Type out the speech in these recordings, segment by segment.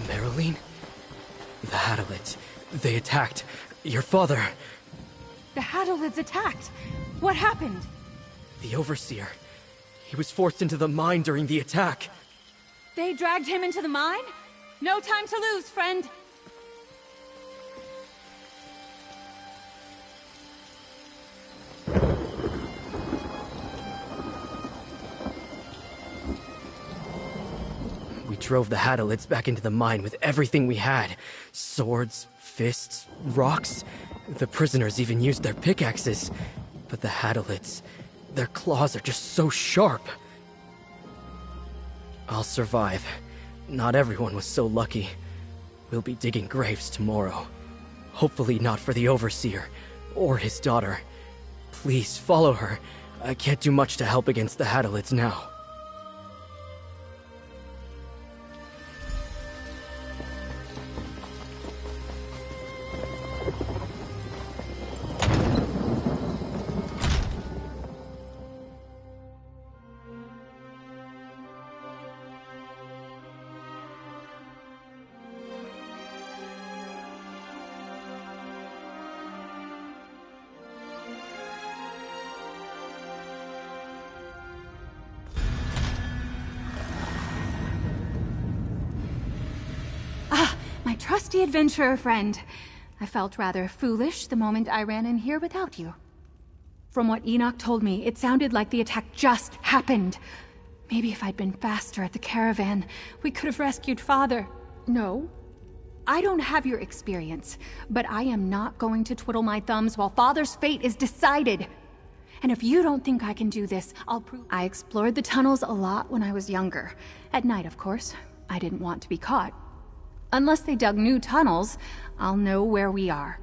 Marylene? The Hadalids. They attacked. Your father. The Hadalids attacked! What happened? The Overseer. He was forced into the mine during the attack. They dragged him into the mine? No time to lose, friend! We drove the Hadalids back into the mine with everything we had. Swords, fists, rocks. The prisoners even used their pickaxes. But the Hadalids, their claws are just so sharp. I'll survive. Not everyone was so lucky. We'll be digging graves tomorrow. Hopefully not for the Overseer, or his daughter. Please, follow her. I can't do much to help against the Hadalids now. trusty adventurer friend. I felt rather foolish the moment I ran in here without you. From what Enoch told me, it sounded like the attack just happened. Maybe if I'd been faster at the caravan, we could have rescued Father. No, I don't have your experience, but I am not going to twiddle my thumbs while Father's fate is decided. And if you don't think I can do this, I'll prove. I explored the tunnels a lot when I was younger. At night, of course. I didn't want to be caught. Unless they dug new tunnels, I'll know where we are.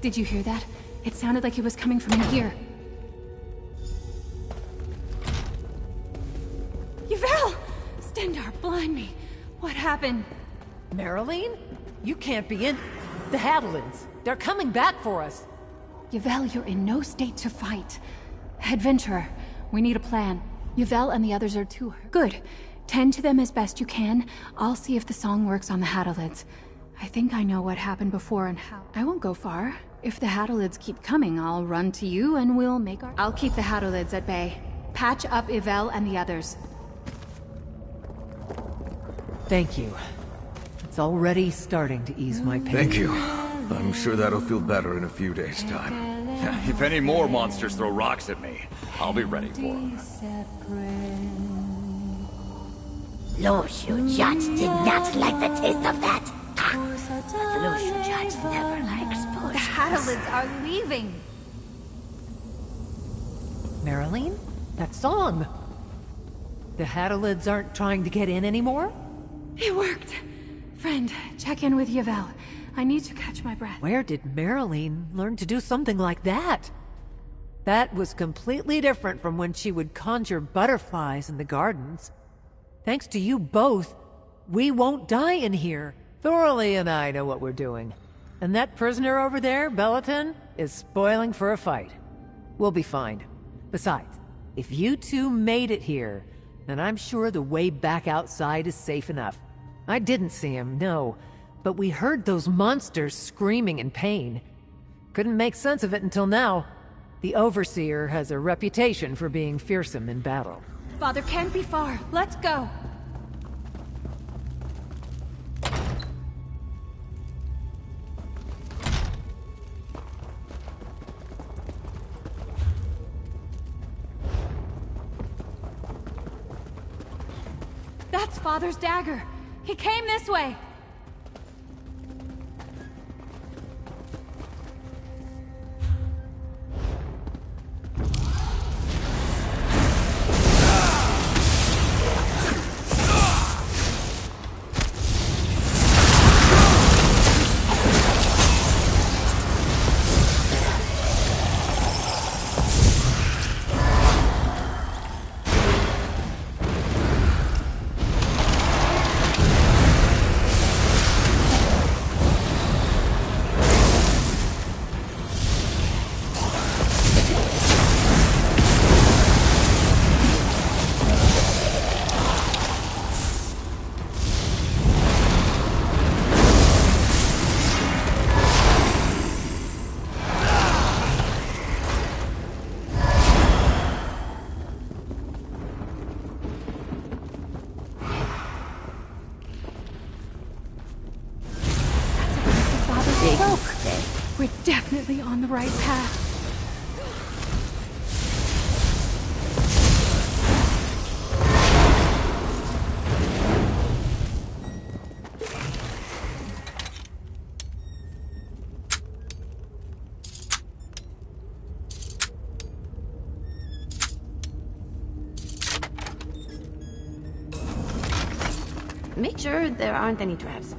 Did you hear that? It sounded like it was coming from in here. Yvel! Stendarr, blind me. What happened? Marylene? You can't be in... The Hadolins. They're coming back for us. Yvel, you're in no state to fight. Adventurer, we need a plan. Yvel and the others are too hurt. Good. Tend to them as best you can. I'll see if the song works on the Hadolids. I think I know what happened before and how. I won't go far. If the Hadolids keep coming, I'll run to you and we'll make our... I'll keep the Hadolids at bay. Patch up Yvel and the others. Thank you. It's already starting to ease my pain. Thank you. I'm sure that'll feel better in a few days' time. If any more monsters throw rocks at me, I'll be ready for them. Lord Shu'jat did not like the taste of that. Blue Shu'jat never likes potions. The Hadolids are leaving. Marylene? That song! The Hadolids aren't trying to get in anymore? It worked. Friend, check in with Yvel. I need to catch my breath. Where did Marylene learn to do something like that? That was completely different from when she would conjure butterflies in the gardens. Thanks to you both, we won't die in here. Thoralie and I know what we're doing. And that prisoner over there, Belatin, is spoiling for a fight. We'll be fine. Besides, if you two made it here, then I'm sure the way back outside is safe enough. I didn't see him, no, but we heard those monsters screaming in pain. Couldn't make sense of it until now. The Overseer has a reputation for being fearsome in battle. Father can't be far. Let's go. That's Father's dagger. He came this way. big spoke. mistake. We're definitely on the right path. Make sure there aren't any traps.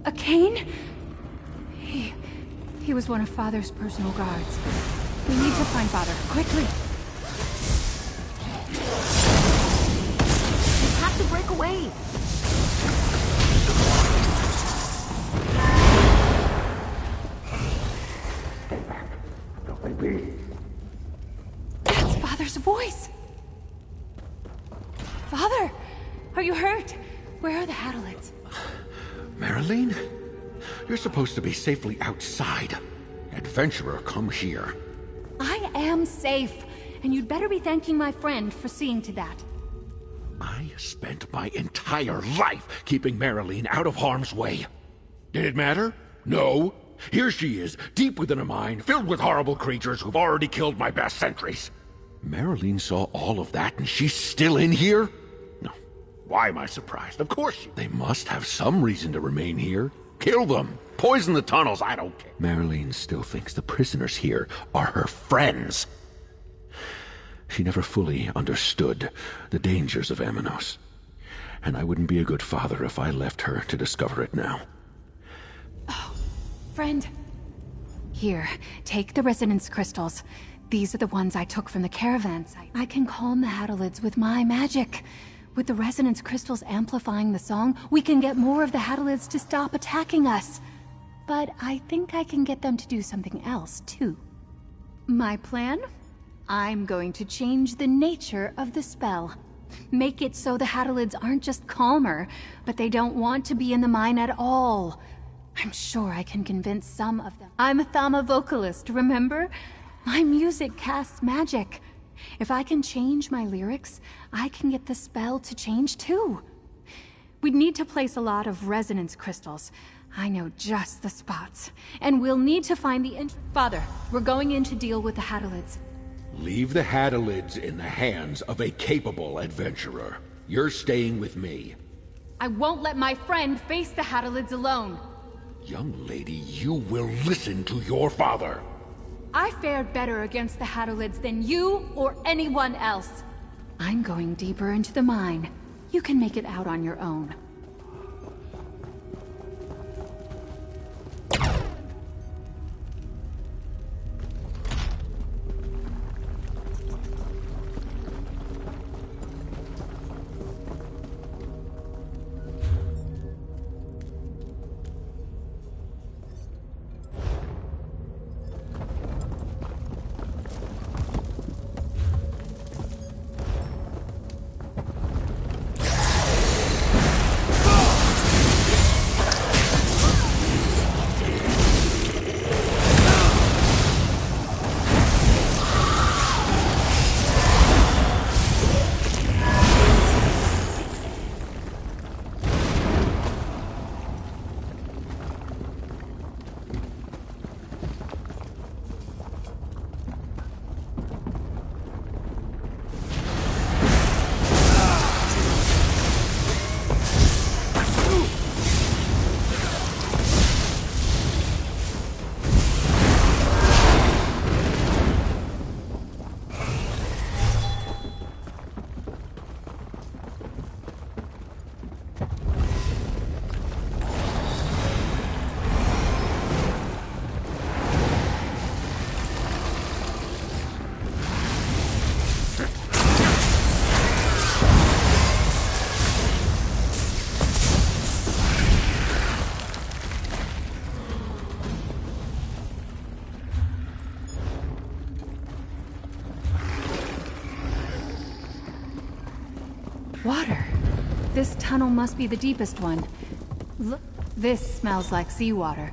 A cane? He was one of Father's personal guards. We need to find Father, quickly. You have to break away. That's Father's voice! Father! Are you hurt? Where are the Hadalids? Marilyn? You're supposed to be safely outside. Adventurer, come here. I am safe, and you'd better be thanking my friend for seeing to that. I spent my entire life keeping Marilyn out of harm's way. Did it matter? No. Here she is, deep within a mine, filled with horrible creatures who've already killed my best sentries. Marilyn saw all of that, and she's still in here? No. Why am I surprised? Of course they must have some reason to remain here. Kill them. Poison the tunnels, I don't care. Marilyn still thinks the prisoners here are her friends. She never fully understood the dangers of Amanos. And I wouldn't be a good father if I left her to discover it now. Oh, friend. Here, take the resonance crystals. These are the ones I took from the caravan site. I can calm the Hadalids with my magic. With the resonance crystals amplifying the song, we can get more of the Hadalids to stop attacking us. But I think I can get them to do something else, too. My plan? I'm going to change the nature of the spell. Make it so the Hadalids aren't just calmer, but they don't want to be in the mine at all. I'm sure I can convince some of them. I'm a Thama vocalist, remember? My music casts magic. If I can change my lyrics, I can get the spell to change too. We'd need to place a lot of resonance crystals. I know just the spots. And we'll need to find the Father, we're going in to deal with the Hadalids. Leave the Hadalids in the hands of a capable adventurer. You're staying with me. I won't let my friend face the Hadalids alone. Young lady, you will listen to your father. I fared better against the Hadalids than you or anyone else. I'm going deeper into the mine. You can make it out on your own. Water. This tunnel must be the deepest one. Look, this smells like seawater.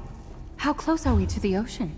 How close are we to the ocean?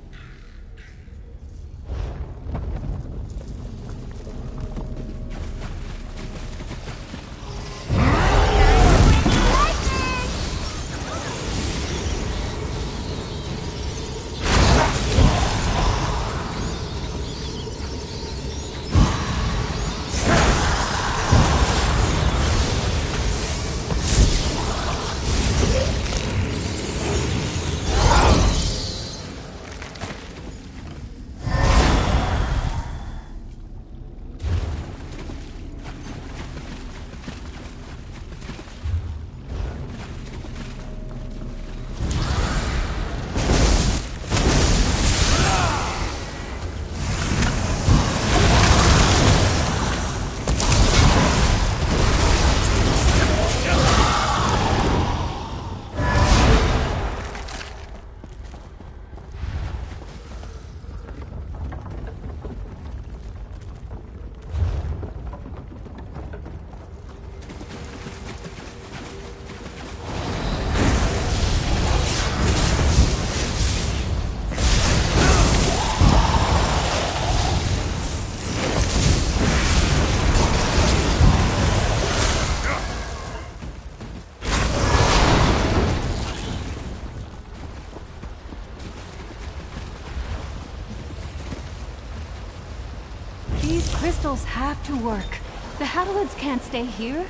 crystals have to work. The Hatalids can't stay here.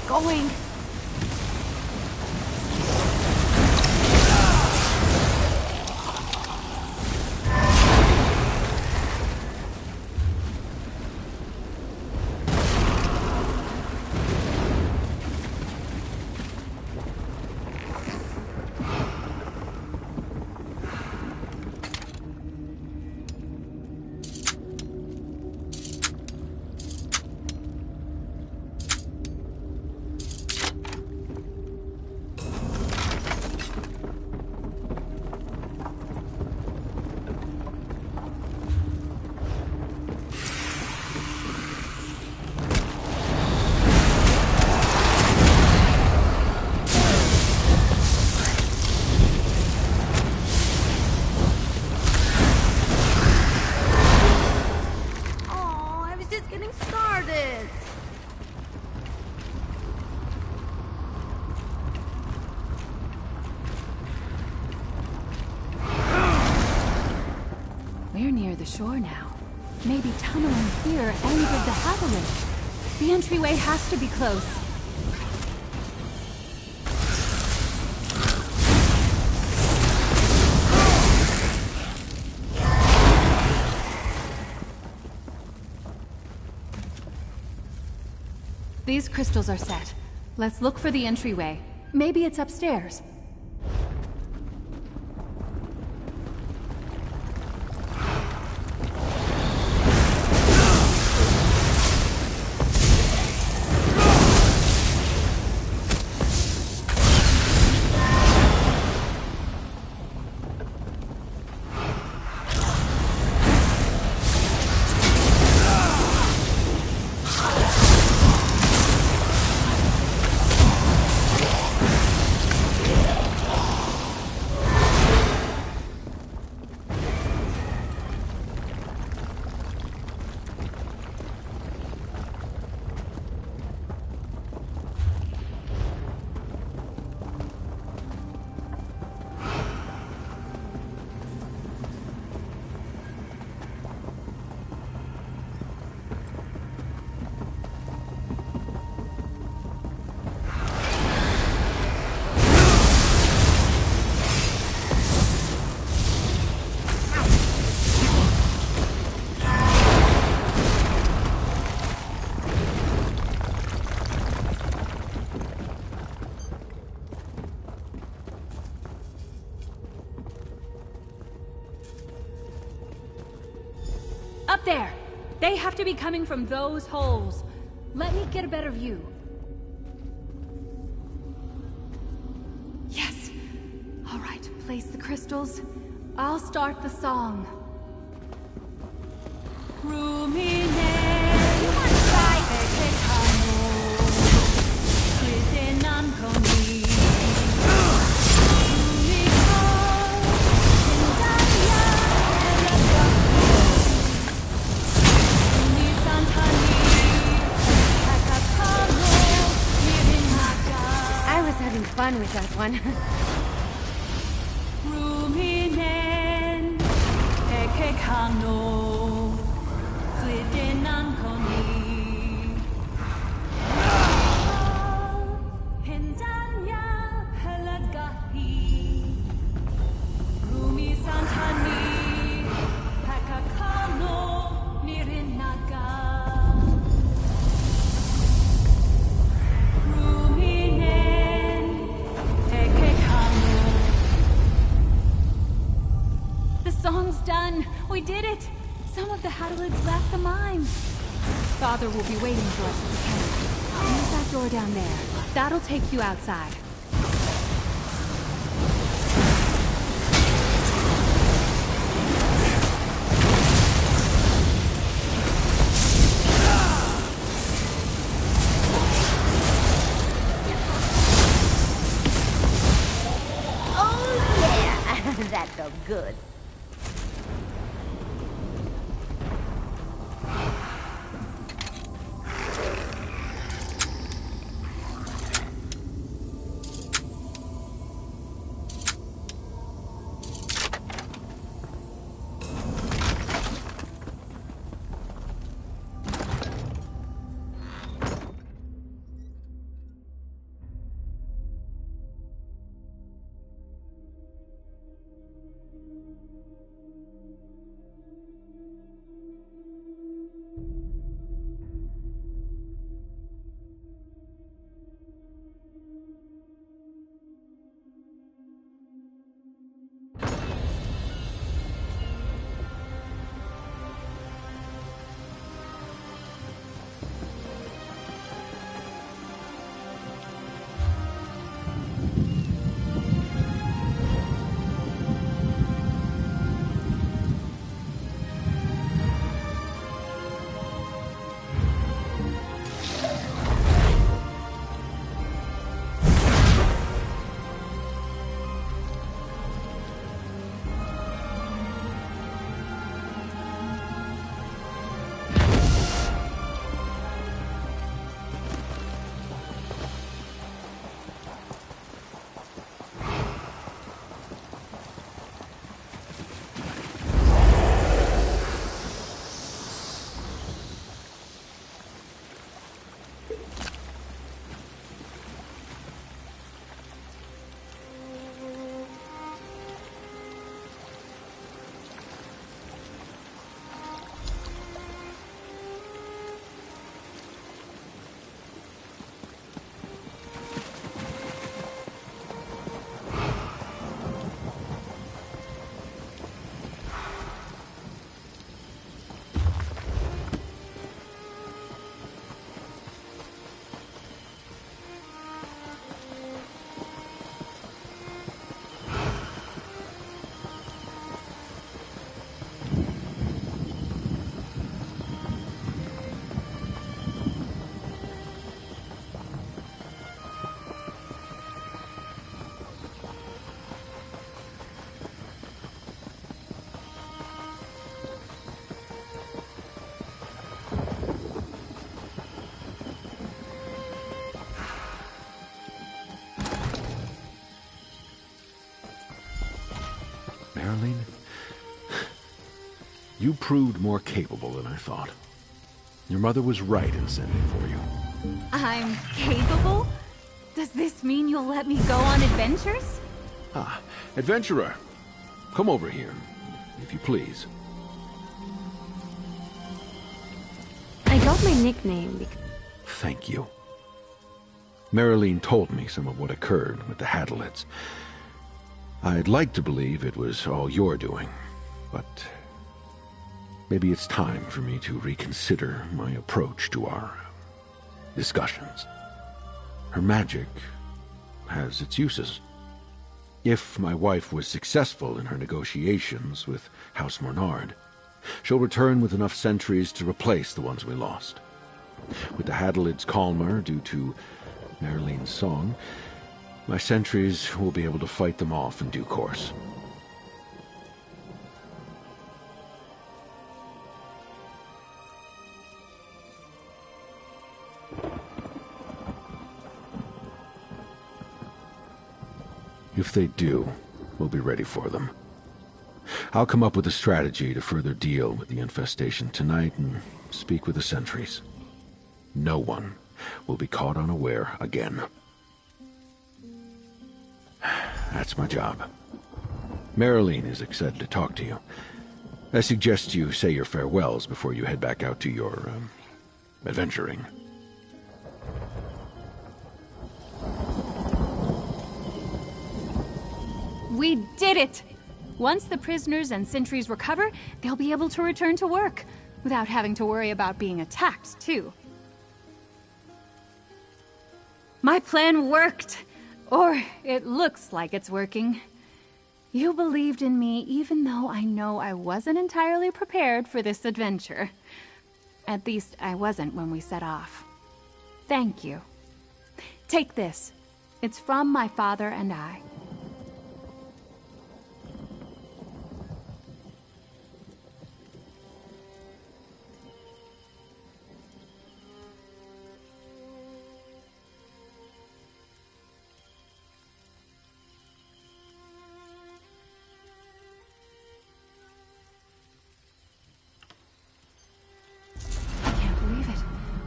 Going. We're near the shore now. Maybe tunneling here angered the Hatalids. The entryway has to be close. These crystals are set. Let's look for the entryway. Maybe it's upstairs. Up there! They have to be coming from those holes. Let me get a better view. Yes! Alright, place the crystals. I'll start the song. I was having fun with that one. Done! We did it! Some of the Hatalids left the mine. Father will be waiting for us at the camp. Use that door down there. That'll take you outside. That felt good. Marlene, you proved more capable than I thought. Your mother was right in sending for you. I'm capable? Does this mean you'll let me go on adventures? Ah, adventurer. Come over here, if you please. I got my nickname because... Thank you. Marlene told me some of what occurred with the Hadalids. I'd like to believe it was all your doing, but maybe it's time for me to reconsider my approach to our discussions. Her magic has its uses. If my wife was successful in her negotiations with House Mornard, she'll return with enough sentries to replace the ones we lost. With the Hadalids calmer due to Marlene's song, my sentries will be able to fight them off in due course. If they do, we'll be ready for them. I'll come up with a strategy to further deal with the infestation tonight and speak with the sentries. No one will be caught unaware again. That's my job. Marlene is excited to talk to you. I suggest you say your farewells before you head back out to your, adventuring. We did it! Once the prisoners and sentries recover, they'll be able to return to work, without having to worry about being attacked, too. My plan worked! Or it looks like it's working. You believed in me even though I know I wasn't entirely prepared for this adventure. At least I wasn't when we set off. Thank you. Take this. It's from my father and I.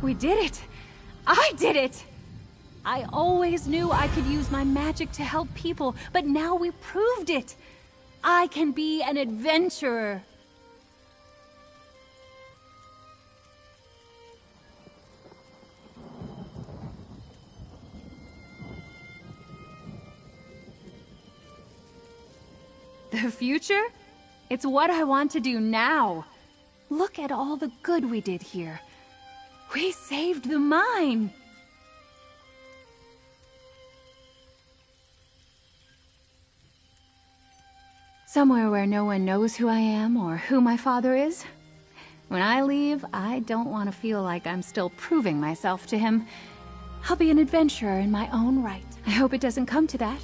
We did it! I did it! I always knew I could use my magic to help people, but now we proved it! I can be an adventurer! The future? It's what I want to do now! Look at all the good we did here. We saved the mine! Somewhere where no one knows who I am or who my father is. When I leave, I don't want to feel like I'm still proving myself to him. I'll be an adventurer in my own right. I hope it doesn't come to that.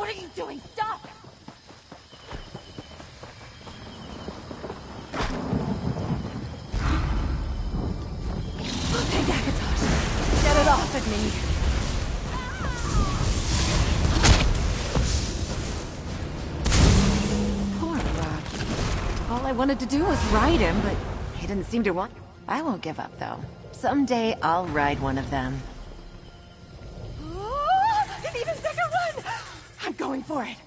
What are you doing? Stop! Take Akatosh. Get it off of me. Poor Rocky. All I wanted to do was ride him, but he didn't seem to want... I won't give up, though. Someday I'll ride one of them. An even bigger one! I'm going for it.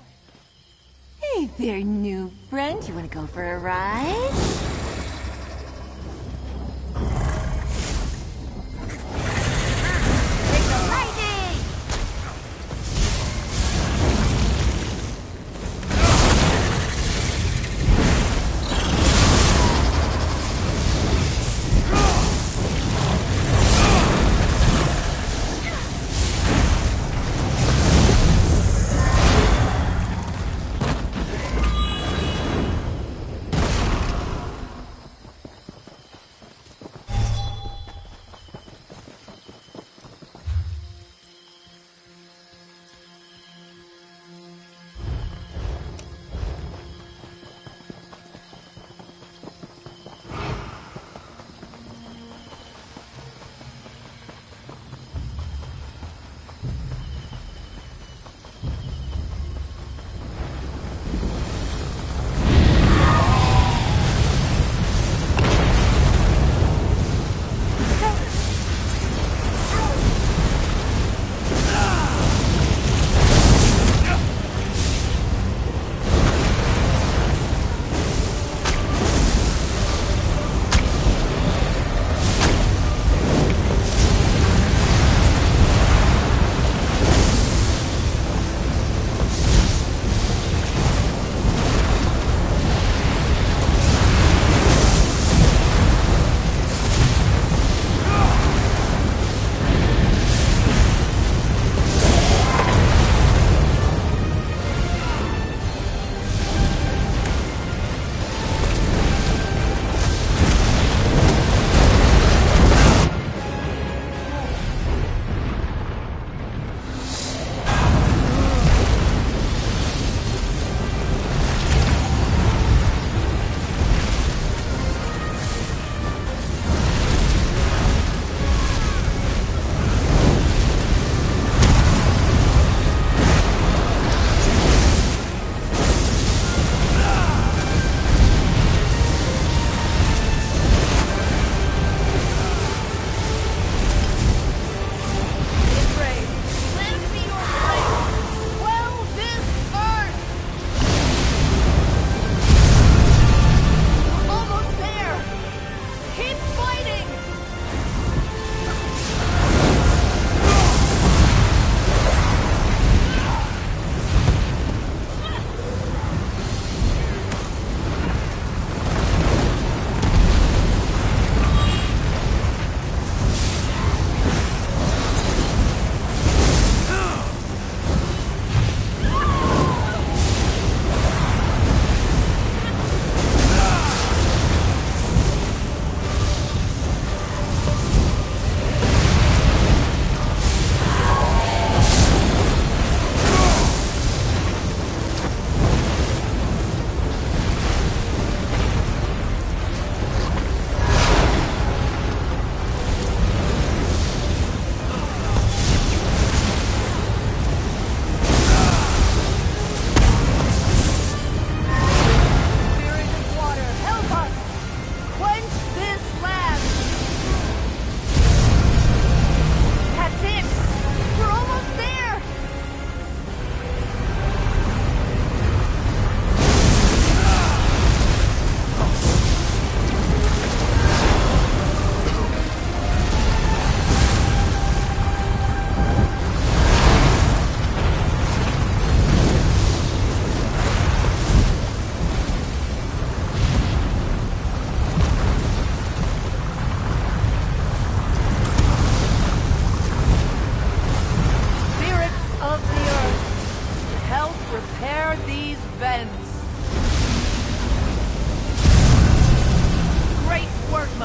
Hey there, new friend. You want to go for a ride?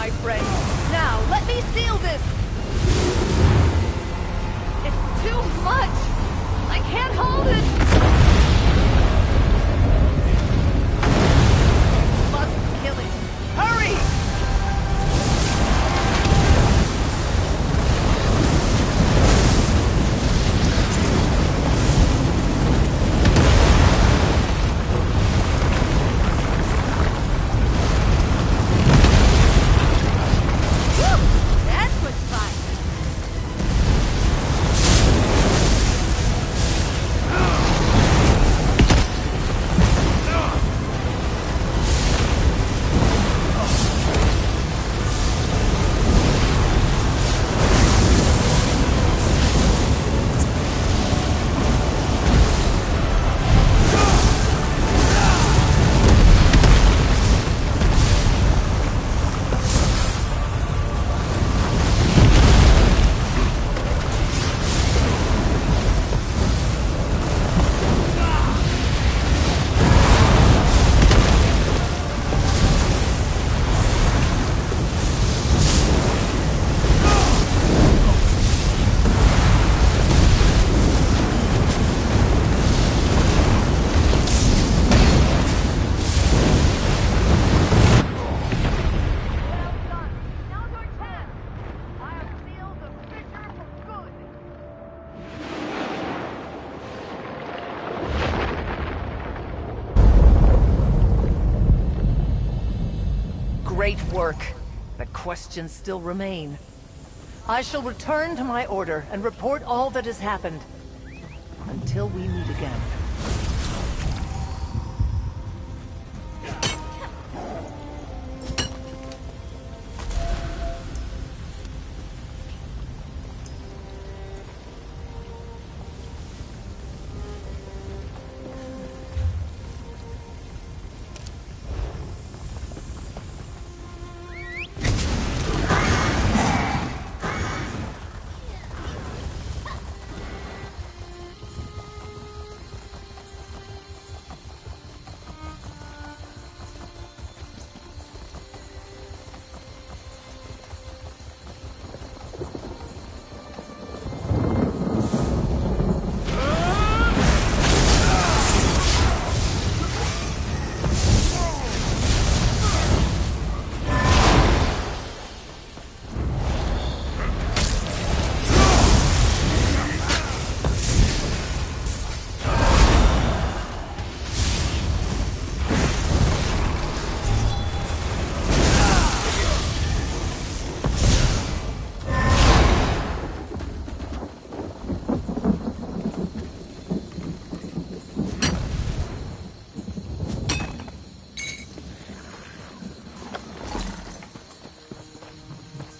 my friend. Now, let me seal this! It's too much! I can't hold it! great work. But questions still remain. I shall return to my order and report all that has happened. Until we meet again.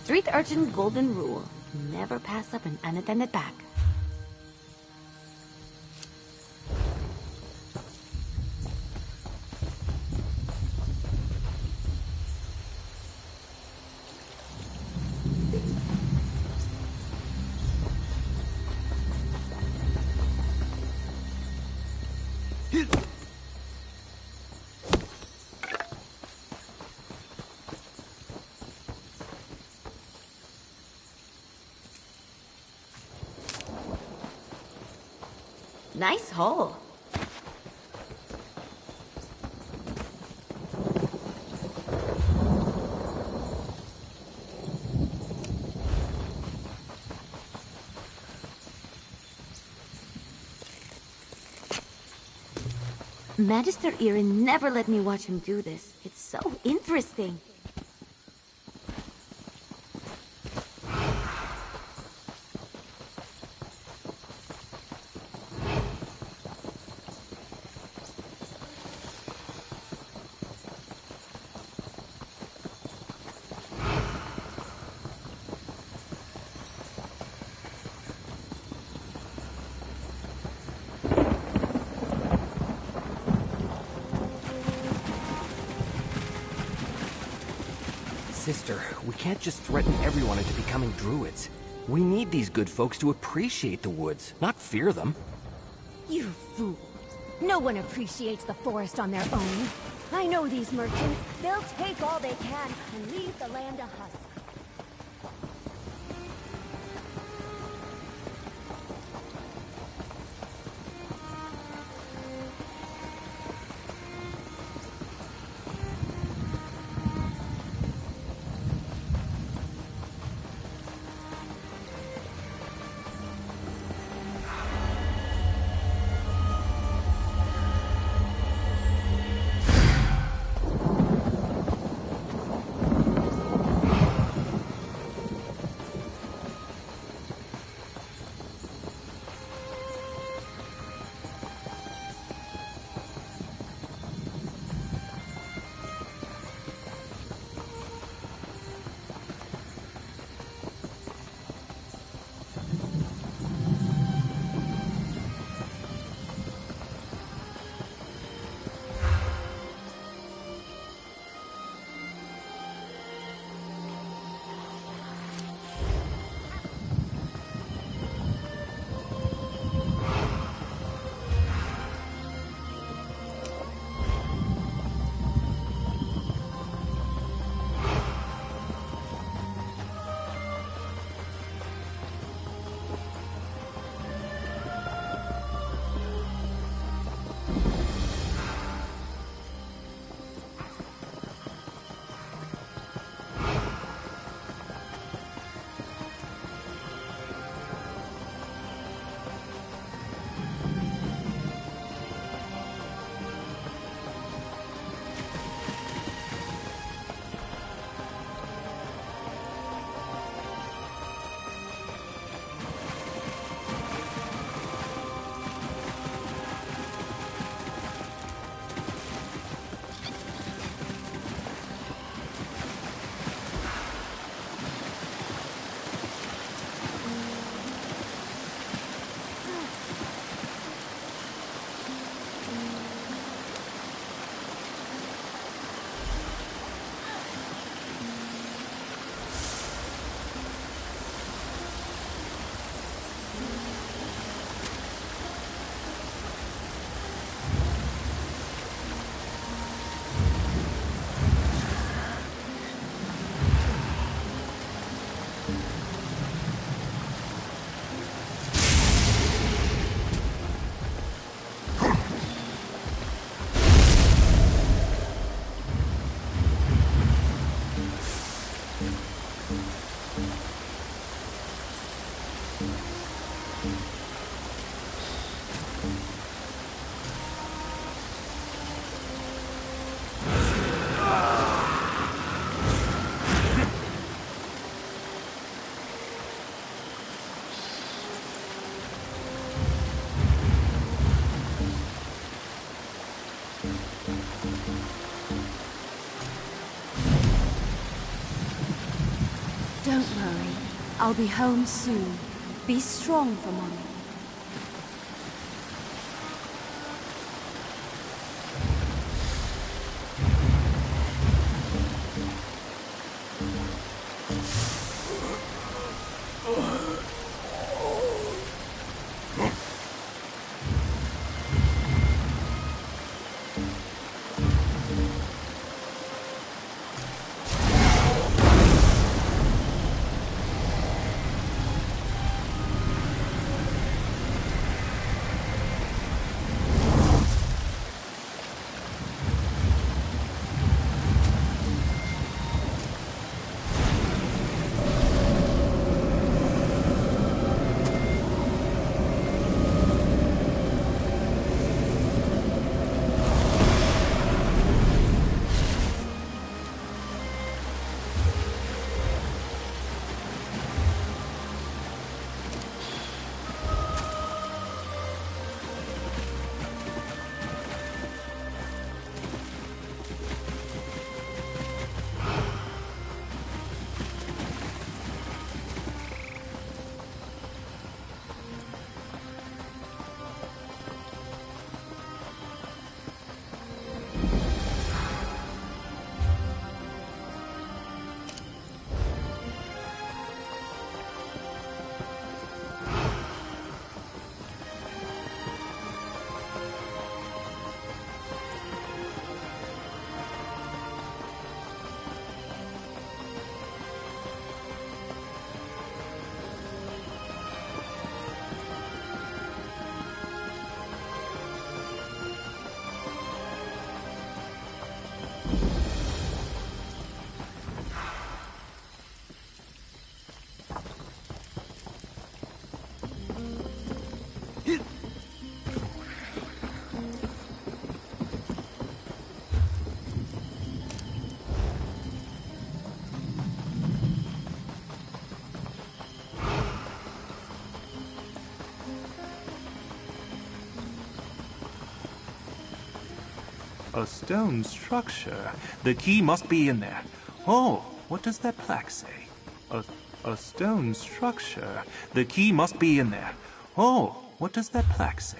Street urchin golden rule. Never pass up an unattended pack. Nice hole. Magister Irin never let me watch him do this. It's so interesting. Sister, we can't just threaten everyone into becoming druids. We need these good folks to appreciate the woods, not fear them. You fool. No one appreciates the forest on their own. I know these merchants. They'll take all they can and leave the land a husk. Don't worry. I'll be home soon. Be strong for Mommy. A stone structure. The key must be in there. Oh, what does that plaque say? A stone structure. The key must be in there. Oh, what does that plaque say?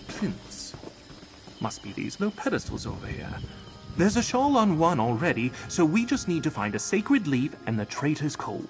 Plinths. Must be these low pedestals over here. There's a shawl on one already, so we just need to find a sacred leaf and the traitor's coal.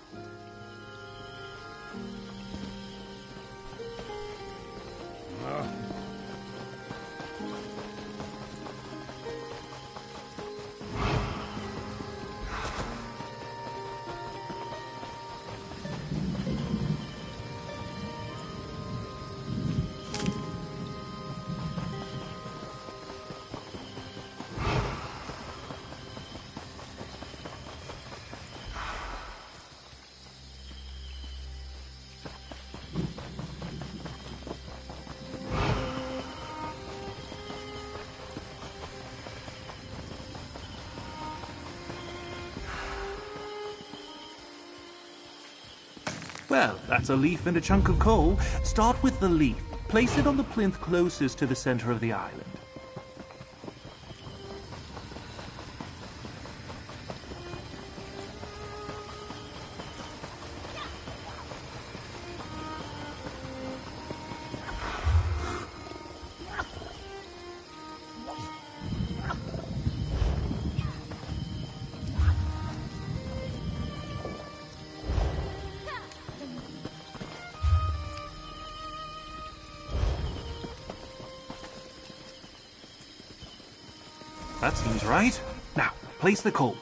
Well, that's a leaf and a chunk of coal. Start with the leaf. Place it on the plinth closest to the center of the island. That seems right. Now, place the coal.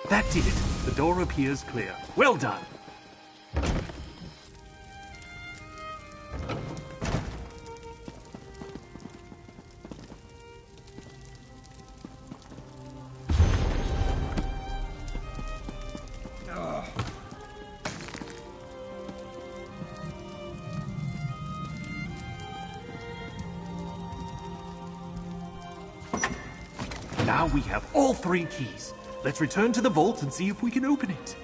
That did it. The door appears clear. Well done. Now we have all 3 keys. Let's return to the vault and see if we can open it.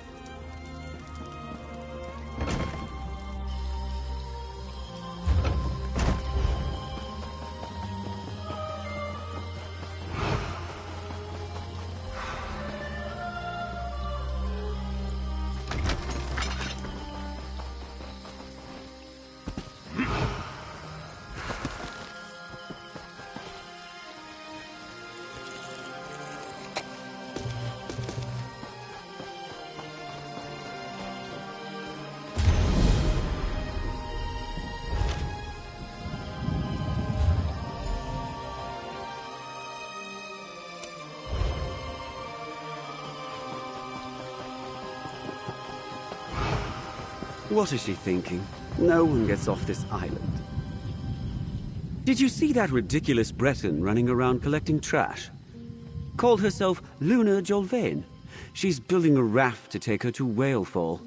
What is she thinking? No one gets off this island. Did you see that ridiculous Breton running around collecting trash? Called herself Luna Jolvain. She's building a raft to take her to Whalefall.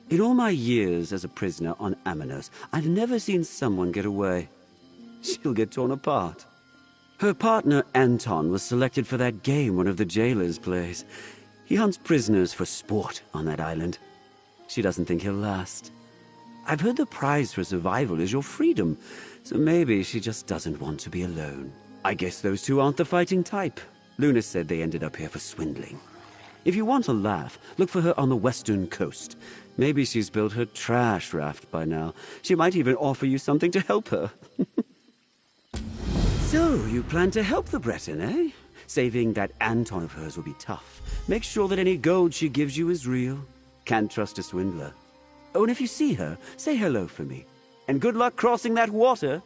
In all my years as a prisoner on Amanos, I've never seen someone get away. She'll get torn apart. Her partner, Anton, was selected for that game one of the jailers plays. He hunts prisoners for sport on that island. She doesn't think he'll last. I've heard the prize for survival is your freedom, so maybe she just doesn't want to be alone. I guess those two aren't the fighting type. Luna said they ended up here for swindling. If you want a laugh, look for her on the western coast. Maybe she's built her trash raft by now. She might even offer you something to help her. So, you plan to help the Breton, eh? Saving that Anton of hers will be tough. Make sure that any gold she gives you is real. Can't trust a swindler. Oh, and if you see her, say hello for me. And good luck crossing that water.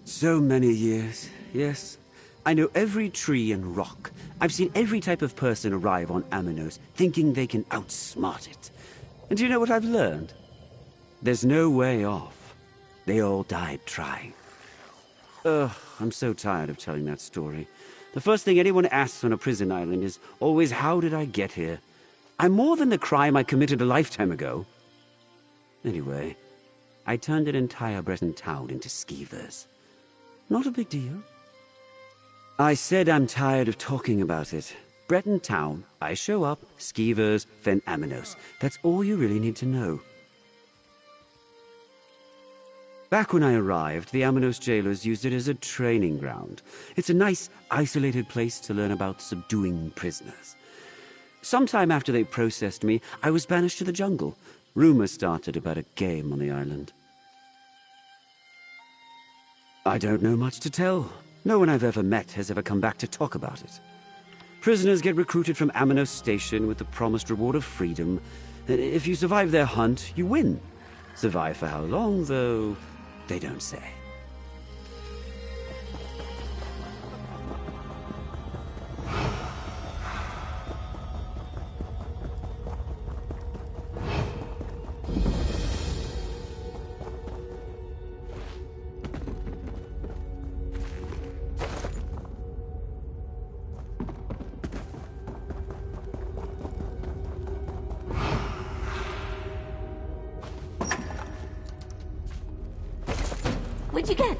So many years, yes. I know every tree and rock. I've seen every type of person arrive on Amanos, thinking they can outsmart it. And do you know what I've learned? There's no way off. They all died trying. Ugh, I'm so tired of telling that story. The first thing anyone asks on a prison island is always, how did I get here? I'm more than the crime I committed a lifetime ago. Anyway, I turned an entire Breton town into skeevers. Not a big deal. I said I'm tired of talking about it. Breton town, I show up, skeevers, then Amanos. That's all you really need to know. Back when I arrived, the Amanos jailers used it as a training ground. It's a nice, isolated place to learn about subduing prisoners. Sometime after they processed me, I was banished to the jungle. Rumors started about a game on the island. I don't know much to tell. No one I've ever met has ever come back to talk about it. Prisoners get recruited from Amanos Station with the promised reward of freedom. If you survive their hunt, you win. Survive for how long, though, they don't say. What'd you get?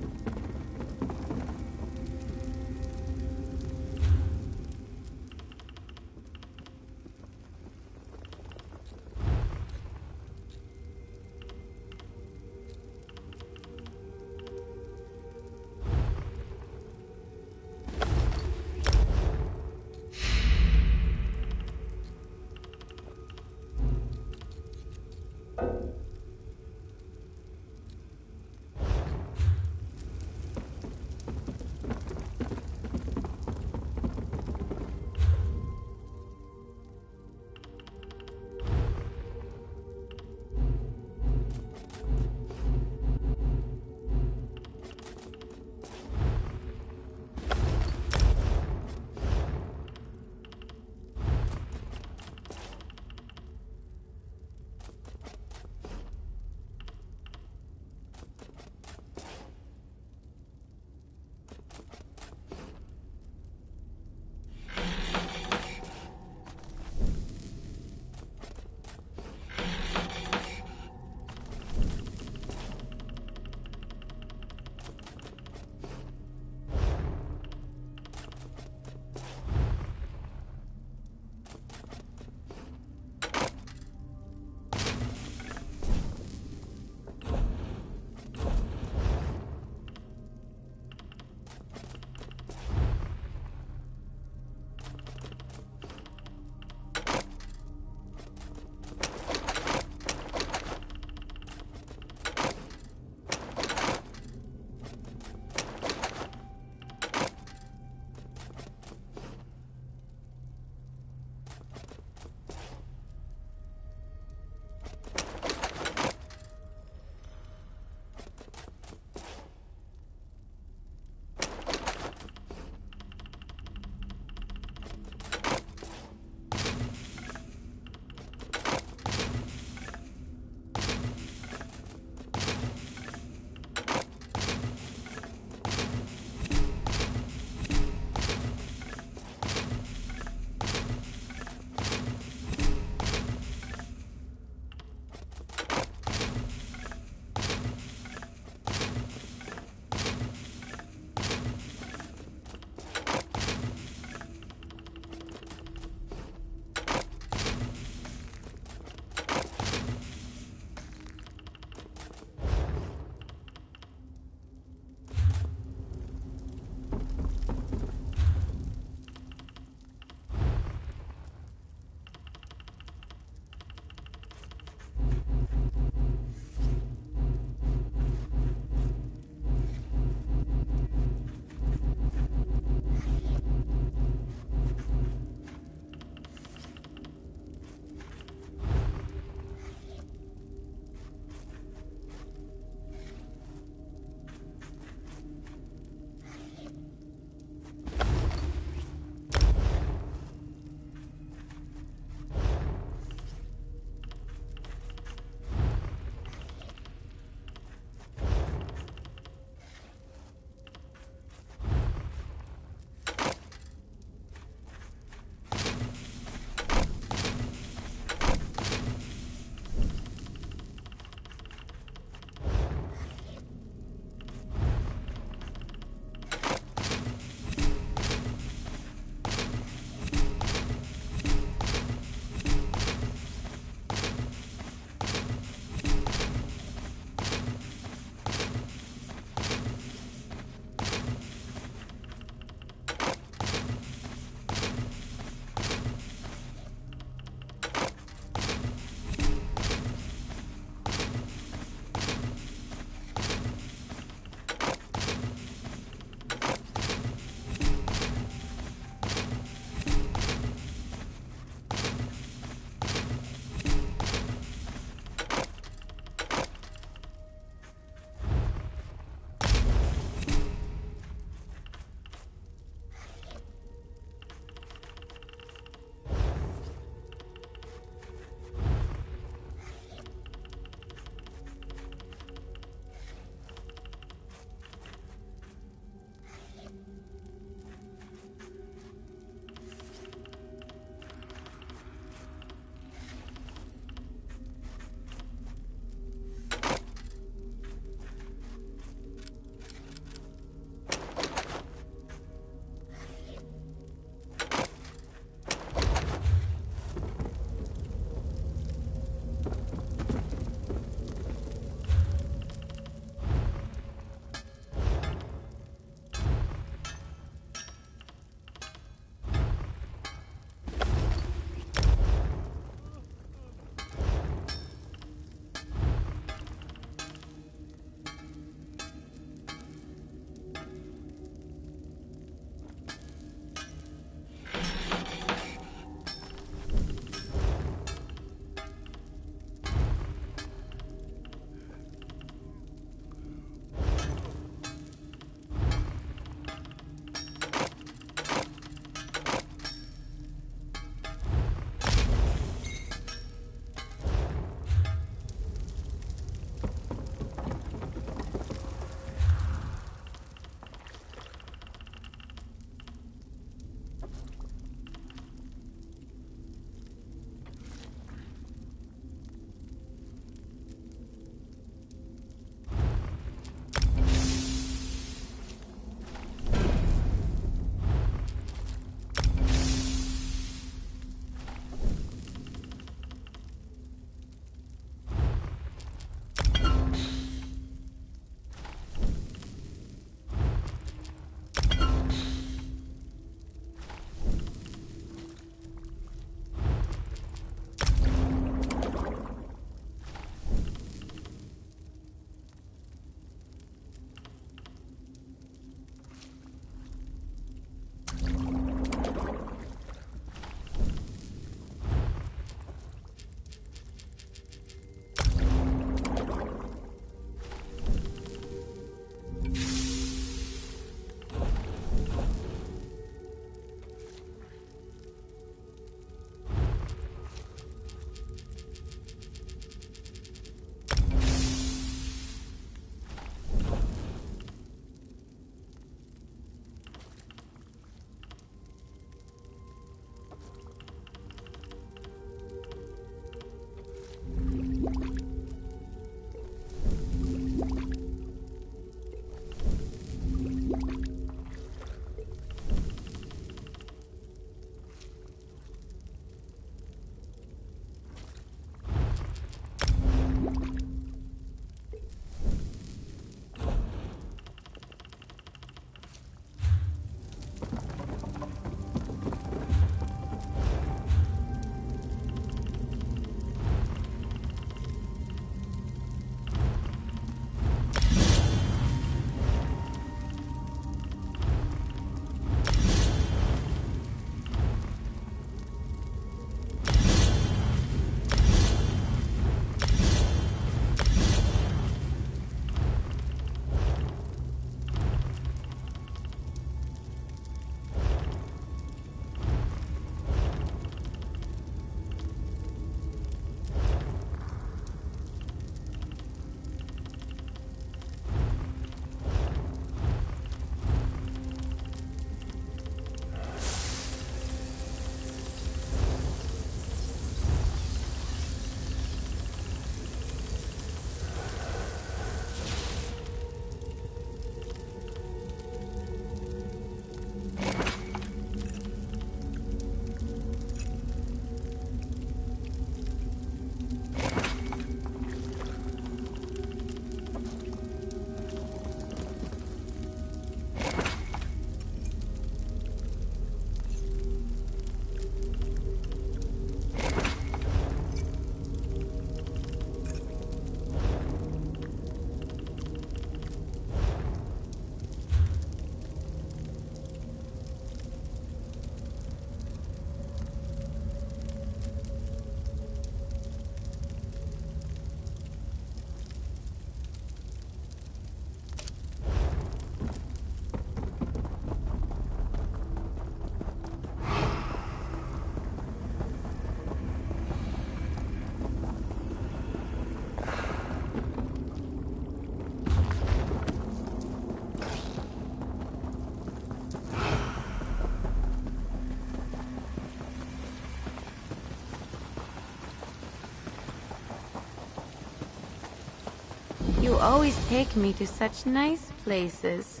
You always take me to such nice places.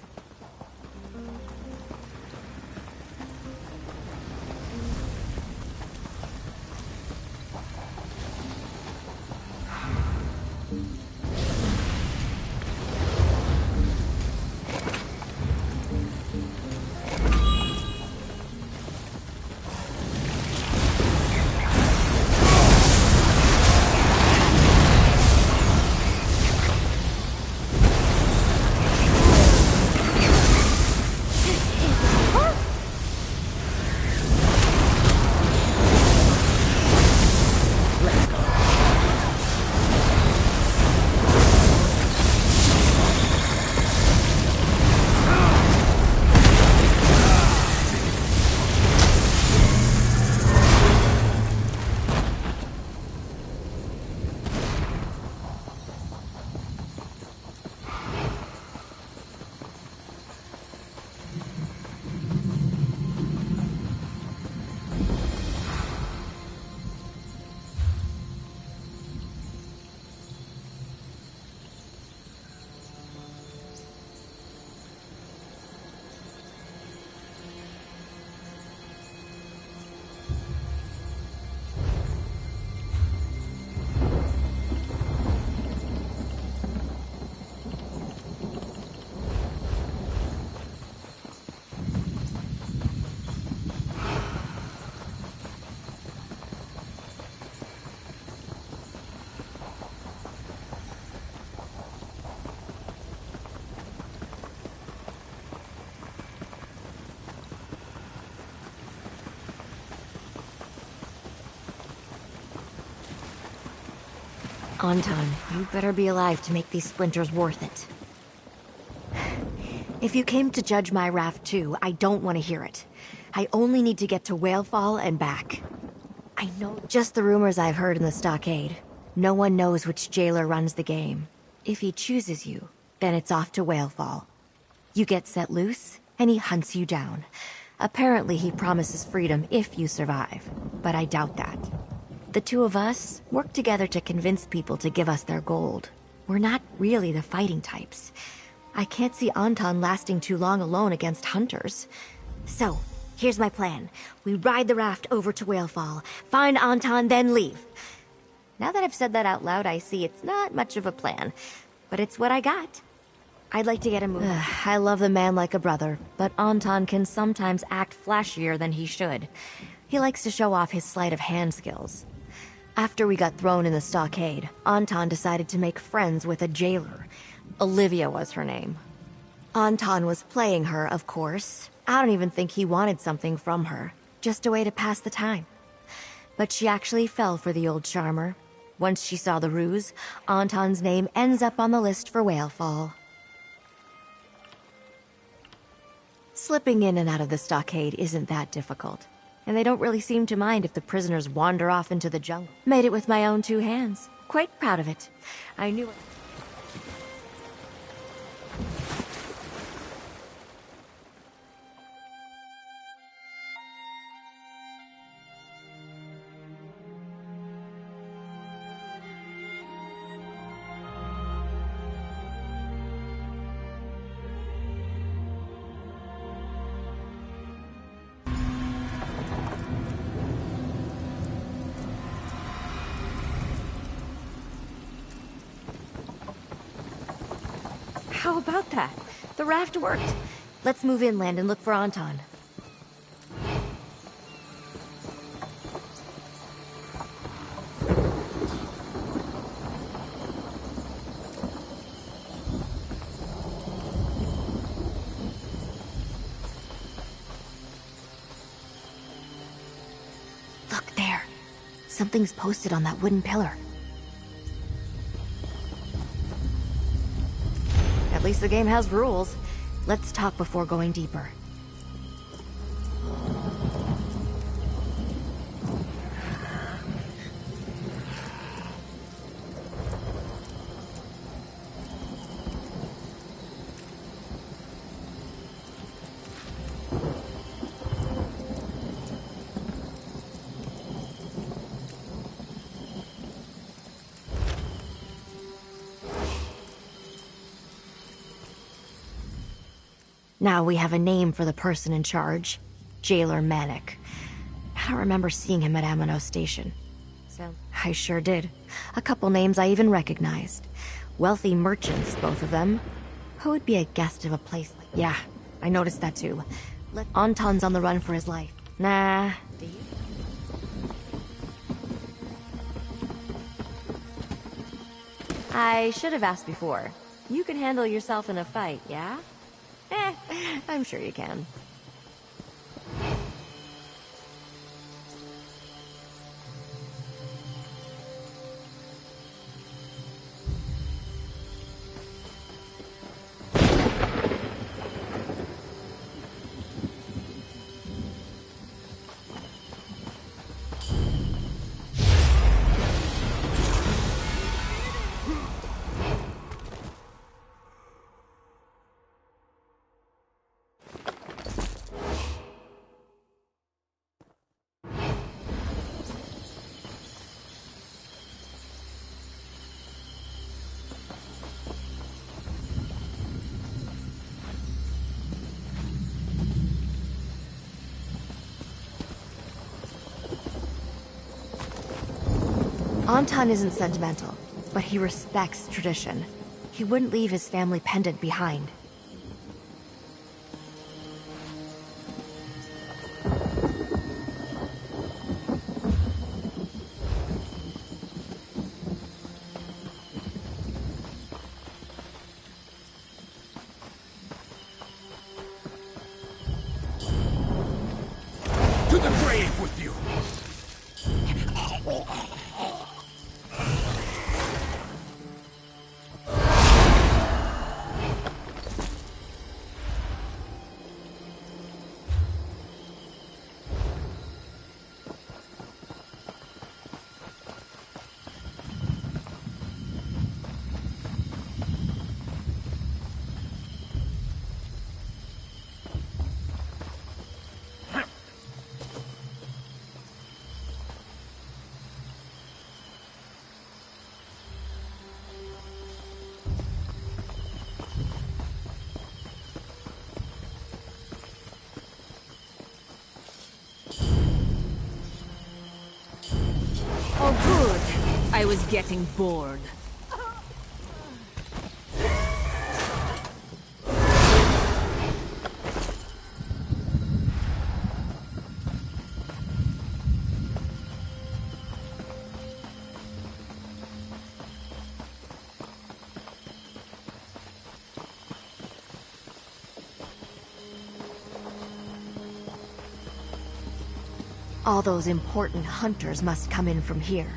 Anton, you better be alive to make these splinters worth it. If you came to judge my raft too, I don't want to hear it. I only need to get to Whalefall and back. I know just the rumors I've heard in the stockade. No one knows which jailer runs the game. If he chooses you, then it's off to Whalefall. You get set loose, and he hunts you down. Apparently he promises freedom if you survive, but I doubt that. The two of us work together to convince people to give us their gold. We're not really the fighting types. I can't see Anton lasting too long alone against hunters. So, here's my plan. We ride the raft over to Whalefall, find Anton, then leave. Now that I've said that out loud, I see it's not much of a plan, but it's what I got. I'd like to get a move. I love the man like a brother, but Anton can sometimes act flashier than he should. He likes to show off his sleight of hand skills. After we got thrown in the stockade, Anton decided to make friends with a jailer. Olivia was her name. Anton was playing her, of course. I don't even think he wanted something from her. Just a way to pass the time. But she actually fell for the old charmer. Once she saw the ruse, Anton's name ends up on the list for Whalefall. Slipping in and out of the stockade isn't that difficult. And they don't really seem to mind if the prisoners wander off into the jungle. Made it with my own two hands. Quite proud of it. I knew it. How about that? The raft worked. Let's move inland and look for Anton. Look there. Something's posted on that wooden pillar. At least the game has rules. Let's talk before going deeper. Now we have a name for the person in charge. Jailer Manic. I don't remember seeing him at Amano Station. So, I sure did. A couple names I even recognized. Wealthy merchants, both of them. Who would be a guest of a place like... Yeah, I noticed that too. Anton's on the run for his life. Nah, do you? I should have asked before. You can handle yourself in a fight, yeah? I'm sure you can. Anton isn't sentimental, but he respects tradition. He wouldn't leave his family pendant behind. To the grave with you! Oh, good. I was getting bored. All those important hunters must come in from here.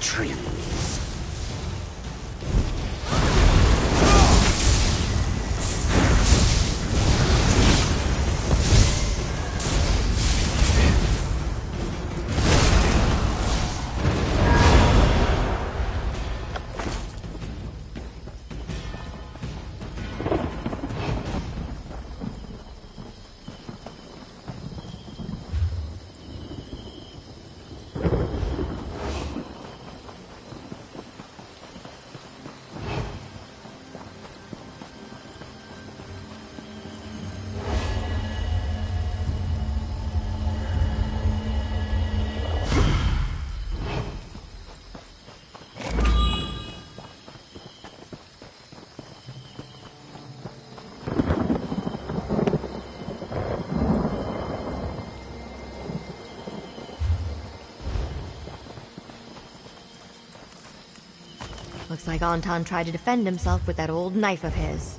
Trees. Looks like Anton tried to defend himself with that old knife of his.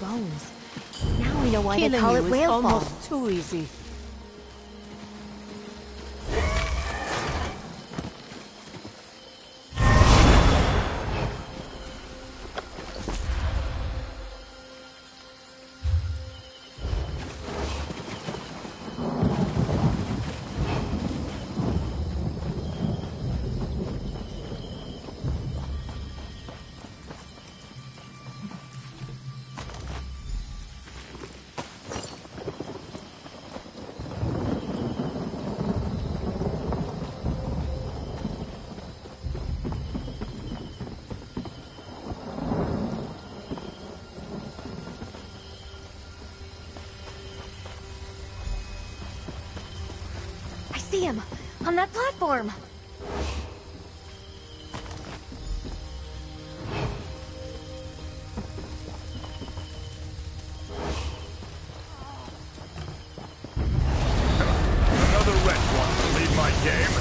bones. Now we know why they Killing call you it is whale fall. almost too easy. I see him! On that platform! Another wretch wants to leave my game.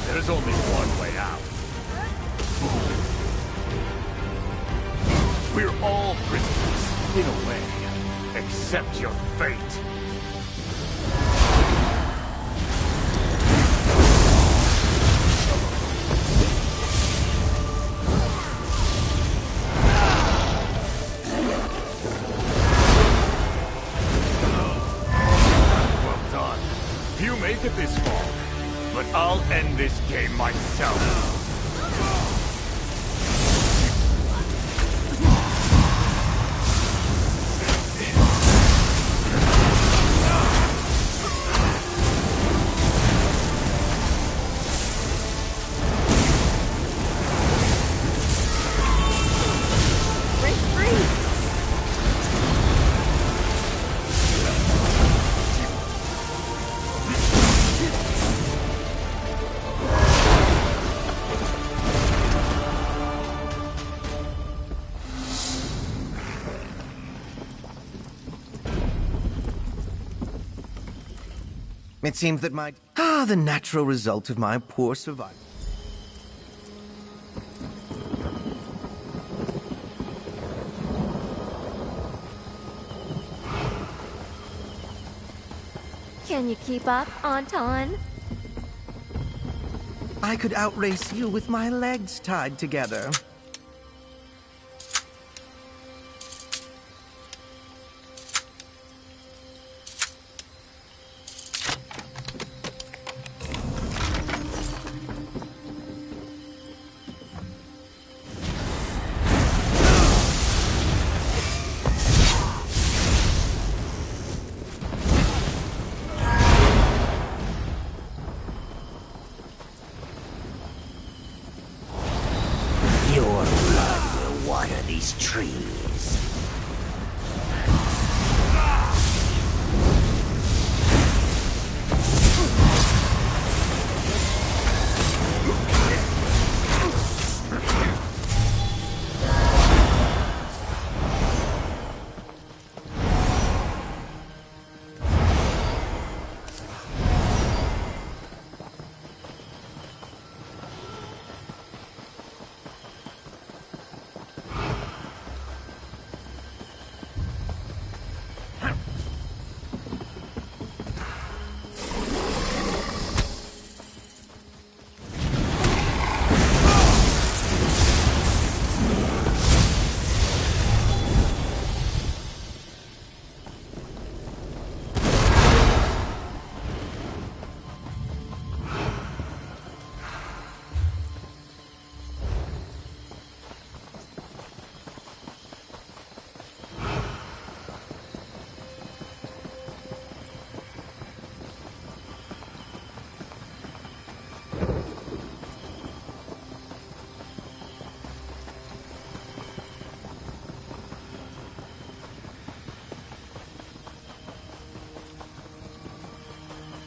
There's only one way out. We're all prisoners, in a way. Accept your fate. Well done. Few make it this far, but I'll end this game myself. Break free! It seems that the natural result of my poor survival. Can you keep up, Anton? I could outrace you with my legs tied together. Your blood will water these trees.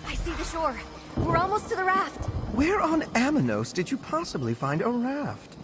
I see the shore. We're almost to the raft. Where on Amanos did you possibly find a raft?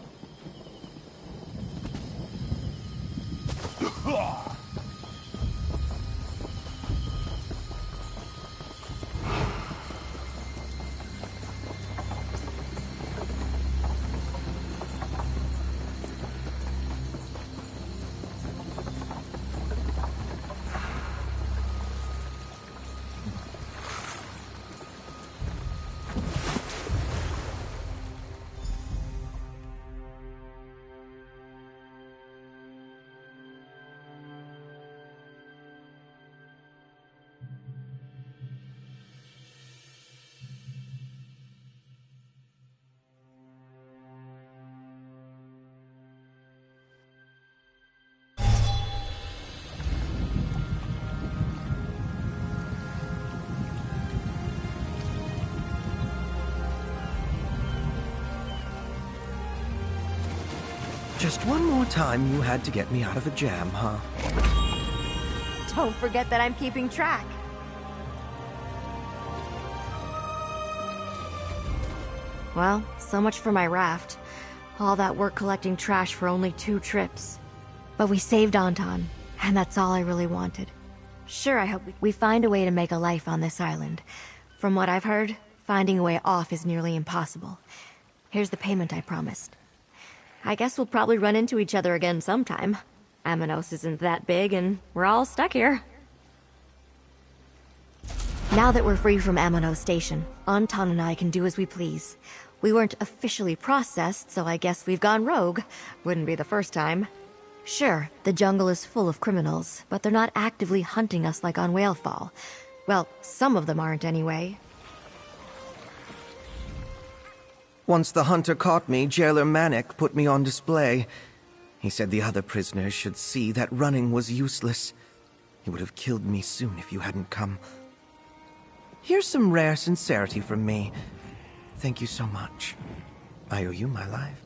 Just one more time you had to get me out of a jam, huh? Don't forget that I'm keeping track. Well, so much for my raft. All that work collecting trash for only 2 trips. But we saved Anton, and that's all I really wanted. Sure, I hope we find a way to make a life on this island. From what I've heard, finding a way off is nearly impossible. Here's the payment I promised. I guess we'll probably run into each other again sometime. Amanos isn't that big, and we're all stuck here. Now that we're free from Amanos Station, Anton and I can do as we please. We weren't officially processed, so I guess we've gone rogue. Wouldn't be the first time. Sure, the jungle is full of criminals, but they're not actively hunting us like on Whalefall. Well, some of them aren't anyway. Once the hunter caught me, Jailer Manic put me on display. He said the other prisoners should see that running was useless. He would have killed me soon if you hadn't come. Here's some rare sincerity from me. Thank you so much. I owe you my life.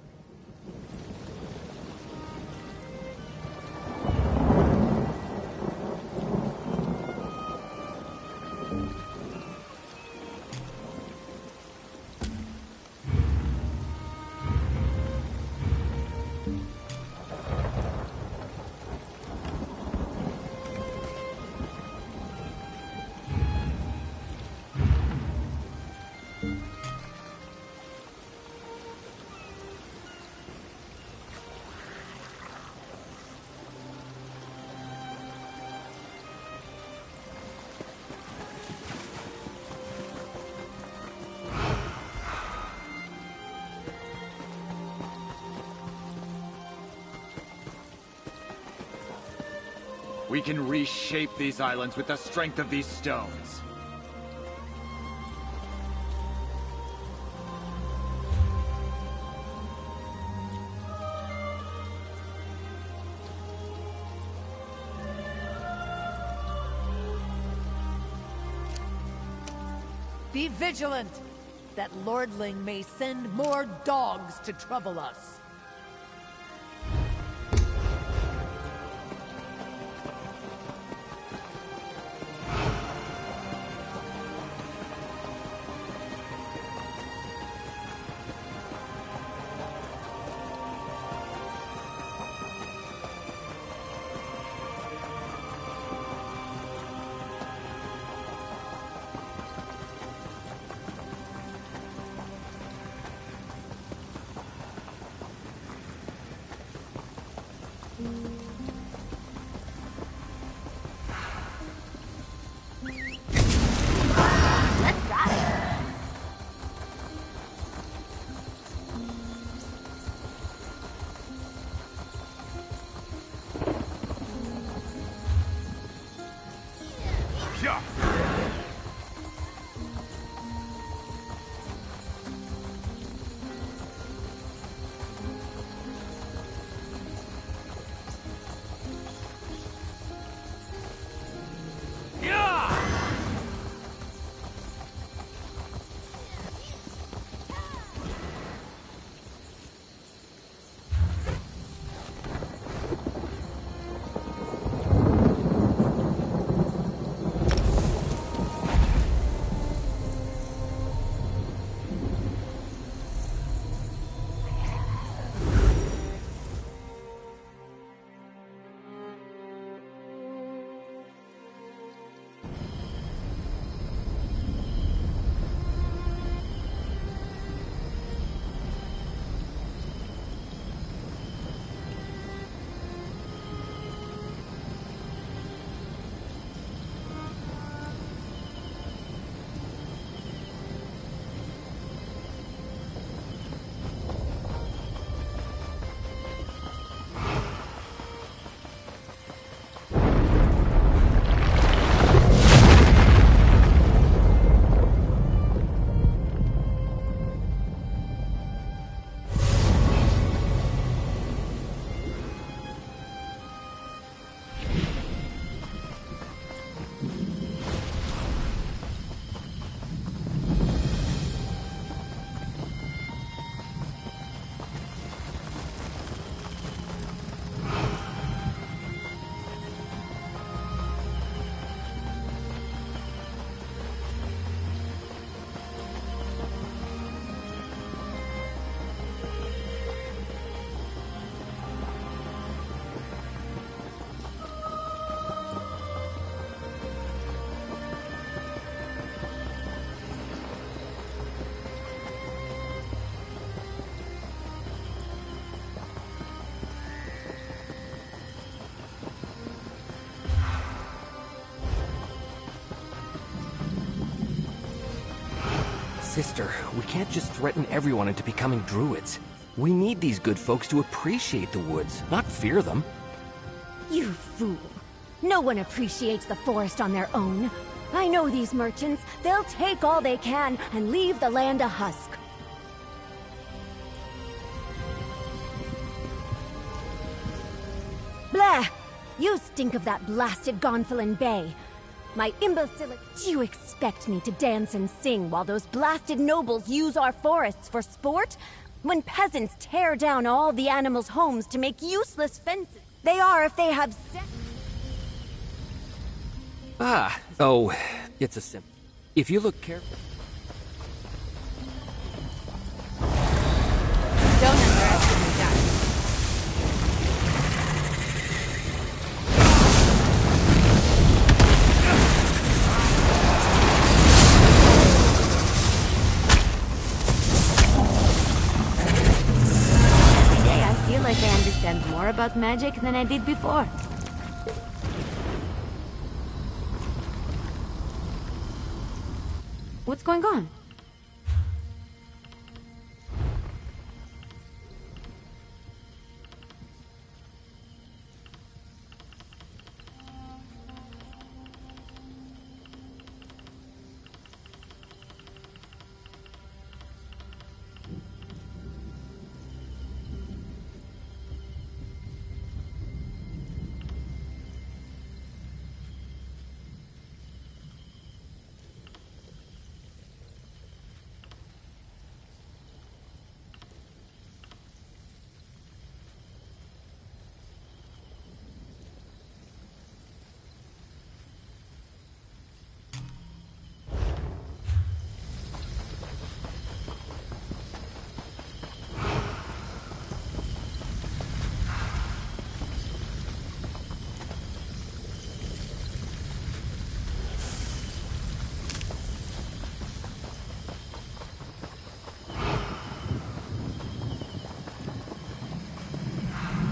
We can reshape these islands with the strength of these stones. Be vigilant! That lordling may send more dogs to trouble us. Sister, we can't just threaten everyone into becoming druids. We need these good folks to appreciate the woods, not fear them. You fool. No one appreciates the forest on their own. I know these merchants. They'll take all they can and leave the land a husk. Blah! You stink of that blasted Gonfalon Bay. My imbecilic... Do you expect me to dance and sing while those blasted nobles use our forests for sport? When peasants tear down all the animals' homes to make useless fences. They are if they have sex. Oh, it's a sim. If you look carefully... Don't underestimate that. Today I feel like I understand more about magic than I did before. What's going on?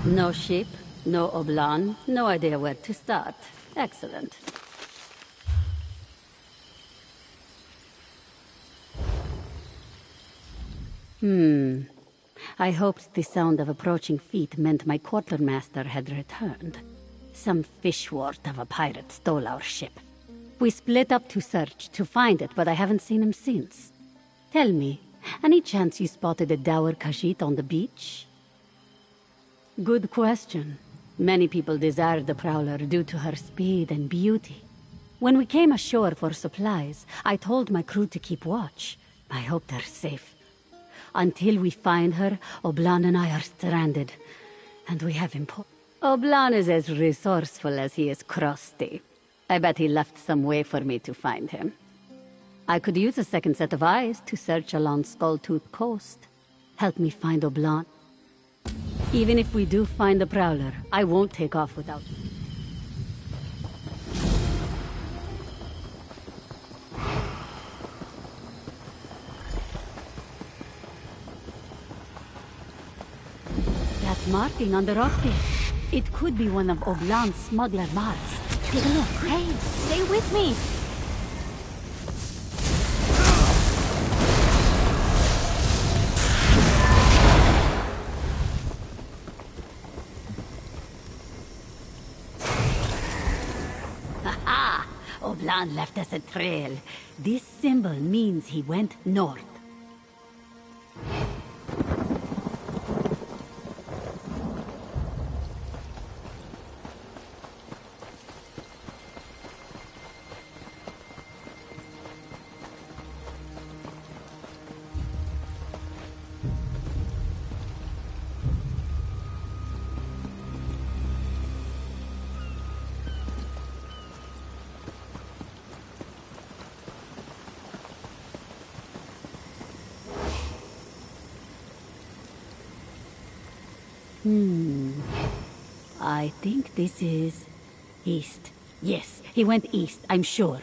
No ship, no Oblan, no idea where to start. Excellent. I hoped the sound of approaching feet meant my quartermaster had returned. Some fishwort of a pirate stole our ship. We split up to search, to find it, but I haven't seen him since. Tell me, any chance you spotted a dour Khajiit on the beach? Good question. Many people desire the Prowler due to her speed and beauty. When we came ashore for supplies, I told my crew to keep watch. I hope they're safe. Until we find her, Oblan and I are stranded. And we have Oblan is as resourceful as he is crusty. I bet he left some way for me to find him. I could use a second set of eyes to search along Skulltooth Coast. Help me find Oblan. Even if we do find the Prowler, I won't take off without you. That marking on the rock face. It could be one of Oblan's smuggler marks. Take a look. Hey, stay with me! Oblan left us a trail. This symbol means he went north. I think this is east. Yes, he went east, I'm sure.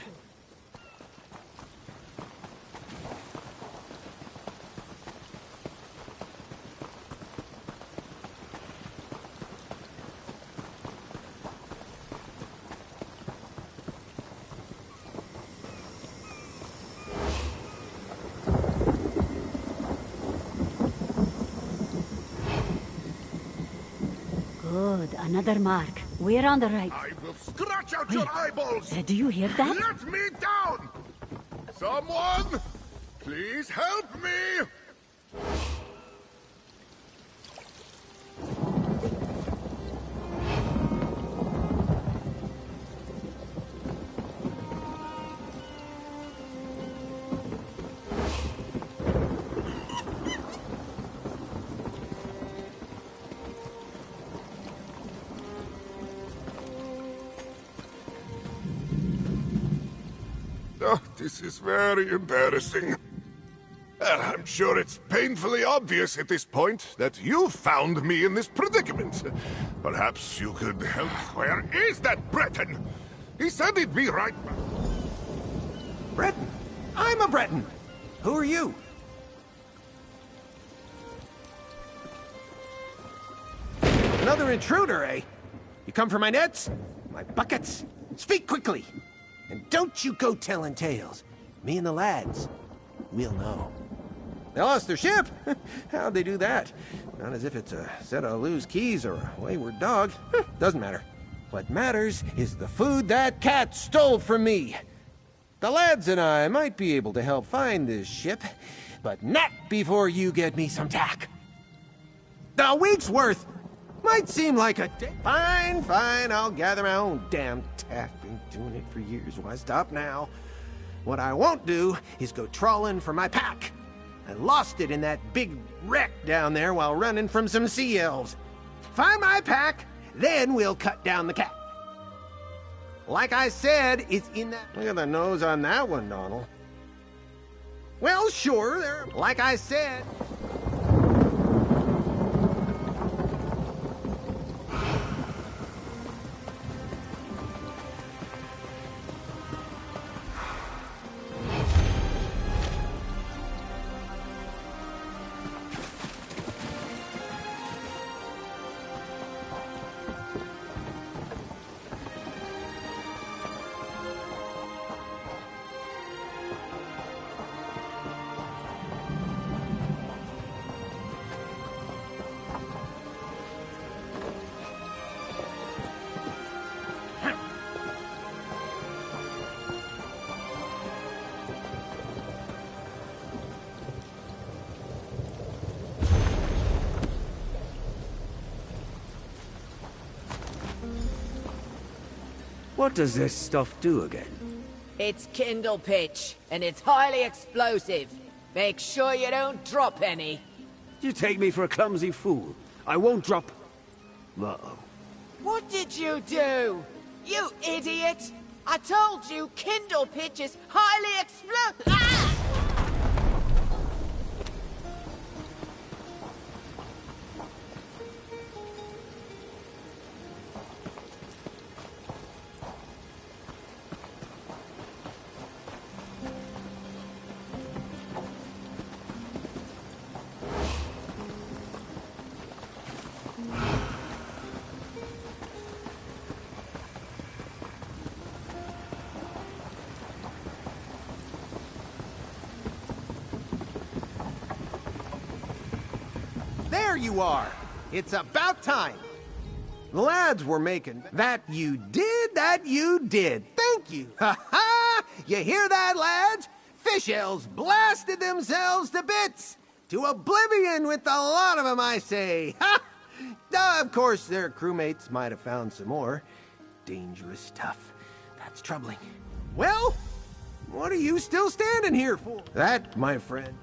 Another mark. We're on the right. I will scratch out your eyeballs! Do you hear that? Let me down! Someone! Please help me! Oh, this is very embarrassing. I'm sure it's painfully obvious at this point that you found me in this predicament. Perhaps you could help. Where is that Breton? He said he'd be right back. Breton? I'm a Breton. Who are you? Another intruder, eh? You come for my nets? My buckets? Speak quickly! And don't you go telling tales. Me and the lads, we'll know. They lost their ship? How'd they do that? Not as if it's a set of loose keys or a wayward dog. Doesn't matter. What matters is the food that cat stole from me. The lads and I might be able to help find this ship, but not before you get me some tack. A week's worth might seem like a day. Fine, I'll gather my own damn tack. Been doing it for years. Why stop now? What I won't do is go trawling for my pack. I lost it in that big wreck down there while running from some sea elves. Find my pack, then we'll cut down the cat. Like I said, it's in that... Look at the nose on that one, Donald. Well, sure, there... Like I said... What does this stuff do again? It's kindle pitch, and it's highly explosive. Make sure you don't drop any. You take me for a clumsy fool. I won't drop... Uh-oh. What did you do? You idiot! I told you kindle pitch is highly explosive. Ah! There you are! It's about time! The lads were making... That you did! Thank you! Ha ha! You hear that, lads? Fish elves blasted themselves to bits! To oblivion with the lot of them, I say! Ha! Of course, their crewmates might have found some more. Dangerous stuff. That's troubling. Well, what are you still standing here for? That, my friend...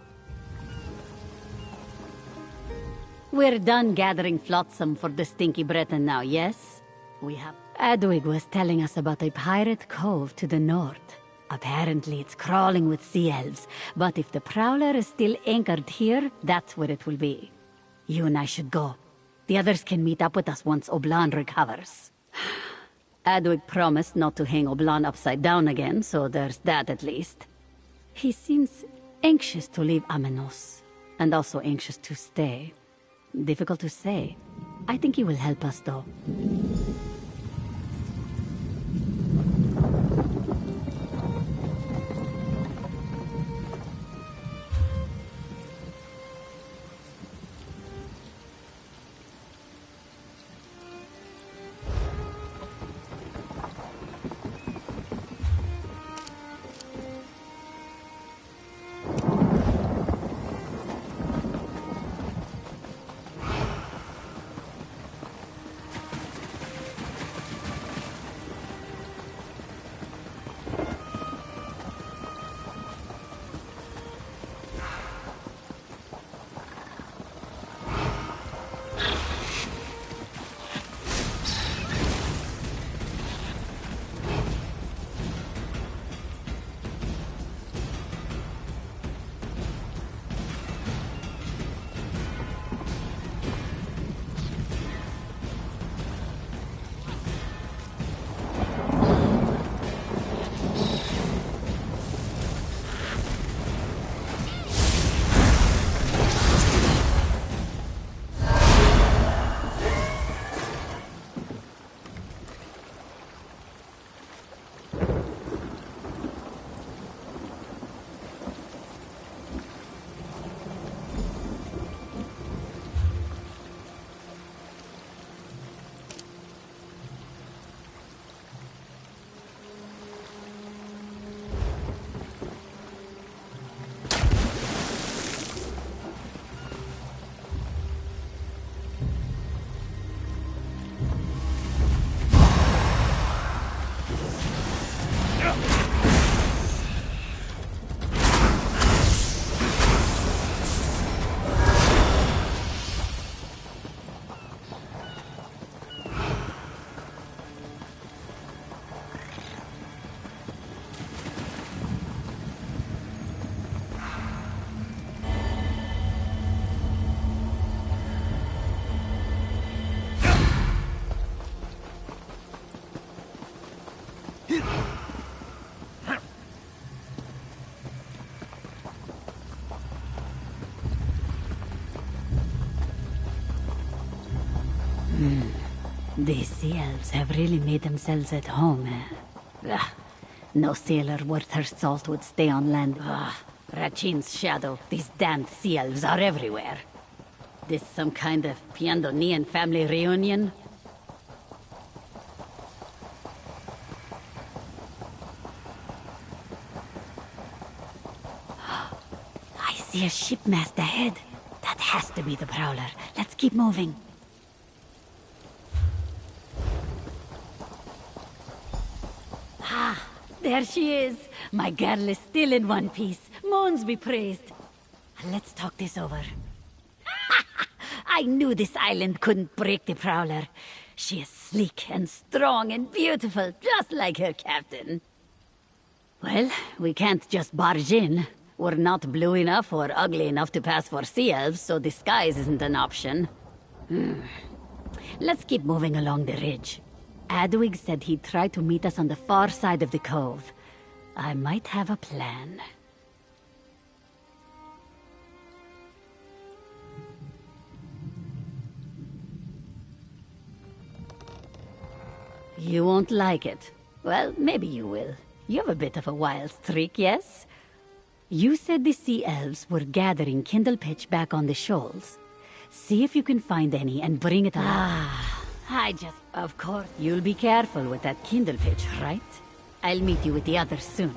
We're done gathering flotsam for the Stinky Breton now, yes? We have... Adwig was telling us about a pirate cove to the north. Apparently it's crawling with sea elves, but if the Prowler is still anchored here, that's where it will be. You and I should go. The others can meet up with us once Oblan recovers. Adwig promised not to hang Oblan upside down again, so there's that at least. He seems anxious to leave Amenos, and also anxious to stay. Difficult to say. I think he will help us, though. These sea elves have really made themselves at home, eh? Ugh. No sailor worth her salt would stay on land. Ugh. Rachin's shadow. These damned sea elves are everywhere. This some kind of Piandonian family reunion? I see a shipmast ahead. That has to be the Prowler. Let's keep moving. Ah, there she is. My girl is still in one piece. Moons be praised. Let's talk this over. I knew this island couldn't break the Prowler. She is sleek and strong and beautiful, just like her captain. Well, we can't just barge in. We're not blue enough or ugly enough to pass for sea elves, so disguise isn't an option. Let's keep moving along the ridge. Adwig said he'd try to meet us on the far side of the cove. I might have a plan. You won't like it. Well, maybe you will. You have a bit of a wild streak, yes? You said the sea elves were gathering kindle pitch back on the shoals. See if you can find any and bring it along. Of course, you'll be careful with that kindle pitch, right? I'll meet you with the others soon.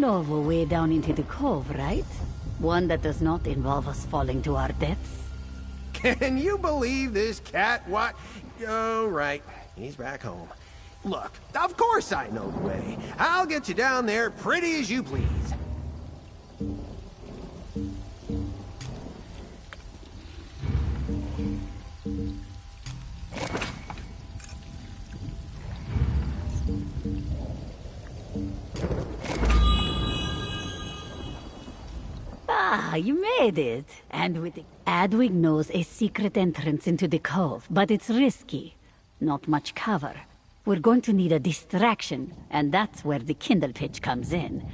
Of a way down into the cove, right? One that does not involve us falling to our deaths. Can you believe this cat? What? Oh, right. He's back home. Look, of course I know the way. I'll get you down there pretty as you please. Ah, you made it. And with Adwig knows a secret entrance into the cove, but it's risky. Not much cover. We're going to need a distraction, and that's where the kindle pitch comes in.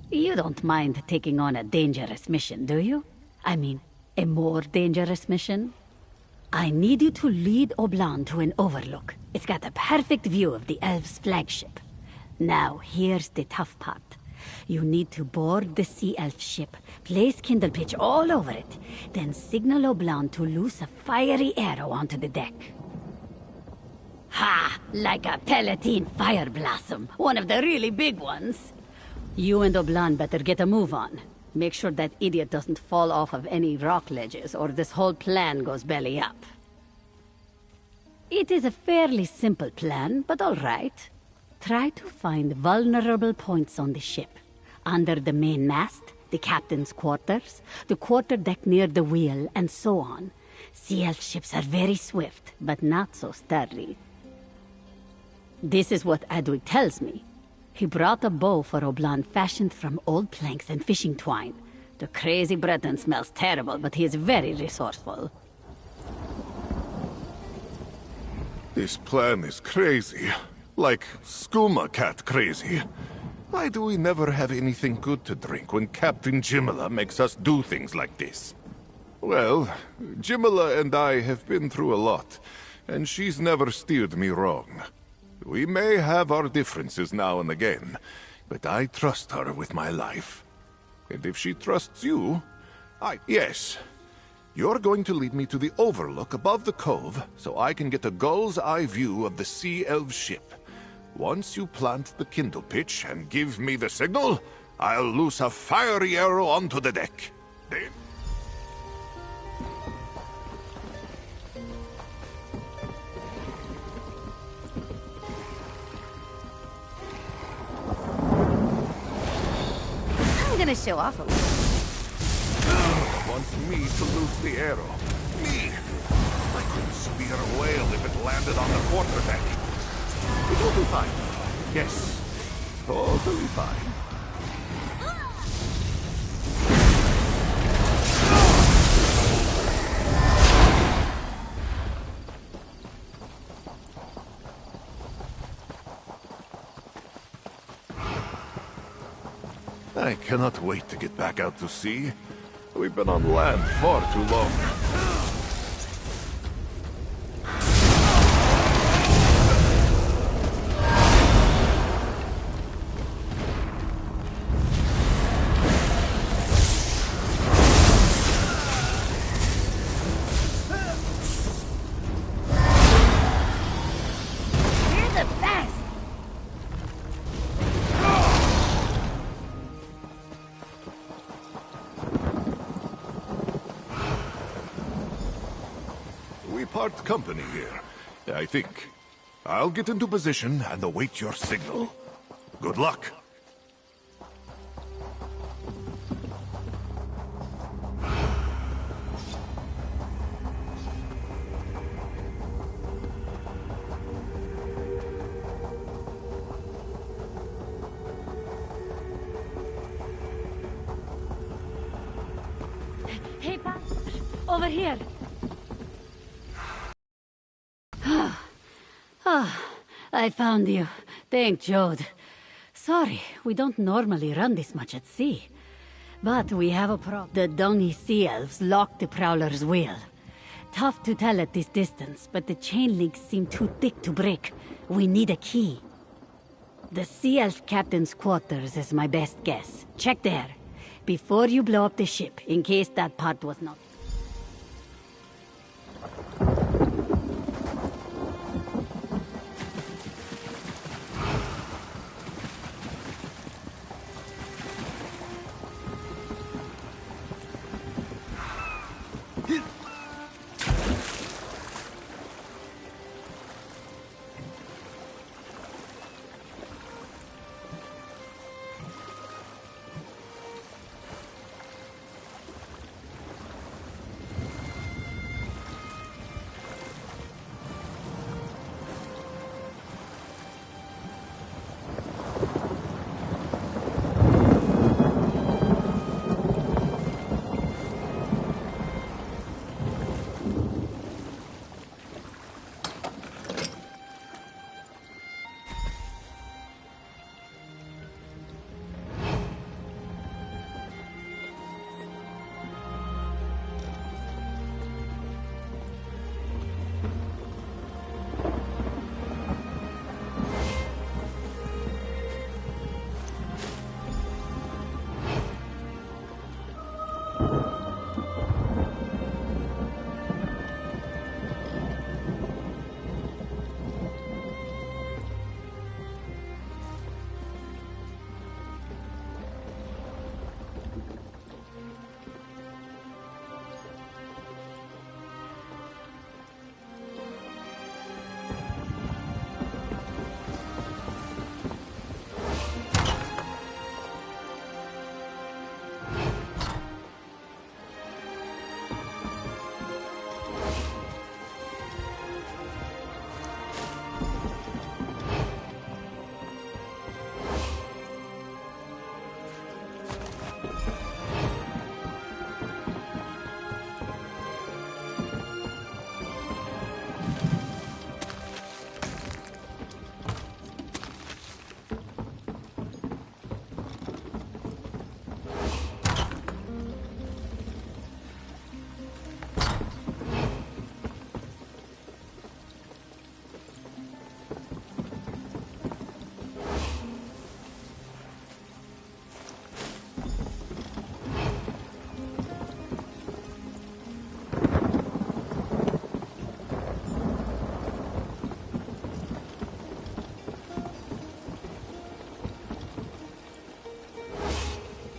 You don't mind taking on a dangerous mission, do you? I mean, a more dangerous mission? I need you to lead Oblan to an overlook. It's got a perfect view of the elves' flagship. Now, here's the tough part. You need to board the sea elf ship, place kindle pitch all over it, then signal Oblan to loose a fiery arrow onto the deck. Ha! Like a Palatine fire blossom, one of the really big ones. You and Oblan better get a move on. Make sure that idiot doesn't fall off of any rock ledges, or this whole plan goes belly up. It is a fairly simple plan, but all right. Try to find vulnerable points on the ship. Under the main mast, the captain's quarters, the quarterdeck near the wheel, and so on. Sea elf ships are very swift, but not so sturdy. This is what Adwig tells me. He brought a bow for Oblan fashioned from old planks and fishing twine. The crazy Breton smells terrible, but he is very resourceful. This plan is crazy. Like skooma cat crazy. Why do we never have anything good to drink when Captain Jimala makes us do things like this? Well, Jimala and I have been through a lot, and she's never steered me wrong. We may have our differences now and again, but I trust her with my life. And if she trusts you, Yes. You're going to lead me to the overlook above the cove so I can get a gull's eye view of the Sea Elf ship. Once you plant the kindle pitch and give me the signal, I'll loose a fiery arrow onto the deck. Then... I'm gonna show off a little. Wants me to loose the arrow. Me! I couldn't spear a whale if it landed on the quarterdeck. It will be fine. Yes, totally fine. I cannot wait to get back out to sea. We've been on land far too long. You're the best! We part company here, I think. I'll get into position and await your signal. Good luck. Hey, Pat! Over here! I found you. Thank Jode. Sorry, we don't normally run this much at sea. But we have a problem. The Dungy Sea Elves locked the Prowler's wheel. Tough to tell at this distance, but the chain links seem too thick to break. We need a key. The Sea Elf Captain's quarters is my best guess. Check there. Before you blow up the ship, in case that part was not...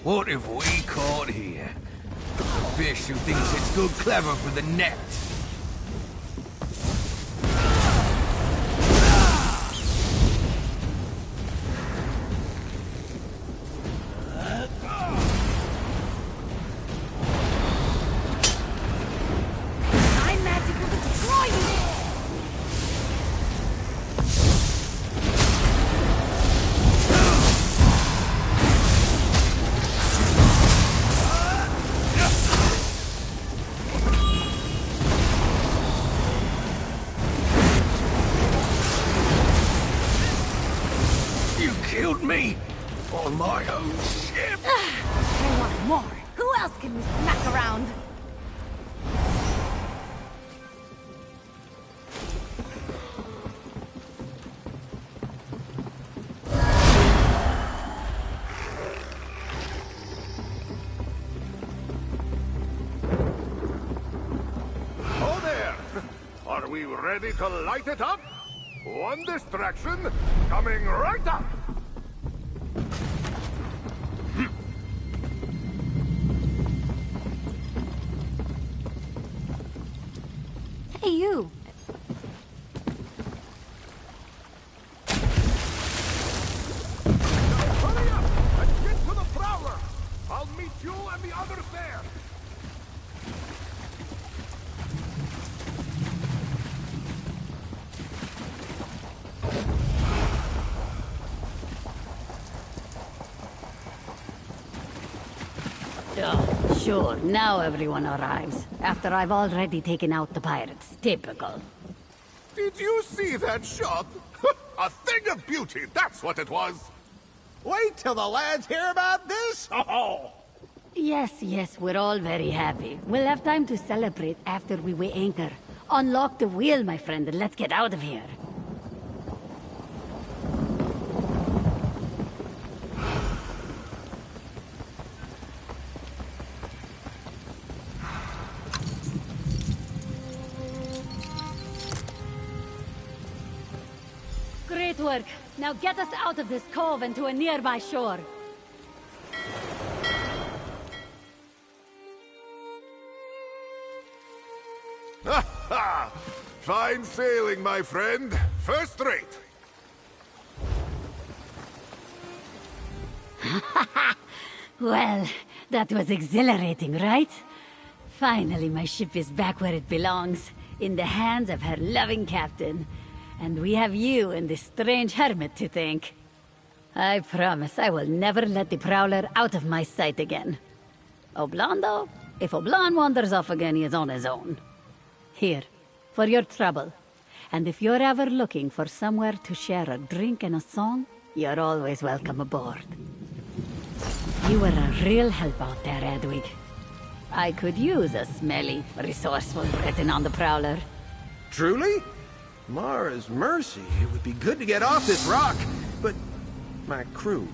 What have we caught here? A fish who thinks it's good clever for the net. My magic will destroy you! You killed me on my own ship. I want more. Who else can we smack around? Oh there! Are we ready to light it up? One distraction coming right up! Hey, you. Hurry up! Let's get to the Prowler! I'll meet you and the others there! Oh, sure, now everyone arrives. After I've already taken out the pirates. Typical. Did you see that shot? A thing of beauty, that's what it was! Wait till the lads hear about this! Oh! Yes, we're all very happy. We'll have time to celebrate after we weigh anchor. Unlock the wheel, my friend, and let's get out of here. Great work. Now get us out of this cove and to a nearby shore. Ha ha! Fine sailing, my friend. First rate. Well, that was exhilarating, right? Finally, my ship is back where it belongs, in the hands of her loving captain. And we have you and this strange hermit to thank. I promise I will never let the Prowler out of my sight again. Oblong, though? If Oblong wanders off again, he is on his own. Here, for your trouble. And if you're ever looking for somewhere to share a drink and a song, you're always welcome aboard. You were a real help out there, Edwig. I could use a smelly, resourceful Breton on the Prowler. Truly? Mara's mercy, it would be good to get off this rock, but my crew.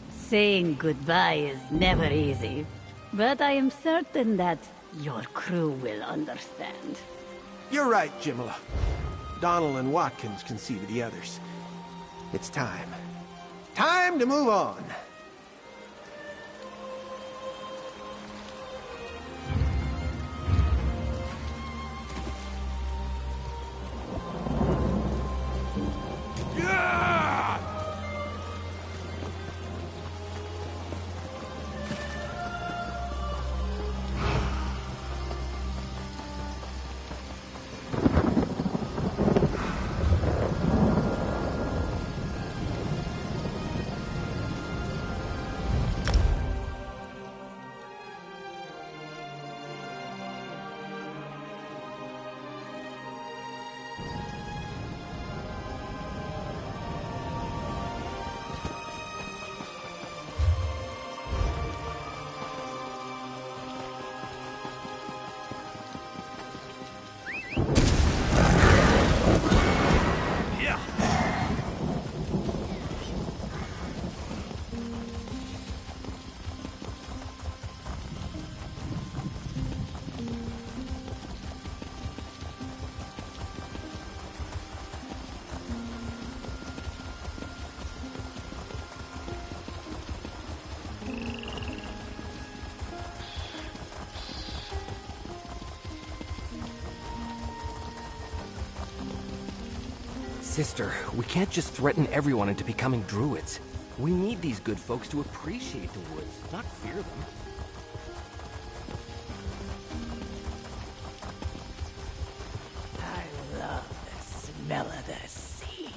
Saying goodbye is never easy, but I am certain that your crew will understand. You're right, Jimala. Donald and Watkins can see to the others. It's time. Time to move on. Sister, we can't just threaten everyone into becoming druids. We need these good folks to appreciate the woods, not fear them. I love the smell of the sea.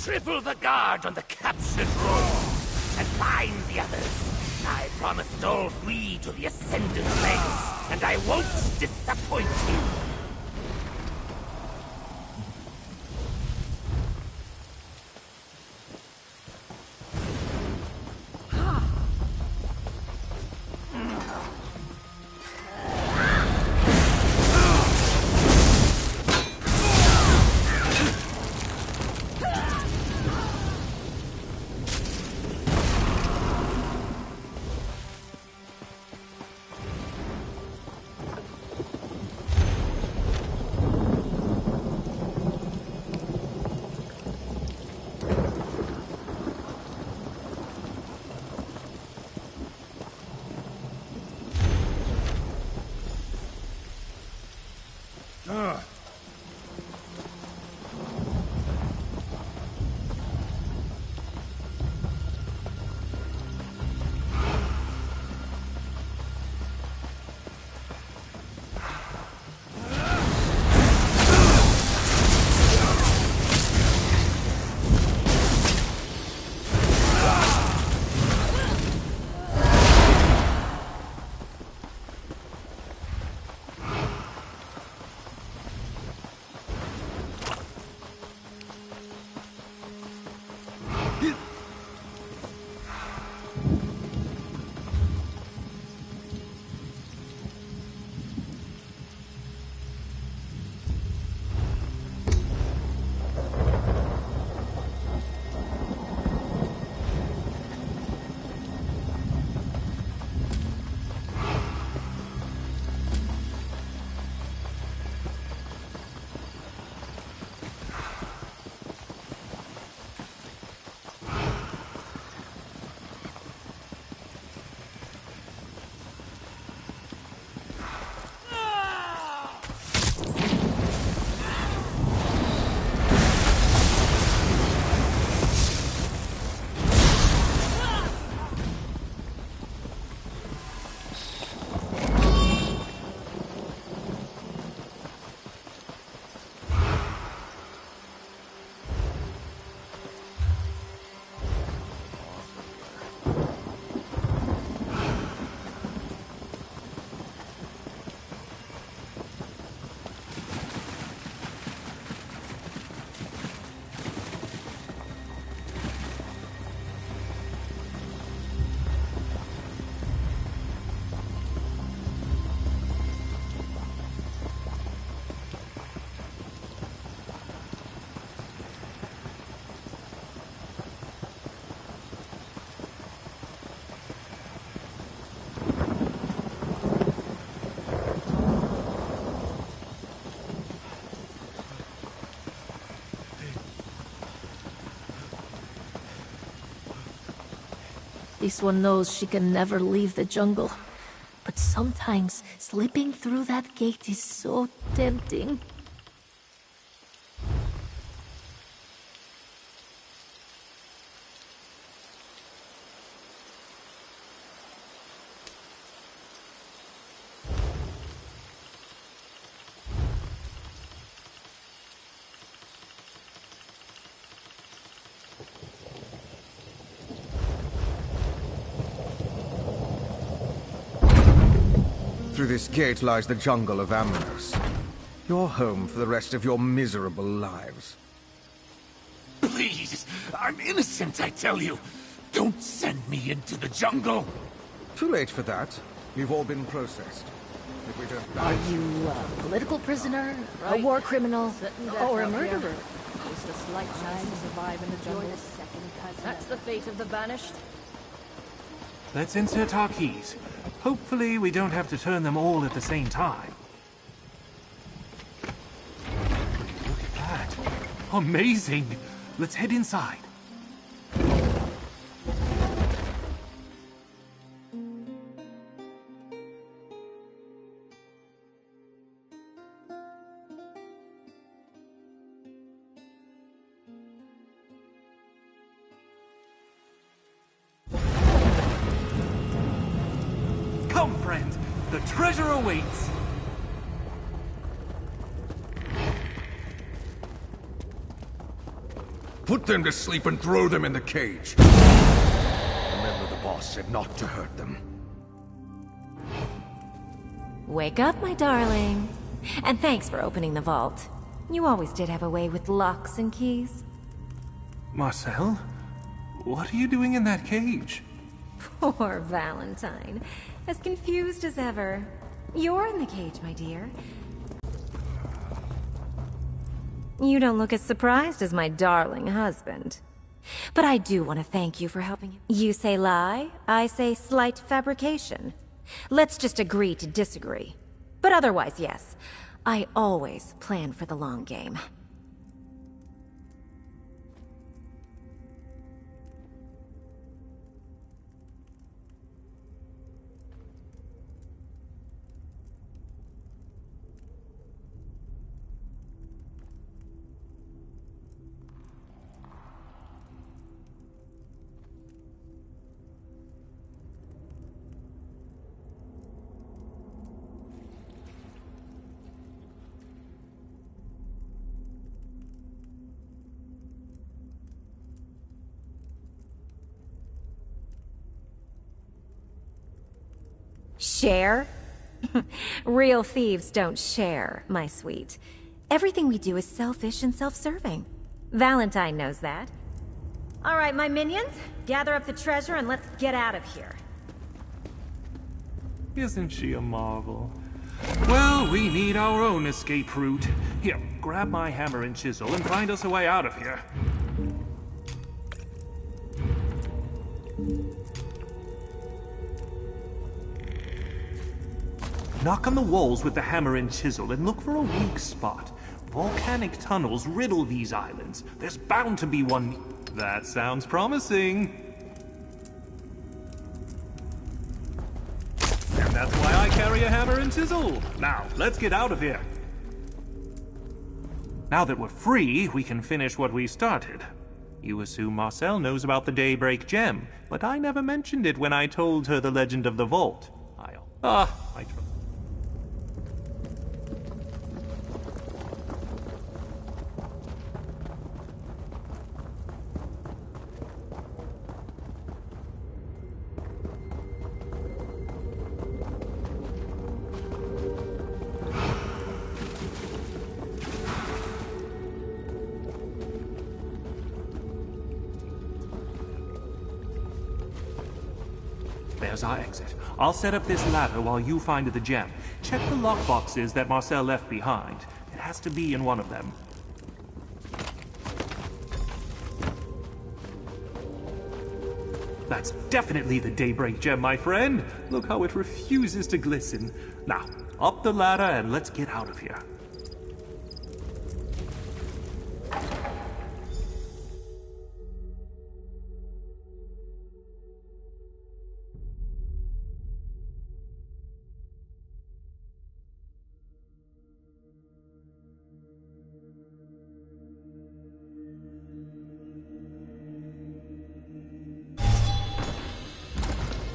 Triple the guard on the captured road, and find the others. I promised all 3 to the Ascendant legs, and I won't disappoint you. This one knows she can never leave the jungle. But sometimes, slipping through that gate is so tempting. Through this gate lies the jungle of Amnos. Your home for the rest of your miserable lives. Please, I'm innocent, I tell you. Don't send me into the jungle. Too late for that. We've all been processed. If we don't... Are you a political prisoner, a war criminal, or a murderer? Just a slight chance to survive in the jungle. That's the fate of the banished. Let's insert our keys. Hopefully we don't have to turn them all at the same time. Look at that. Amazing! Let's head inside. Come, friends! The treasure awaits! Put them to sleep and throw them in the cage. Remember, the boss said not to hurt them. Wake up, my darling. And thanks for opening the vault. You always did have a way with locks and keys. Marcel? What are you doing in that cage? Poor Valentine. As confused as ever. You're in the cage, my dear. You don't look as surprised as my darling husband. But I do want to thank you for helping him. You say lie, I say slight fabrication. Let's just agree to disagree. But otherwise, yes. I always plan for the long game. Share? Real thieves don't share, my sweet. Everything we do is selfish and self-serving. Valentine knows that. All right, my minions, gather up the treasure and let's get out of here. Isn't she a marvel? Well, we need our own escape route. Here, grab my hammer and chisel and find us a way out of here. Knock on the walls with the hammer and chisel and look for a weak spot. Volcanic tunnels riddle these islands. There's bound to be one. That sounds promising. And that's why I carry a hammer and chisel. Now, let's get out of here. Now that we're free, we can finish what we started. You assume Marcel knows about the Daybreak Gem, but I never mentioned it when I told her the legend of the vault. I trust. There's our exit. I'll set up this ladder while you find the gem. Check the lockboxes that Marcel left behind. It has to be in one of them. That's definitely the Daybreak Gem, my friend. Look how it refuses to glisten. Now, up the ladder and let's get out of here.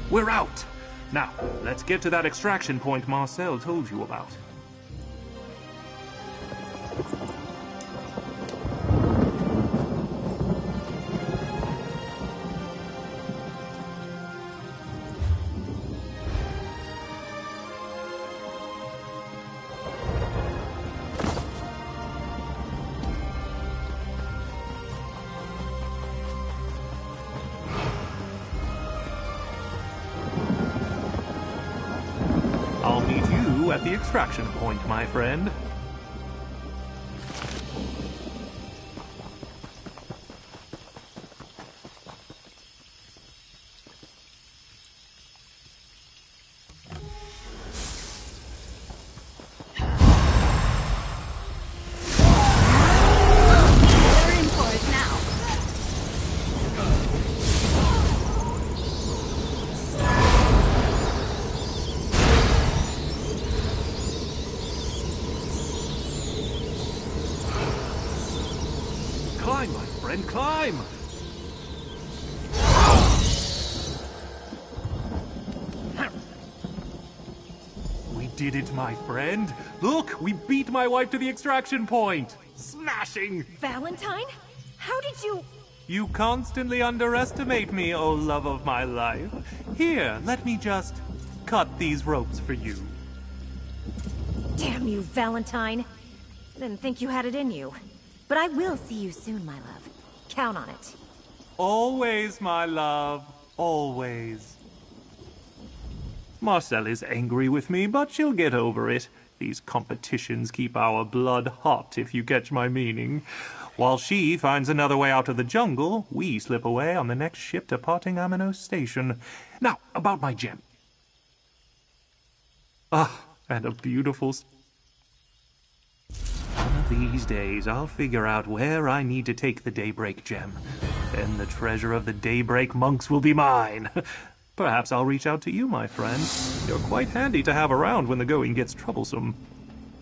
We're out! Now, let's get to that extraction point Marcel told you about. I'll meet you at the extraction point, my friend. Climb, my friend, climb! We did it, my friend. Look, we beat my wife to the extraction point. Smashing! Valentine? How did you... You constantly underestimate me, oh love of my life. Here, let me just cut these ropes for you. Damn you, Valentine. I didn't think you had it in you. But I will see you soon, my love. Count on it. Always, my love. Always. Marcel is angry with me, but she'll get over it. These competitions keep our blood hot, if you catch my meaning. While she finds another way out of the jungle, we slip away on the next ship departing Amino Station. Now, about my gem. Ah, and a beautiful... One of these days, I'll figure out where I need to take the Daybreak Gem. Then the treasure of the Daybreak monks will be mine. Perhaps I'll reach out to you, my friend. You're quite handy to have around when the going gets troublesome.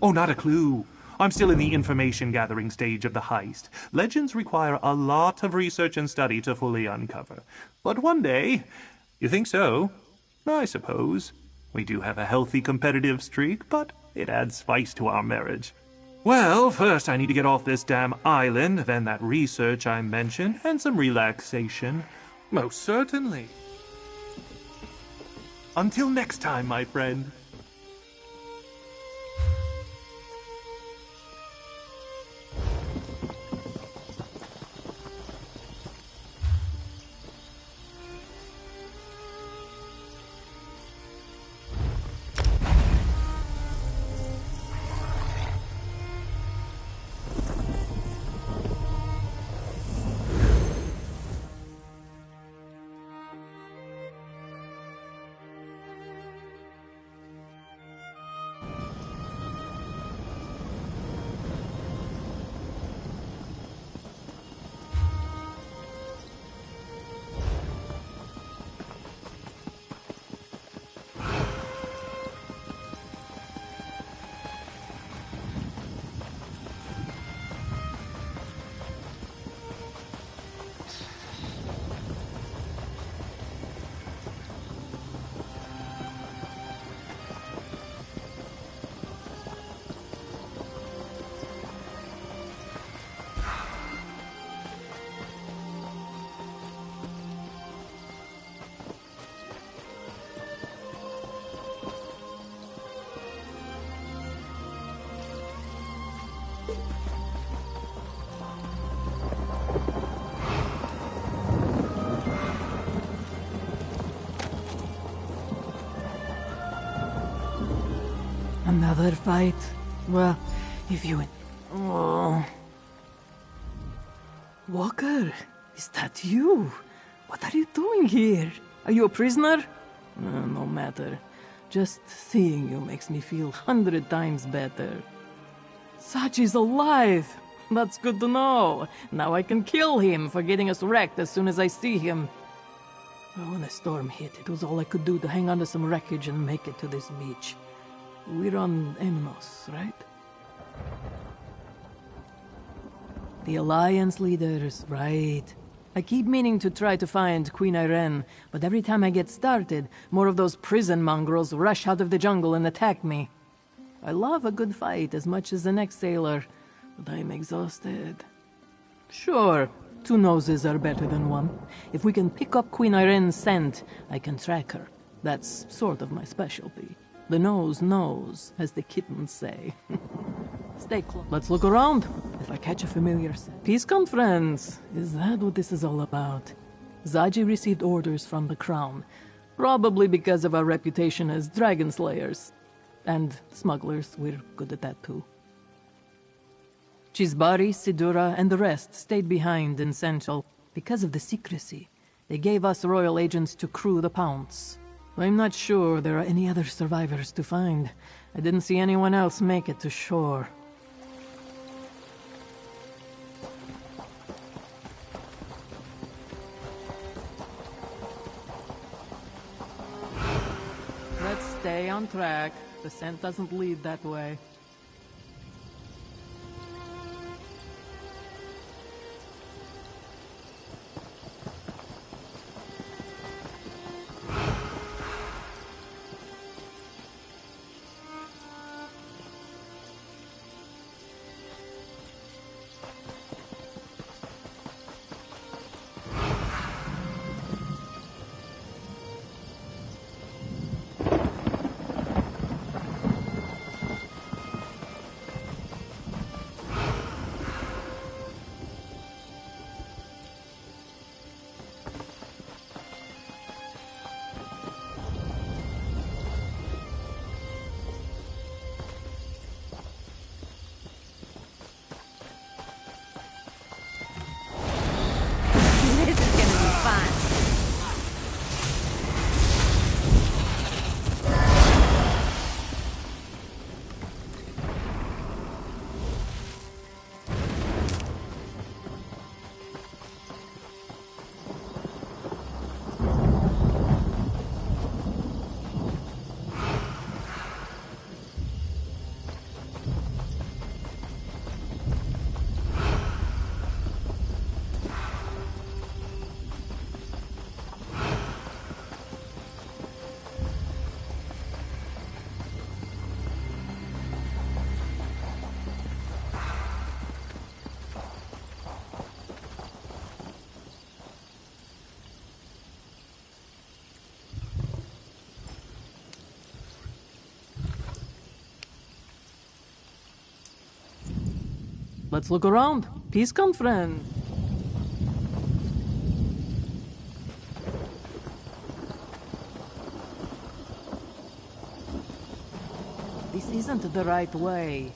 Oh, not a clue. I'm still in the information-gathering stage of the heist. Legends require a lot of research and study to fully uncover. But one day... You think so? I suppose. We do have a healthy competitive streak, but it adds spice to our marriage. Well, first I need to get off this damn island, then that research I mentioned, and some relaxation. Most certainly. Until next time, my friend. Another fight? Well, if you... Oh. Walker, is that you? What are you doing here? Are you a prisoner? No matter. Just seeing you makes me feel 100 times better. Sachi's alive! That's good to know. Now I can kill him for getting us wrecked as soon as I see him. Well, when the storm hit, it was all I could do to hang on to some wreckage and make it to this beach. We're on Emnos, right? The Alliance leaders, right. I keep meaning to try to find Queen Irene, but every time I get started, more of those prison mongrels rush out of the jungle and attack me. I love a good fight as much as the next sailor, but I'm exhausted. Sure, 2 noses are better than 1. If we can pick up Queen Irene's scent, I can track her. That's sort of my specialty. The nose knows, as the kittens say. Stay close. Let's look around. If I catch a familiar scent. Peace conference. Is that what this is all about? Zaji received orders from the Crown. Probably because of our reputation as dragon slayers. And smugglers, we're good at that too. Chisbari, Sidura, and the rest stayed behind in Senchal because of the secrecy. They gave us royal agents to crew the Pounce. I'm not sure there are any other survivors to find. I didn't see anyone else make it to shore. Let's stay on track. The scent doesn't lead that way. Let's look around. Peace, friend. This isn't the right way.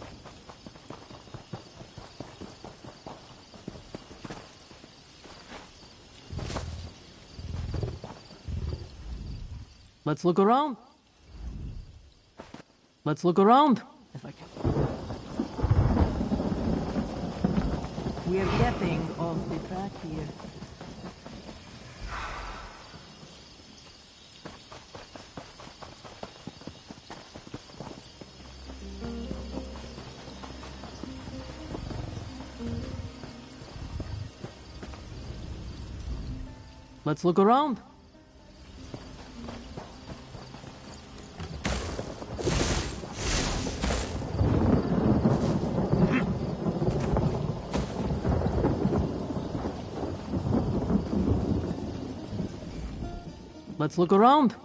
Let's look around. Let's look around. If I can. We're getting off the track here. Let's look around. Let's look around.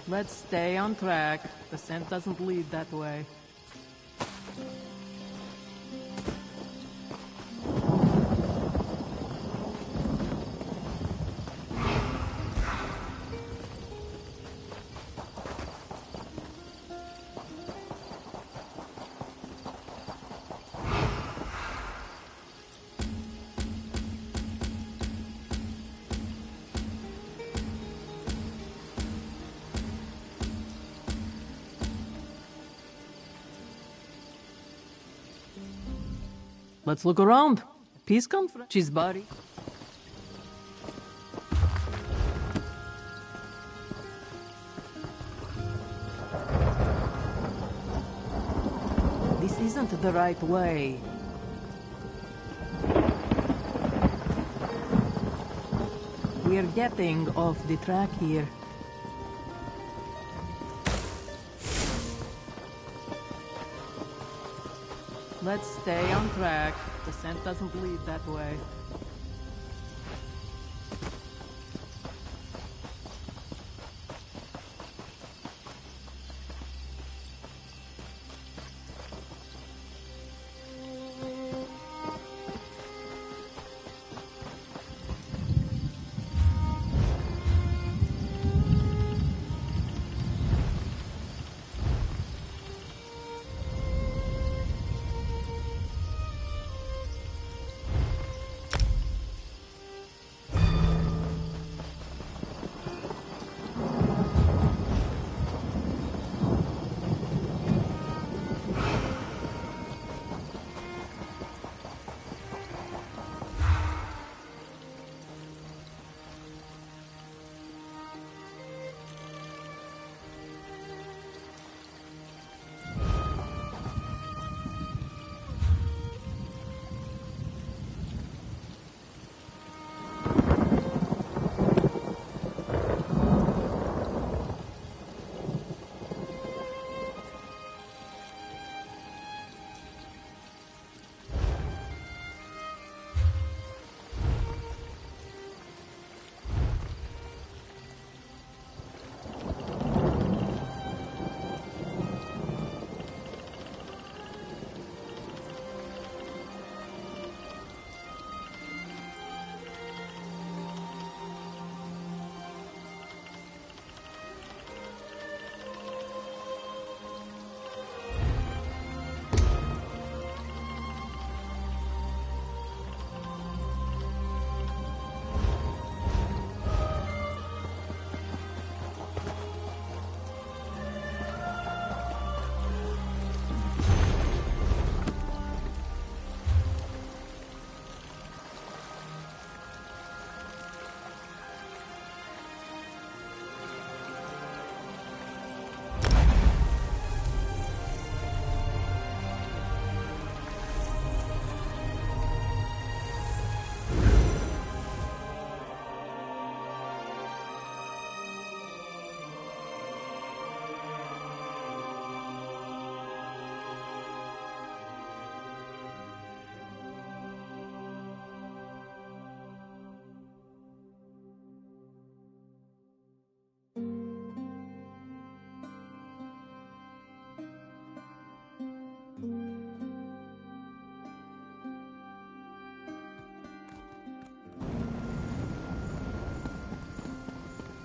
Let's stay on track. The scent doesn't lead that way. Let's look around. Peace, friend. Chisbari. This isn't the right way. We're getting off the track here. Let's stay on track. The scent doesn't lead that way.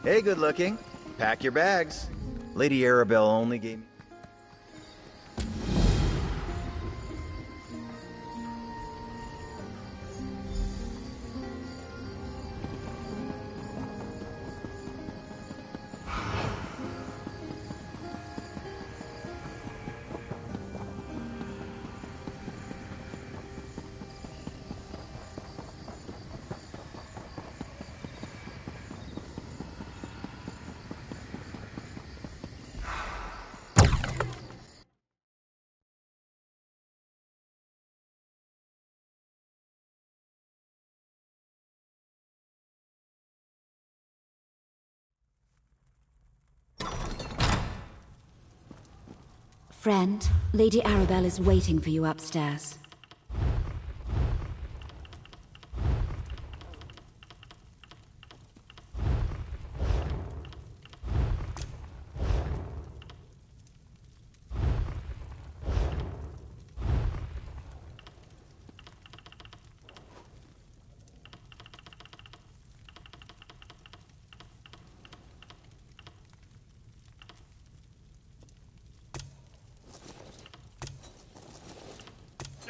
Hey, good looking. Pack your bags. Lady Arabelle only gave me... Friend, Lady Arabelle is waiting for you upstairs.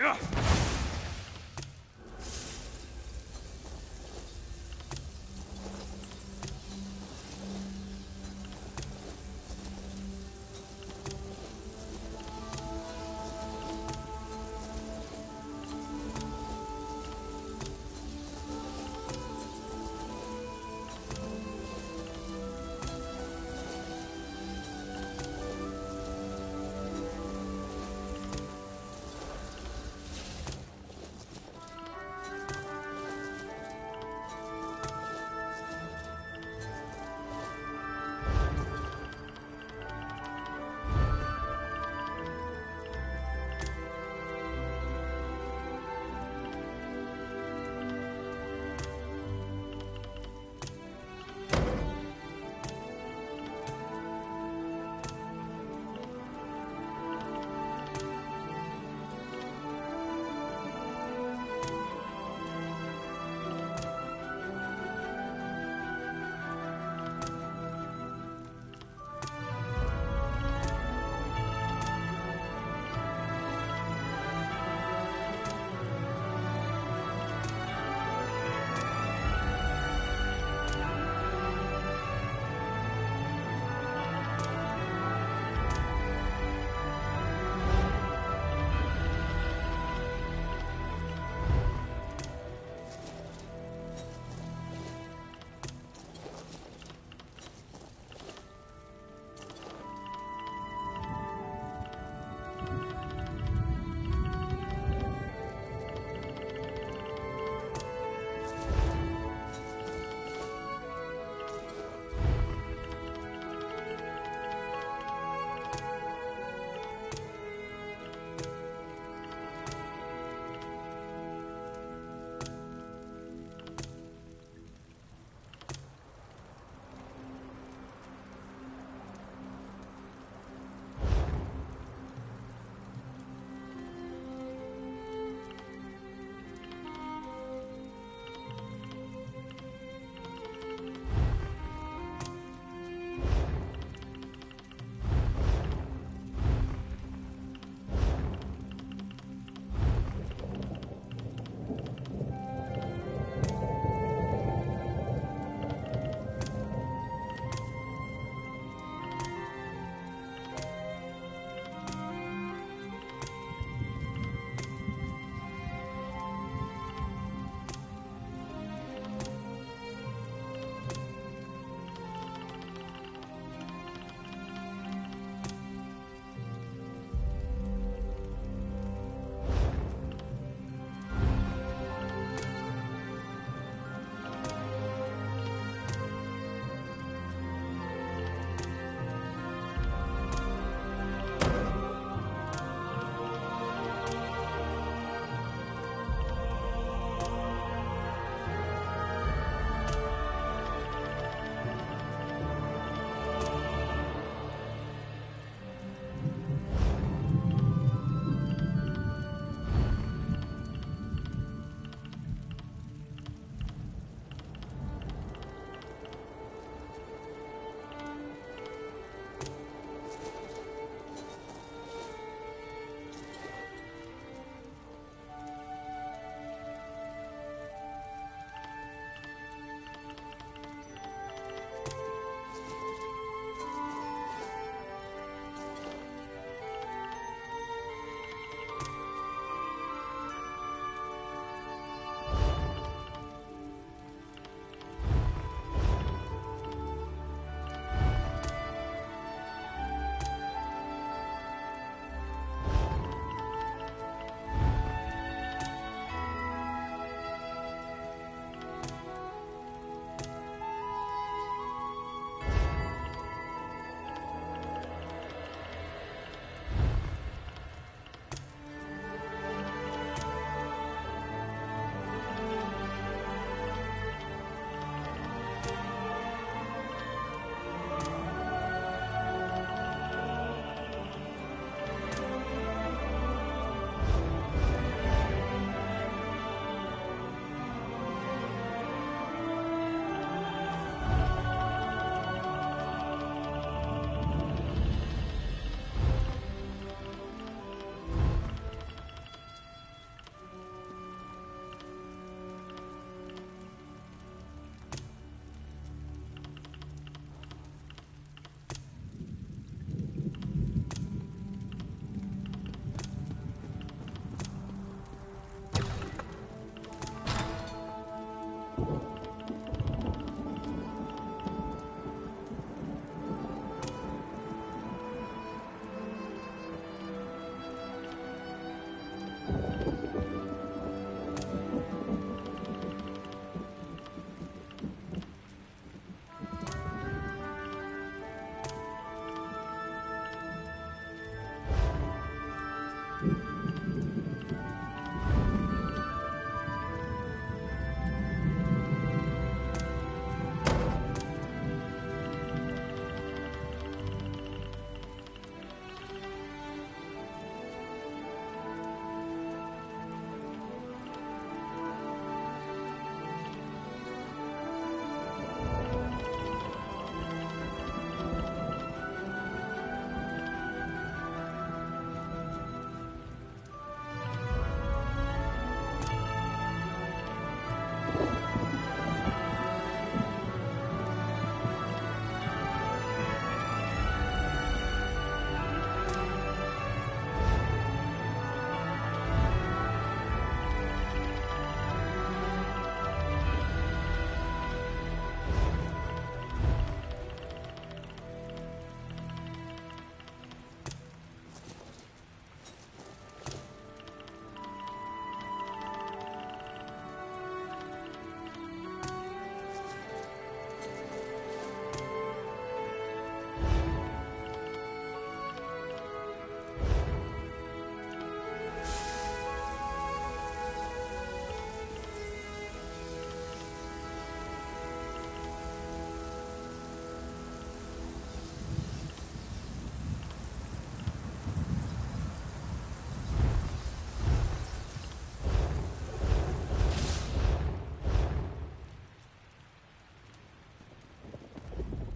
Ugh.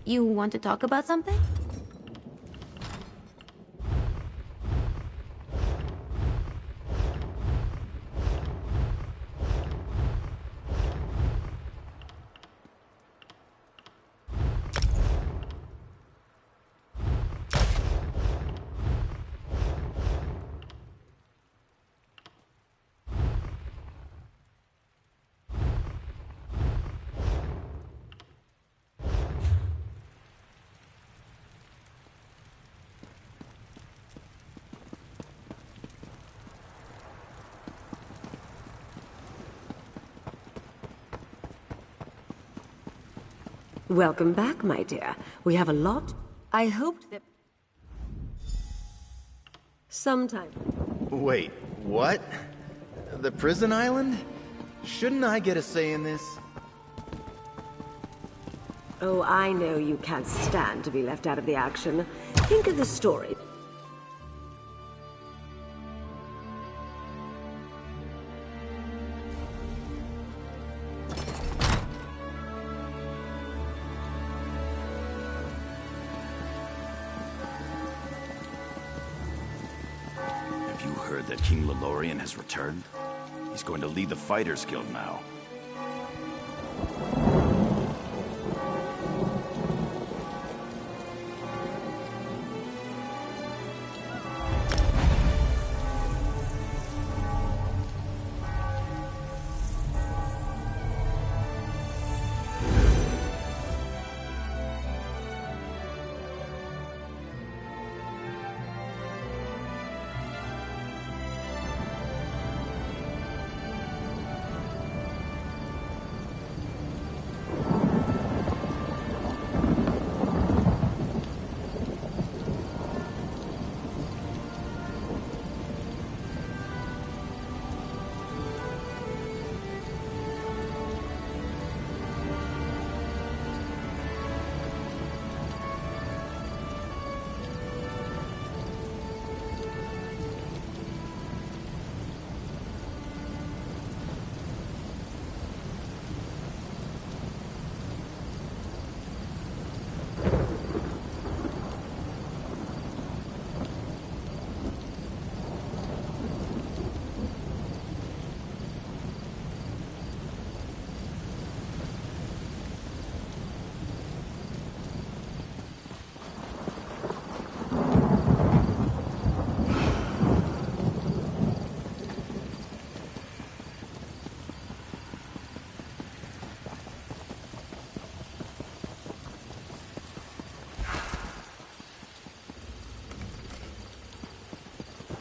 You want to talk about something? Welcome back, my dear. We have a lot. I hoped that... sometime... Wait, what? The prison island? Shouldn't I get a say in this? Oh, I know you can't stand to be left out of the action. Think of the story. That King Lelorian has returned? He's going to lead the Fighters Guild now.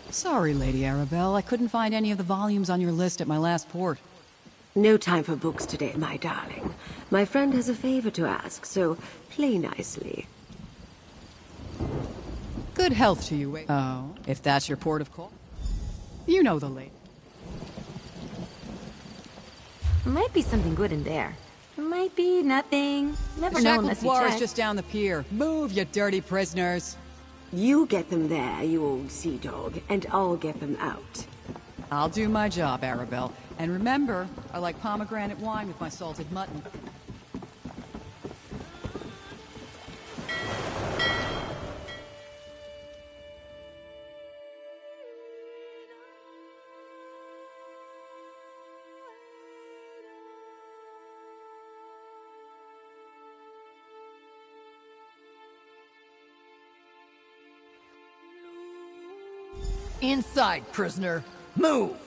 Sorry, Lady Arabelle. I couldn't find any of the volumes on your list at my last port. No time for books today, my darling. My friend has a favor to ask, so play nicely. Good health to you. Oh, if that's your port of call. You know the lady. Might be something good in there. Might be nothing. Never know unless you check. Just down the pier. Move, you dirty prisoners. You get them there, you old sea dog, and I'll get them out. I'll do my job, Arabelle. And remember, I like pomegranate wine with my salted mutton. Inside, prisoner. Move!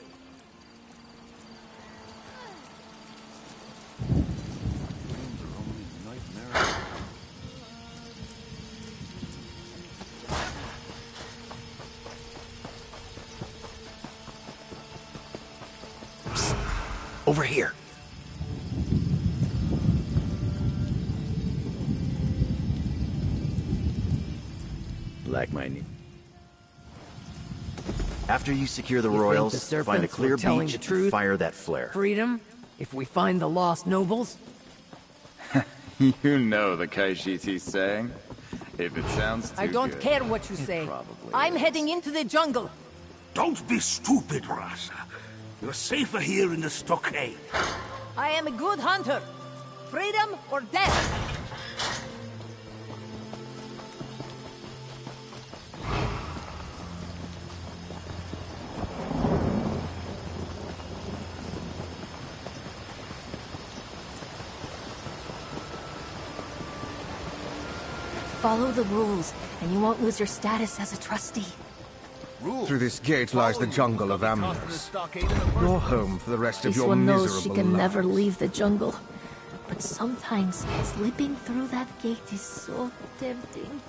Over here. Like my knee. After you secure the royals, find a clear beach and fire that flare. Freedom? If we find the lost nobles? You know the Khajiiti's saying. If it sounds too I don't good, care what you say. I'm heading into the jungle. Don't be stupid, Rasa. You're safer here in the stockade. I am a good hunter. Freedom or death? Follow the rules, and you won't lose your status as a trustee. Through this gate lies the jungle of Amnos. Your home for the rest of This your one miserable knows she can life. never leave the jungle. But sometimes slipping through that gate is so tempting.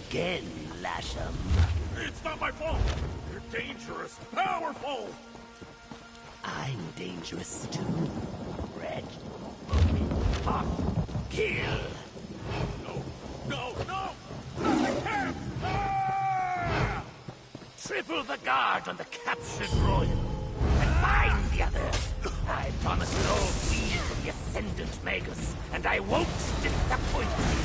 Again, Lasham. It's not my fault! You're dangerous, powerful! I'm dangerous too. Red. Hot. Kill. No! I can't! Ah! Triple the guard on the captured royal. And find the others. I promised no flee from the Ascendant Magus, and I won't disappoint you.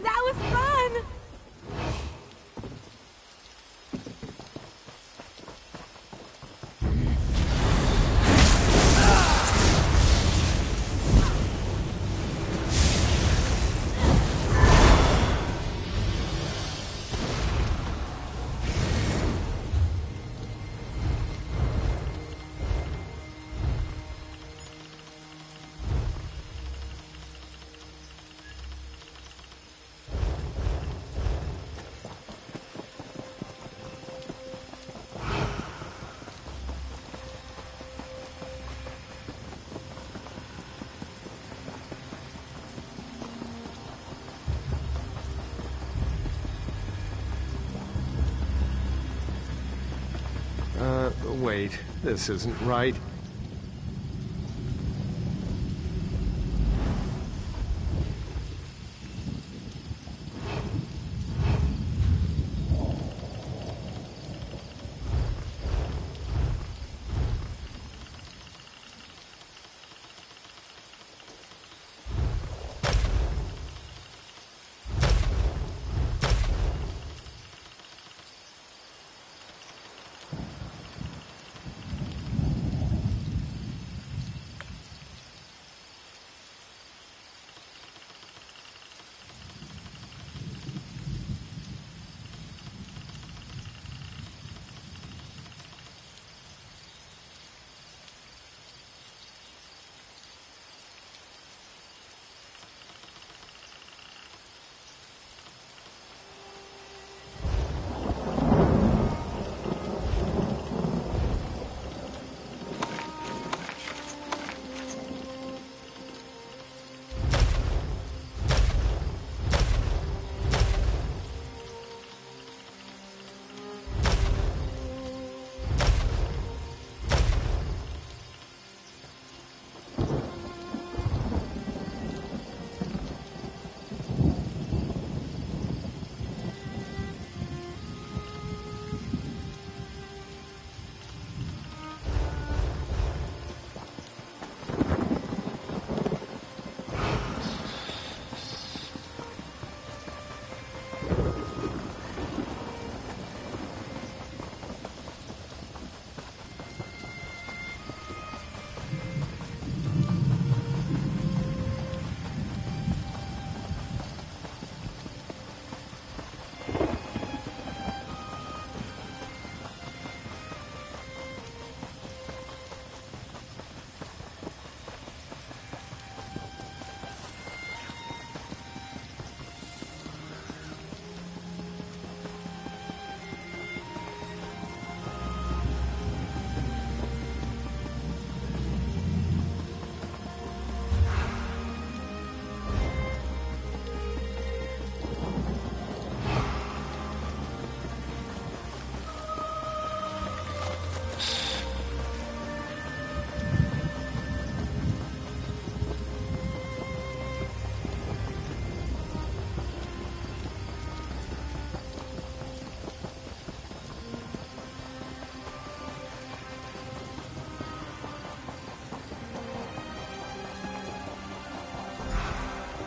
That was fun! Wait, this isn't right.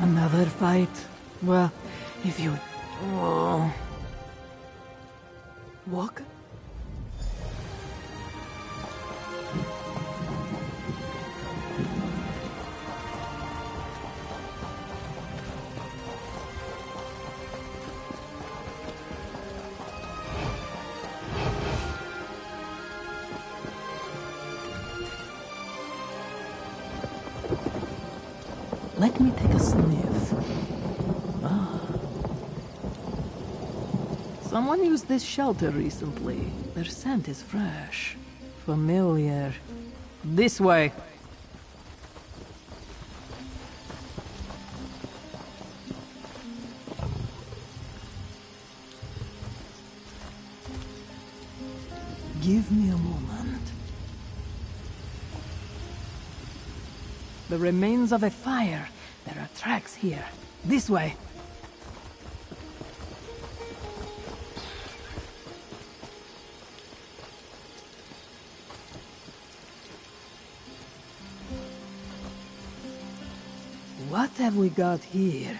Another fight? Well, if you... Oh. Walk? Let me take a sniff. Ah. Someone used this shelter recently. Their scent is fresh. Familiar. This way. Give me a moment. The remains of a fire. There are tracks here. This way. What have we got here?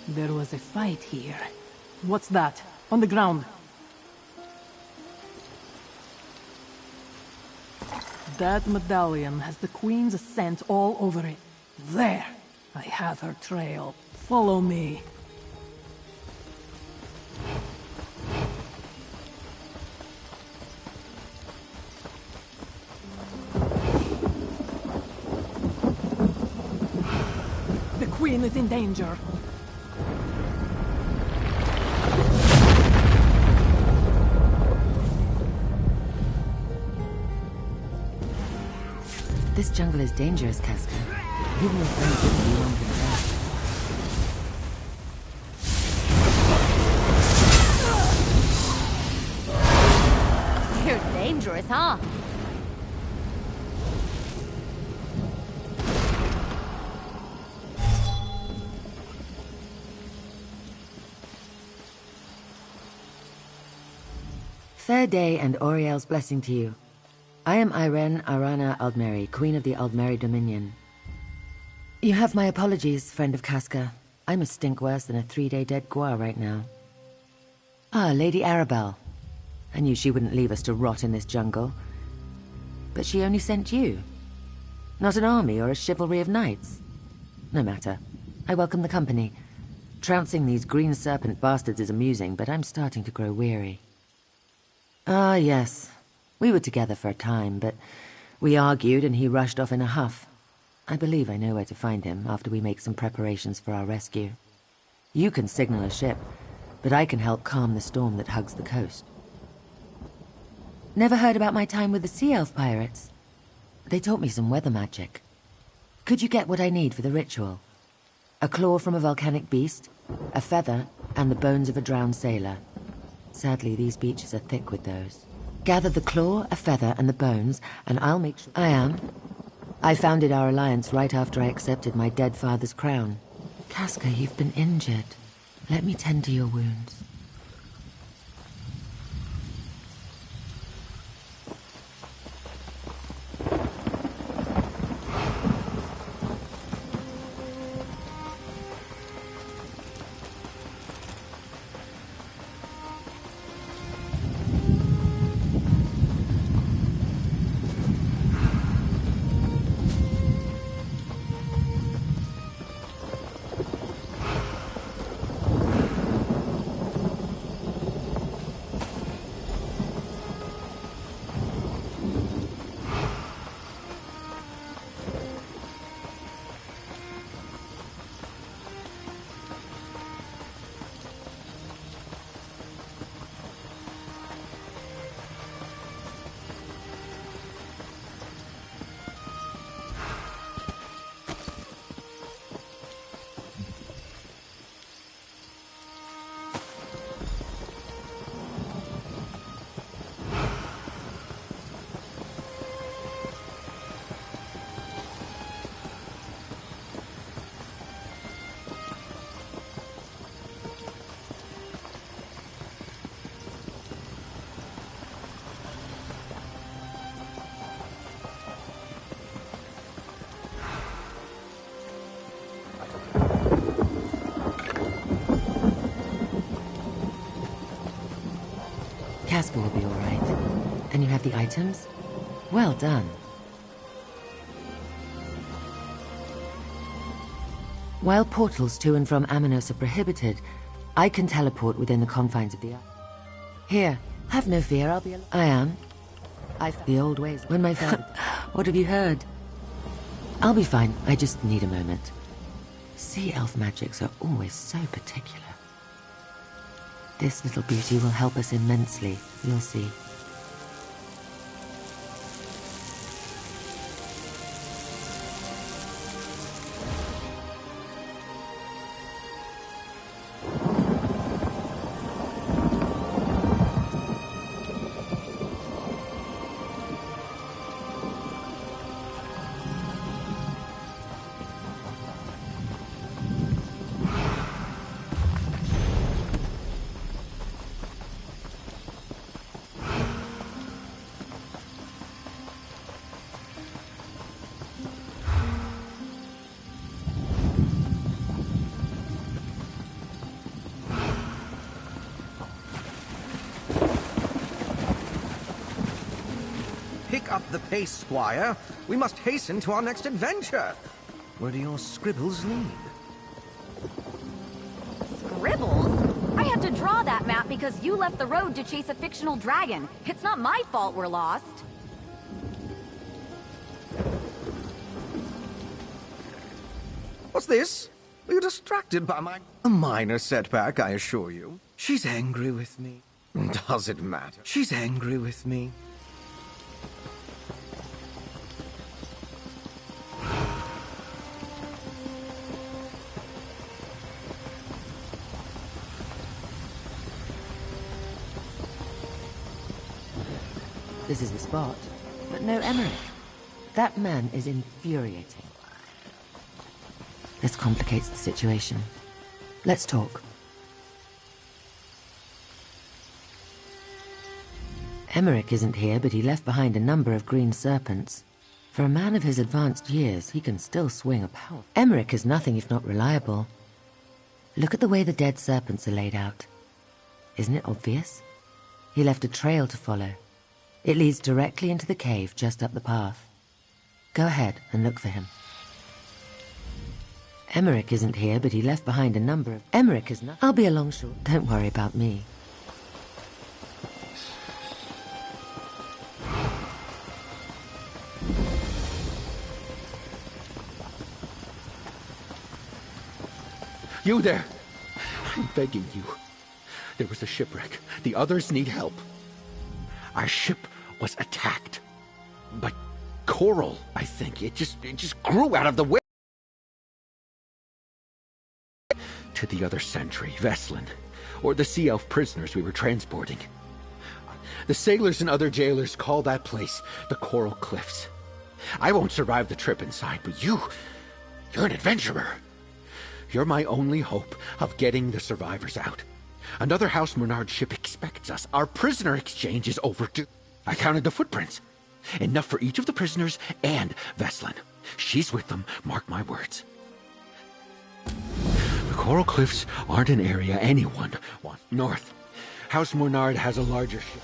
There was a fight here. What's that? On the ground. That medallion has the Queen's scent all over it. There! I have her trail. Follow me. The Queen is in danger. This jungle is dangerous, Casca. Even your friend wouldn't be one for You're dangerous, huh? Fair day and Auriel's blessing to you. I am Irene Arana Aldmeri, Queen of the Aldmeri Dominion. You have my apologies, friend of Casca. I'm a stink worse than a 3-day dead Gua right now. Ah, Lady Arabelle. I knew she wouldn't leave us to rot in this jungle. But she only sent you. Not an army or a chivalry of knights. No matter. I welcome the company. Trouncing these green serpent bastards is amusing, but I'm starting to grow weary. Ah, yes. We were together for a time, but we argued and he rushed off in a huff. I believe I know where to find him after we make some preparations for our rescue. You can signal a ship, but I can help calm the storm that hugs the coast. Never heard about my time with the Sea Elf pirates? They taught me some weather magic. Could you get what I need for the ritual? A claw from a volcanic beast, a feather, and the bones of a drowned sailor. Sadly, these beaches are thick with those. Gather the claw, a feather, and the bones, and I'll make sure... I am. I founded our alliance right after I accepted my dead father's crown. Casca, you've been injured. Let me tend to your wounds. Casper will be all right. And you have the items? Well done. While portals to and from Amanos are prohibited, I can teleport within the confines of the earth. Here, have no fear, I'll be alone. I am. The old ways. When my father... What have you heard? I'll be fine. I just need a moment. Sea elf magics are always so particular. This little beauty will help us immensely. You'll see. Pick up the pace, Squire. We must hasten to our next adventure. Where do your scribbles lead? Scribbles? I had to draw that map because you left the road to chase a fictional dragon. It's not my fault we're lost. What's this? Were you distracted by my... A minor setback, I assure you. She's angry with me. Does it matter? She's angry with me. This is the spot. But no Emmerich. That man is infuriating. This complicates the situation. Let's talk. Emmerich isn't here, but he left behind a number of green serpents. For a man of his advanced years, he can still swing a power. Emmerich is nothing if not reliable. Look at the way the dead serpents are laid out. Isn't it obvious? He left a trail to follow. It leads directly into the cave just up the path. Go ahead and look for him. Emmerich isn't here, but he left behind a number of... Emmerich is not... I'll be along short. Don't worry about me. You there! I'm begging you. There was a shipwreck. The others need help. Our ship was attacked by coral, I think. It just grew out of the way. To the other sentry, Veslin, or the sea elf prisoners we were transporting. The sailors and other jailers call that place the Coral Cliffs. I won't survive the trip inside, but you're an adventurer. You're my only hope of getting the survivors out. Another House Murnard ship expects us. Our prisoner exchange is overdue. I counted the footprints. Enough for each of the prisoners and Veslin. She's with them, mark my words. The Coral Cliffs aren't an area anyone wants. North. House Murnard has a larger ship.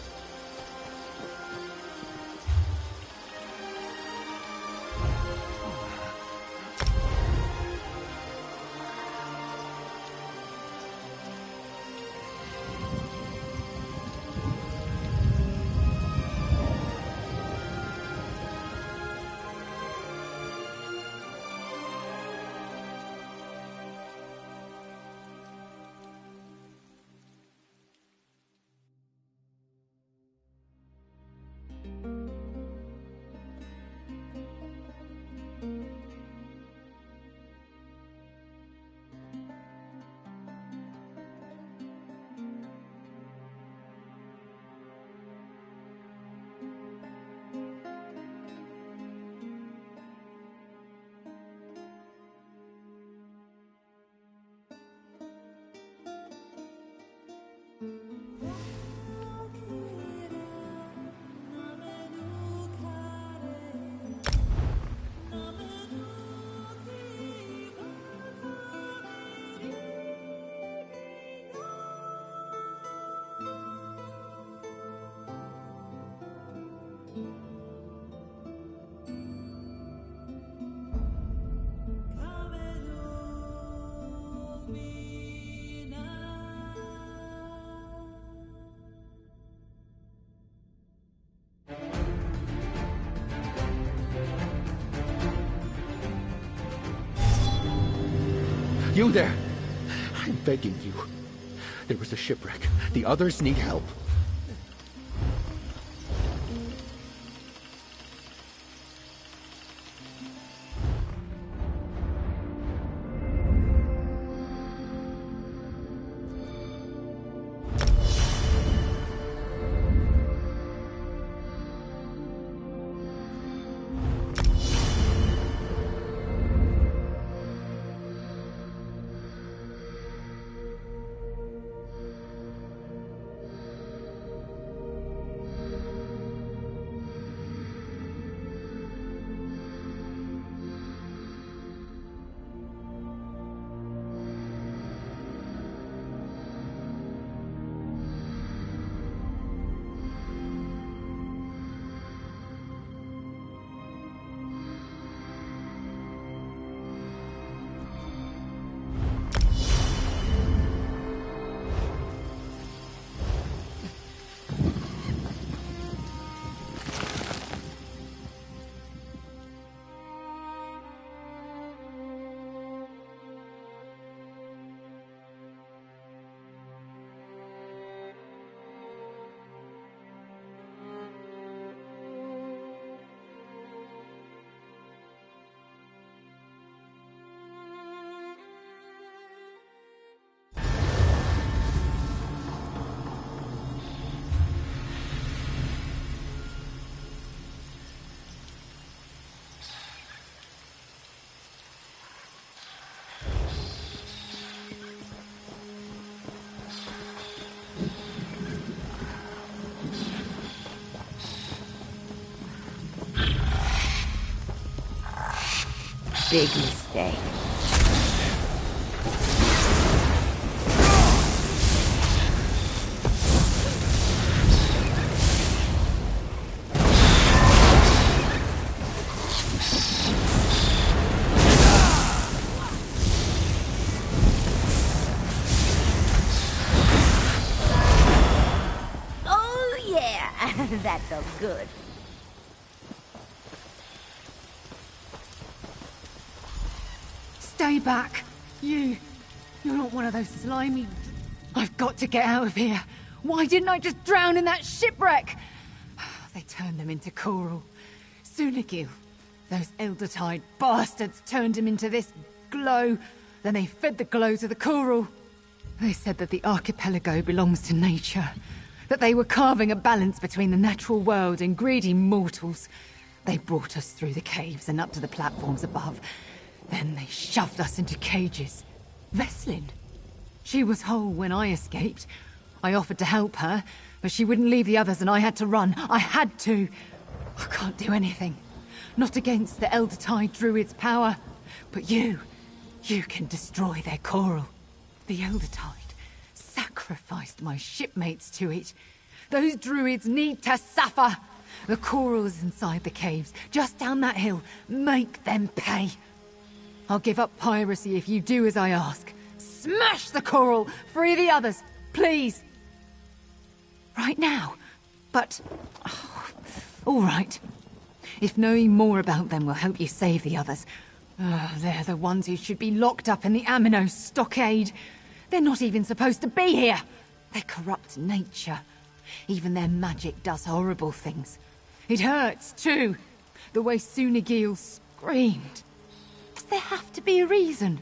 You there! I'm begging you. There was a shipwreck. The others need help. Big mistake. Oh yeah, that felt good. Stay back. You're not one of those slimy... I've got to get out of here. Why didn't I just drown in that shipwreck? They turned them into coral. Sunagil. Those Eldertide bastards turned him into this glow. Then they fed the glow to the coral. They said that the archipelago belongs to nature. That they were carving a balance between the natural world and greedy mortals. They brought us through the caves and up to the platforms above. Then they shoved us into cages. Veslin. She was whole when I escaped. I offered to help her, but she wouldn't leave the others and I had to run. I had to. I can't do anything. Not against the Eldertide Druid's power. But you can destroy their coral. The Eldertide sacrificed my shipmates to it. Those druids need to suffer. The coral is inside the caves, just down that hill. Make them pay. I'll give up piracy if you do as I ask. Smash the coral! Free the others, please! Right now? But... oh, all right. If knowing more about them will help you save the others. They're the ones who should be locked up in the Aminos stockade. They're not even supposed to be here. They corrupt nature. Even their magic does horrible things. It hurts, too. The way Sunagil screamed. Does there have to be a reason?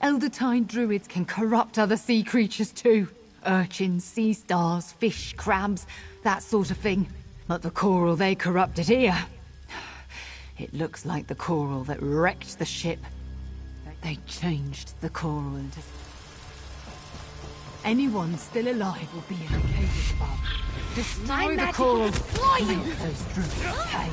Eldertide druids can corrupt other sea creatures too. Urchins, sea stars, fish, crabs, that sort of thing. But the coral they corrupted here... it looks like the coral that wrecked the ship. They changed the coral into... anyone still alive will be in the caves above. Destroy the coral. Make those druids pay.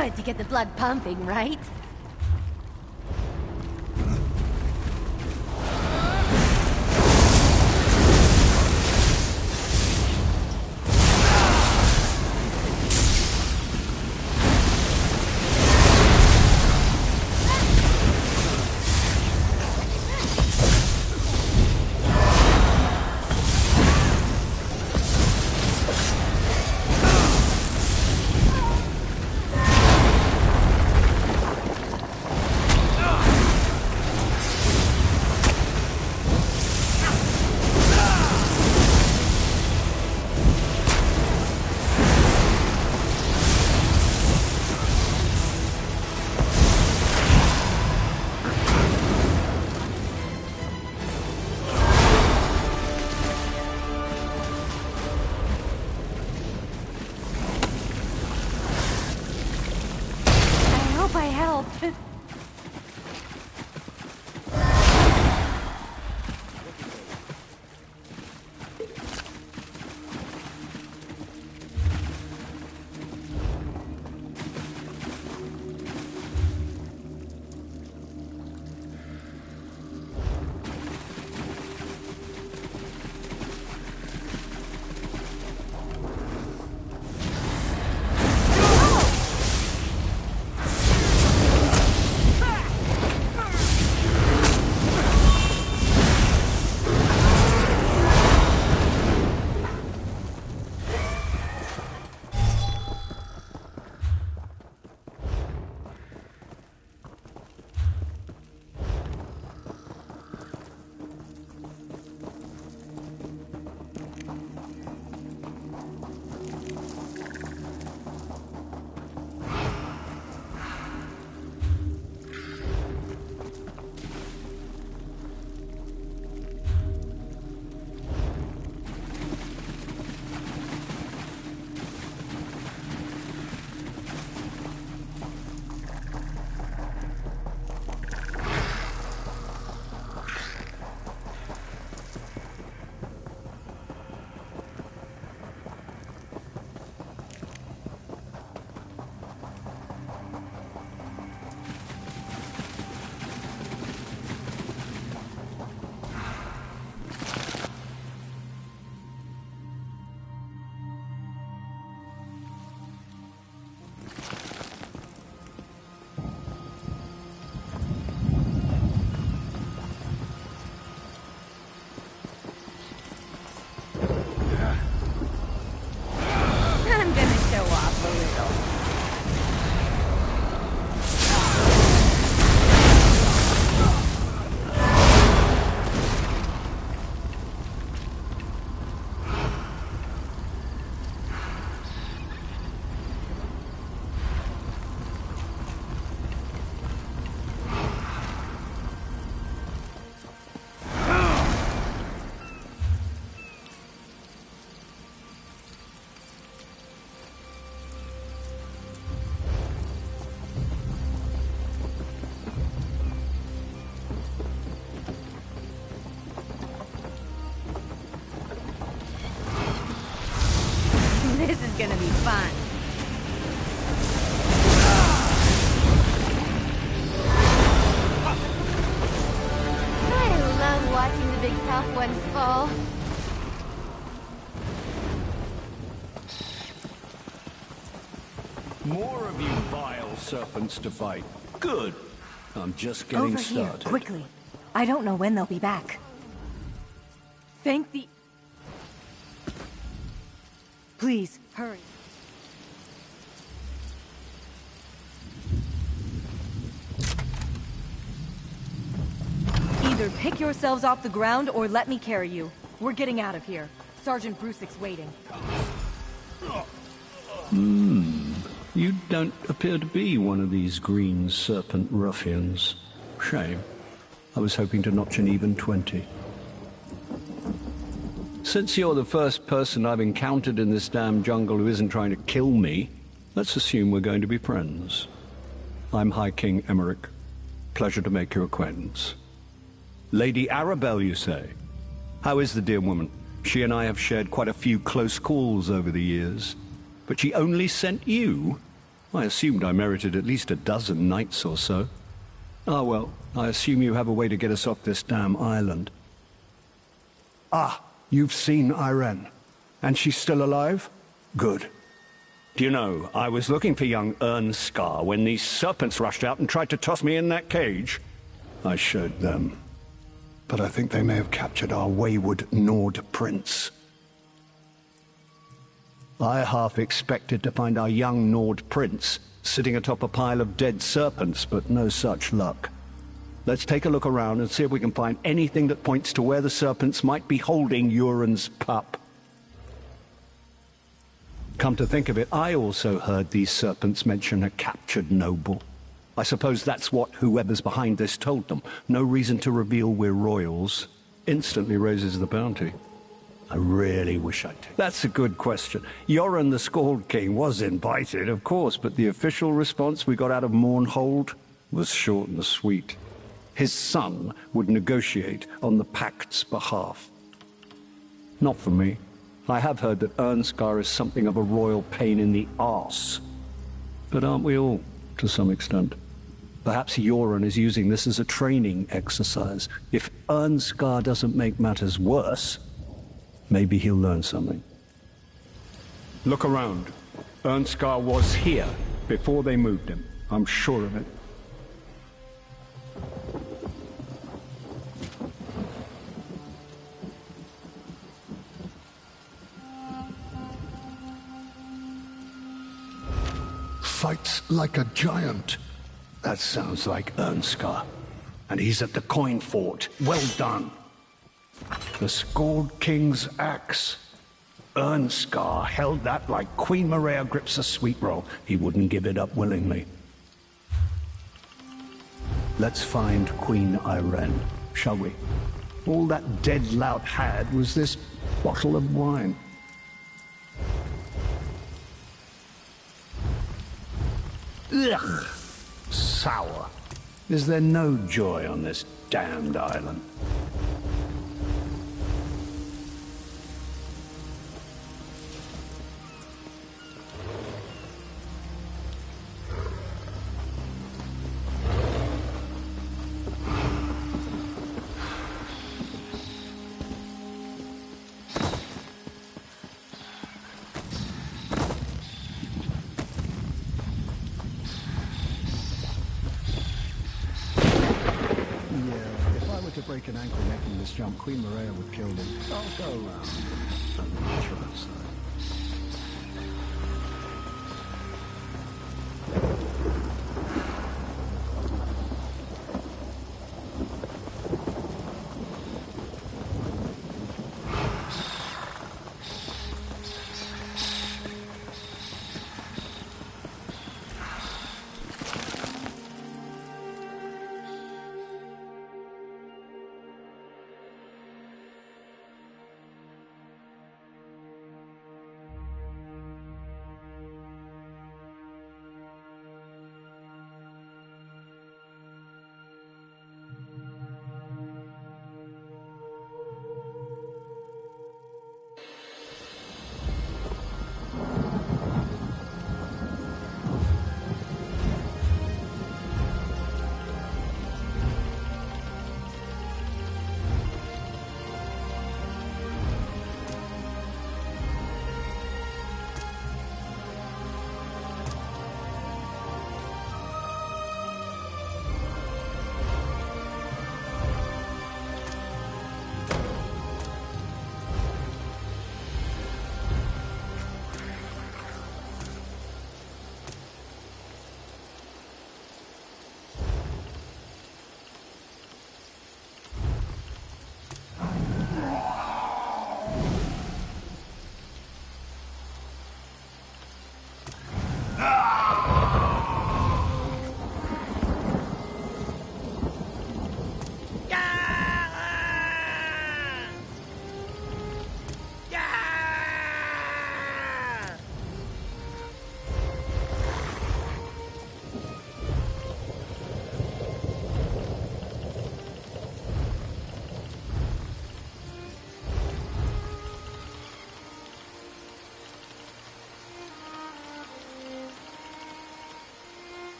good to get the blood pumping, right? I helped. This is gonna be fun. I love watching the big tough ones fall. More of you vile serpents to fight. Good. I'm just getting Over started. here, quickly. I don't know when they'll be back. Thank the... Please, hurry. Either pick yourselves off the ground or let me carry you. We're getting out of here. Sergeant Brusick's waiting. You don't appear to be one of these green serpent ruffians. Shame. I was hoping to notch an even 20. Since you're the first person I've encountered in this damn jungle who isn't trying to kill me, let's assume we're going to be friends. I'm High King Emeric. Pleasure to make your acquaintance. Lady Arabelle, you say? How is the dear woman? She and I have shared quite a few close calls over the years. But she only sent you? I assumed I merited at least a dozen nights or so. Ah, well, I assume you have a way to get us off this damn island. Ah, you've seen Irene. And she's still alive? Good. Do you know, I was looking for young Ernskar when these serpents rushed out and tried to toss me in that cage. I showed them. But I think they may have captured our wayward Nord prince. I half expected to find our young Nord prince sitting atop a pile of dead serpents, but no such luck. Let's take a look around and see if we can find anything that points to where the serpents might be holding Euron's pup. Come to think of it, I also heard these serpents mention a captured noble. I suppose that's what whoever's behind this told them. No reason to reveal we're royals. Instantly raises the bounty. I really wish I'd take. That's a good question. Yoren the Scald King was invited, of course, but the official response we got out of Mournhold was short and sweet. His son would negotiate on the Pact's behalf. Not for me. I have heard that Ernskar is something of a royal pain in the arse. But aren't we all, to some extent? Perhaps Yoren is using this as a training exercise. If Ernskar doesn't make matters worse, maybe he'll learn something. Look around. Ernskar was here before they moved him. I'm sure of it. Fights like a giant. That sounds like Ernskar. And he's at the coin fort. Well done. The Scald King's axe. Ernskar held that like Queen Maria grips a sweet roll. He wouldn't give it up willingly. Let's find Queen Irene, shall we? All that dead lout had was this bottle of wine. Ugh! Sour. Is there no joy on this damned island? Break an ankle making this jump, Queen Maria would kill them. I'll go around. Sure outside.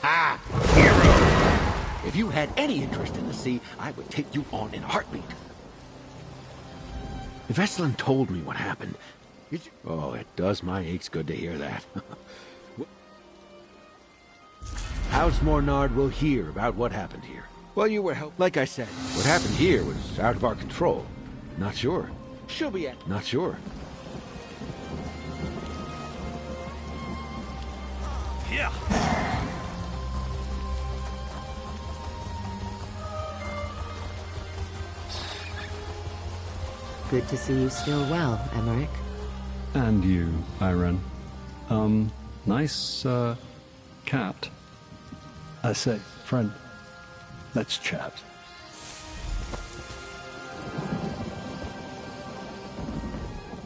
Ha! Hero! If you had any interest in the sea, I would take you on in a heartbeat. If Veselin told me what happened, oh, it does my aches good to hear that. House Mornard will hear about what happened here. Well, you were helped. Like I said, what happened here was out of our control. Not sure. She'll be at... Not sure. Yeah. Good to see you still well, Emmerich. And you, Irene. Nice, cat. I say, friend, let's chat.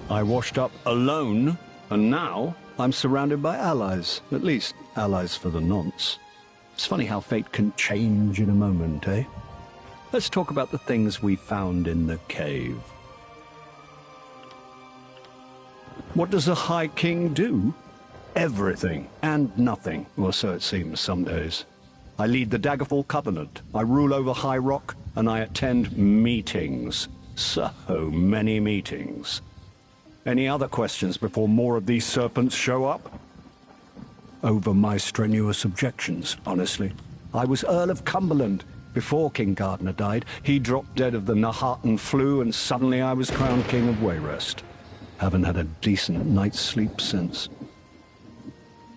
I washed up alone, and now I'm surrounded by allies. At least, allies for the nonce. It's funny how fate can change in a moment, eh? Let's talk about the things we found in the cave. What does a High King do? Everything and nothing, or so it seems some days. I lead the Daggerfall Covenant, I rule over High Rock, and I attend meetings. So many meetings. Any other questions before more of these serpents show up? Over my strenuous objections, honestly. I was Earl of Cumberland. Before King Gardner died, he dropped dead of the Nahartan flu, and suddenly I was crowned King of Wayrest. Haven't had a decent night's sleep since.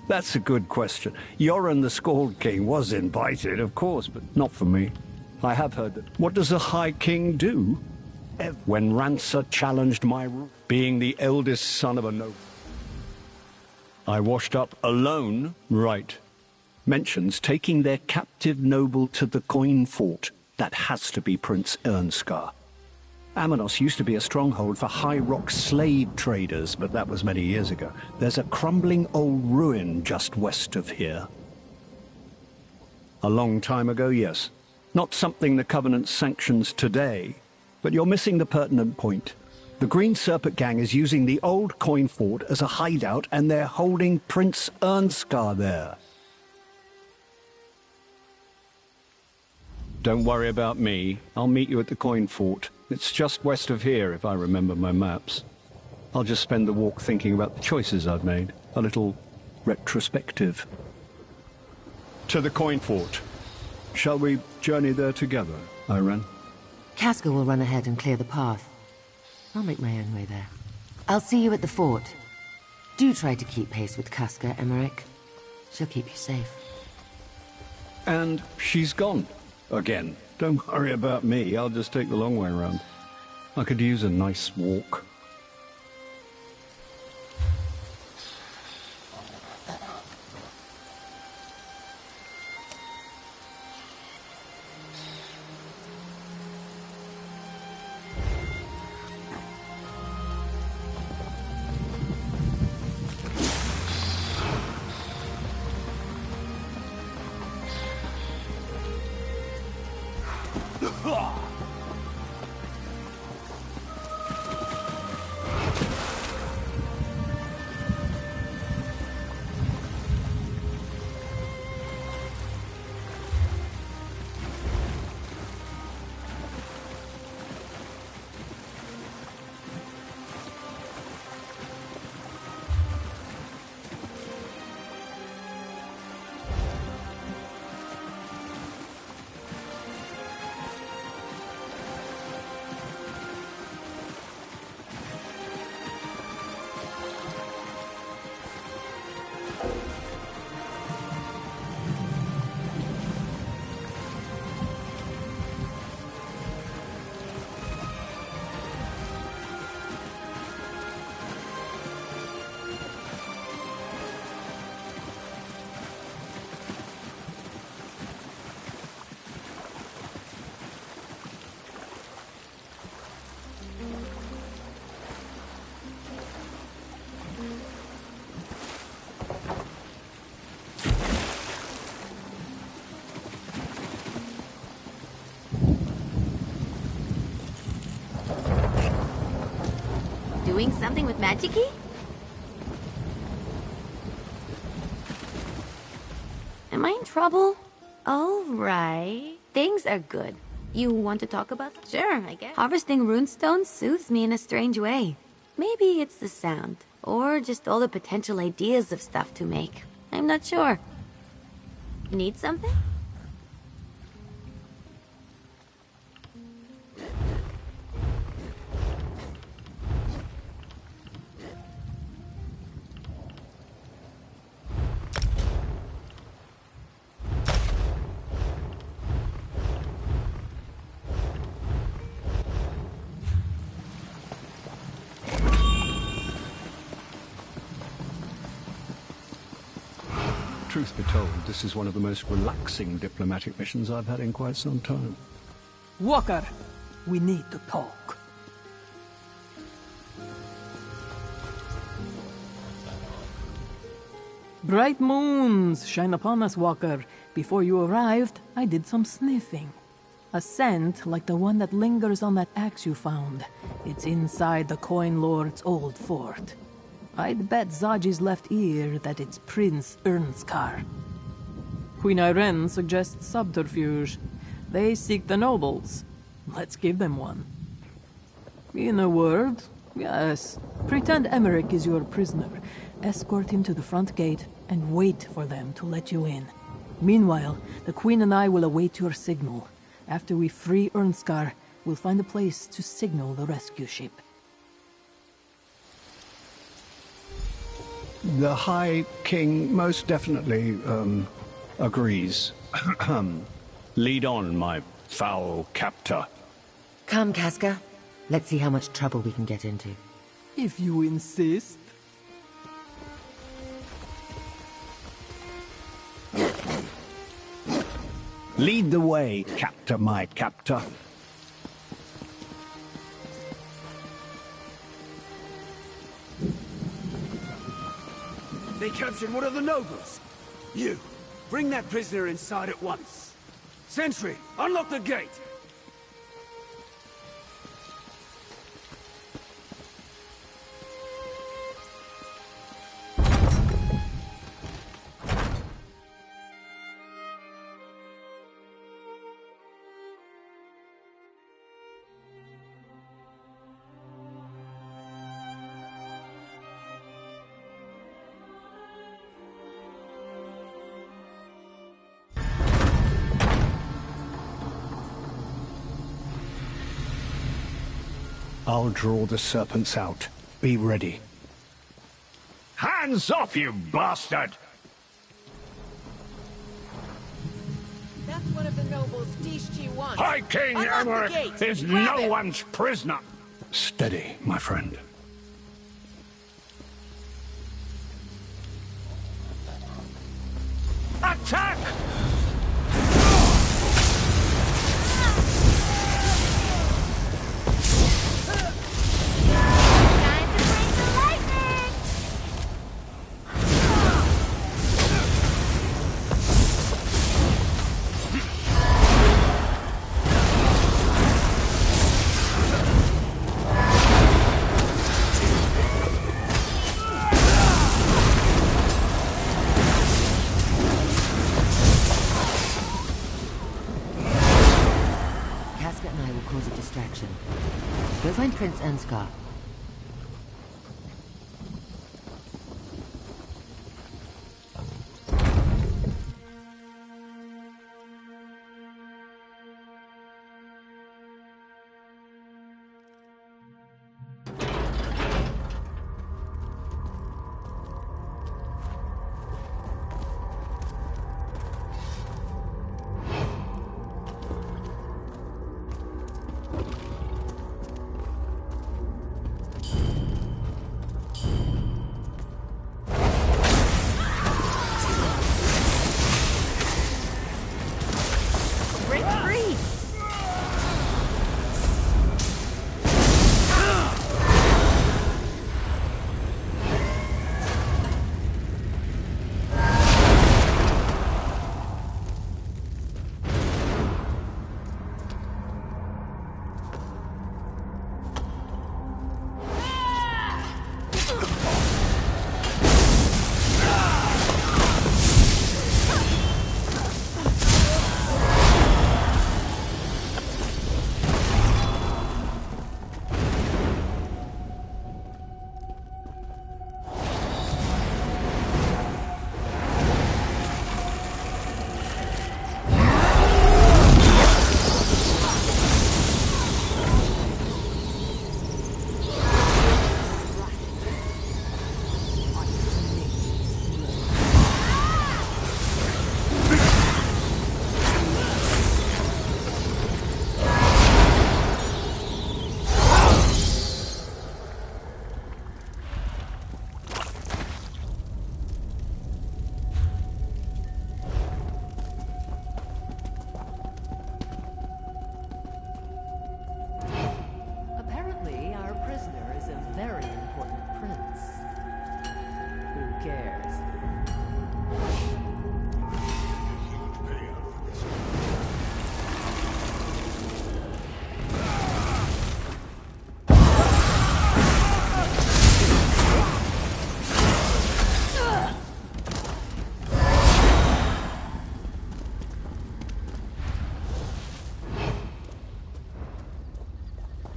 That's a good question. Yoren the Scald King was invited, of course, but not for me. I have heard that. What does a High King do? When Rancer challenged my rule, being the eldest son of a noble. I washed up alone, right. Mentions taking their captive noble to the coin fort. That has to be Prince Ernskar. Amanos used to be a stronghold for High Rock slave traders, but that was many years ago. There's a crumbling old ruin just west of here. A long time ago, yes. Not something the Covenant sanctions today, but you're missing the pertinent point. The Green Serpent Gang is using the old coin fort as a hideout, and they're holding Prince Ernskar there. Don't worry about me. I'll meet you at the coin fort. It's just west of here, if I remember my maps. I'll just spend the walk thinking about the choices I've made. A little retrospective. To the coin fort. Shall we journey there together, Irene? Casca will run ahead and clear the path. I'll make my own way there. I'll see you at the fort. Do try to keep pace with Casca, Emmerich. She'll keep you safe. And she's gone. Again. Don't worry about me, I'll just take the long way around. I could use a nice walk. doing something with Magic-y? Am I in trouble? All right. Things are good. You want to talk about that? Sure, I guess. Harvesting runestones soothes me in a strange way. Maybe it's the sound, or just all the potential ideas of stuff to make. I'm not sure. Need something? Truth be told, this is one of the most relaxing diplomatic missions I've had in quite some time. Walker, we need to talk. Bright moons shine upon us, Walker. Before you arrived, I did some sniffing. A scent like the one that lingers on that axe you found. It's inside the Coin Lord's old fort. I'd bet Zaji's left ear that it's Prince Ernskar. Queen Irene suggests subterfuge. They seek the nobles. Let's give them one. In a word, yes. Pretend Emmerich is your prisoner. Escort him to the front gate and wait for them to let you in. Meanwhile, the Queen and I will await your signal. After we free Ernskar, we'll find a place to signal the rescue ship. The High King most definitely, agrees. Lead on, my foul captor. Come, Casca. Let's see how much trouble we can get into. If you insist. Lead the way, captor, my captor. They captured one of the nobles. You, bring that prisoner inside at once. Sentry, unlock the gate. I'll draw the serpents out. Be ready. Hands off, you bastard! That's one of the nobles Dishchi wants. High King Emmerich is no one's prisoner. Steady, my friend. Attack! Go find Prince Ernskar.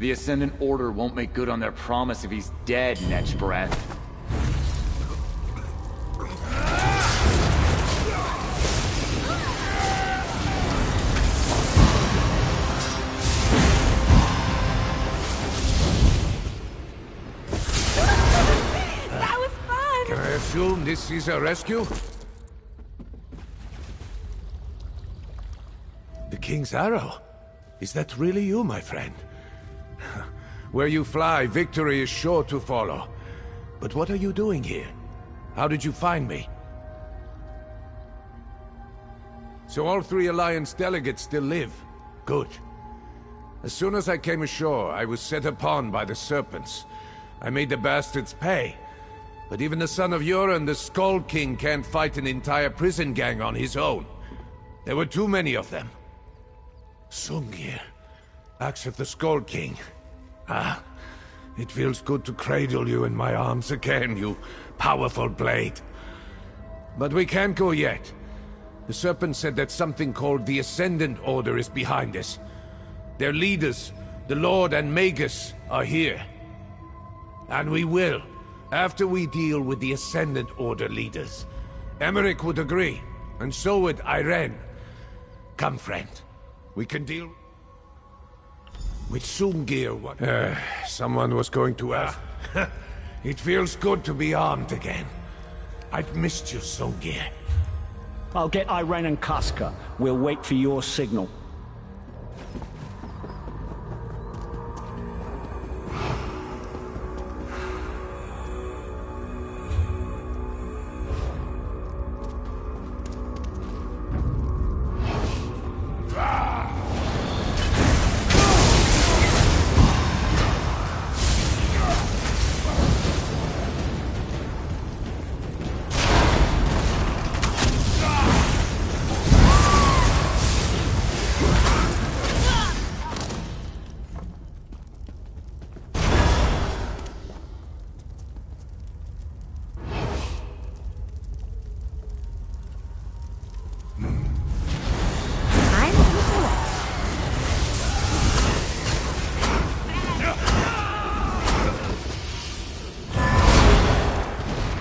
The Ascendant Order won't make good on their promise if he's dead, Netch Breath. That was fun! Can I assume this is a rescue? The King's Arrow? Is that really you, my friend? Where you fly, victory is sure to follow. But what are you doing here? How did you find me? So all 3 Alliance delegates still live. Good. As soon as I came ashore, I was set upon by the Serpents. I made the bastards pay. But even the son of Yoren, the Skull King, can't fight an entire prison gang on his own. There were too many of them. Sungir, axe of the Skull King. Ah, it feels good to cradle you in my arms again, you powerful blade. But we can't go yet. The Serpent said that something called the Ascendant Order is behind us. Their leaders, the Lord and Magus, are here. And we will, after we deal with the Ascendant Order leaders. Emmerich would agree, and so would Irene. Come, friend. We can deal with Sungir. Someone was going to ask. It feels good to be armed again. I've missed you, Sungir. I'll get Irene and Casca. We'll wait for your signal.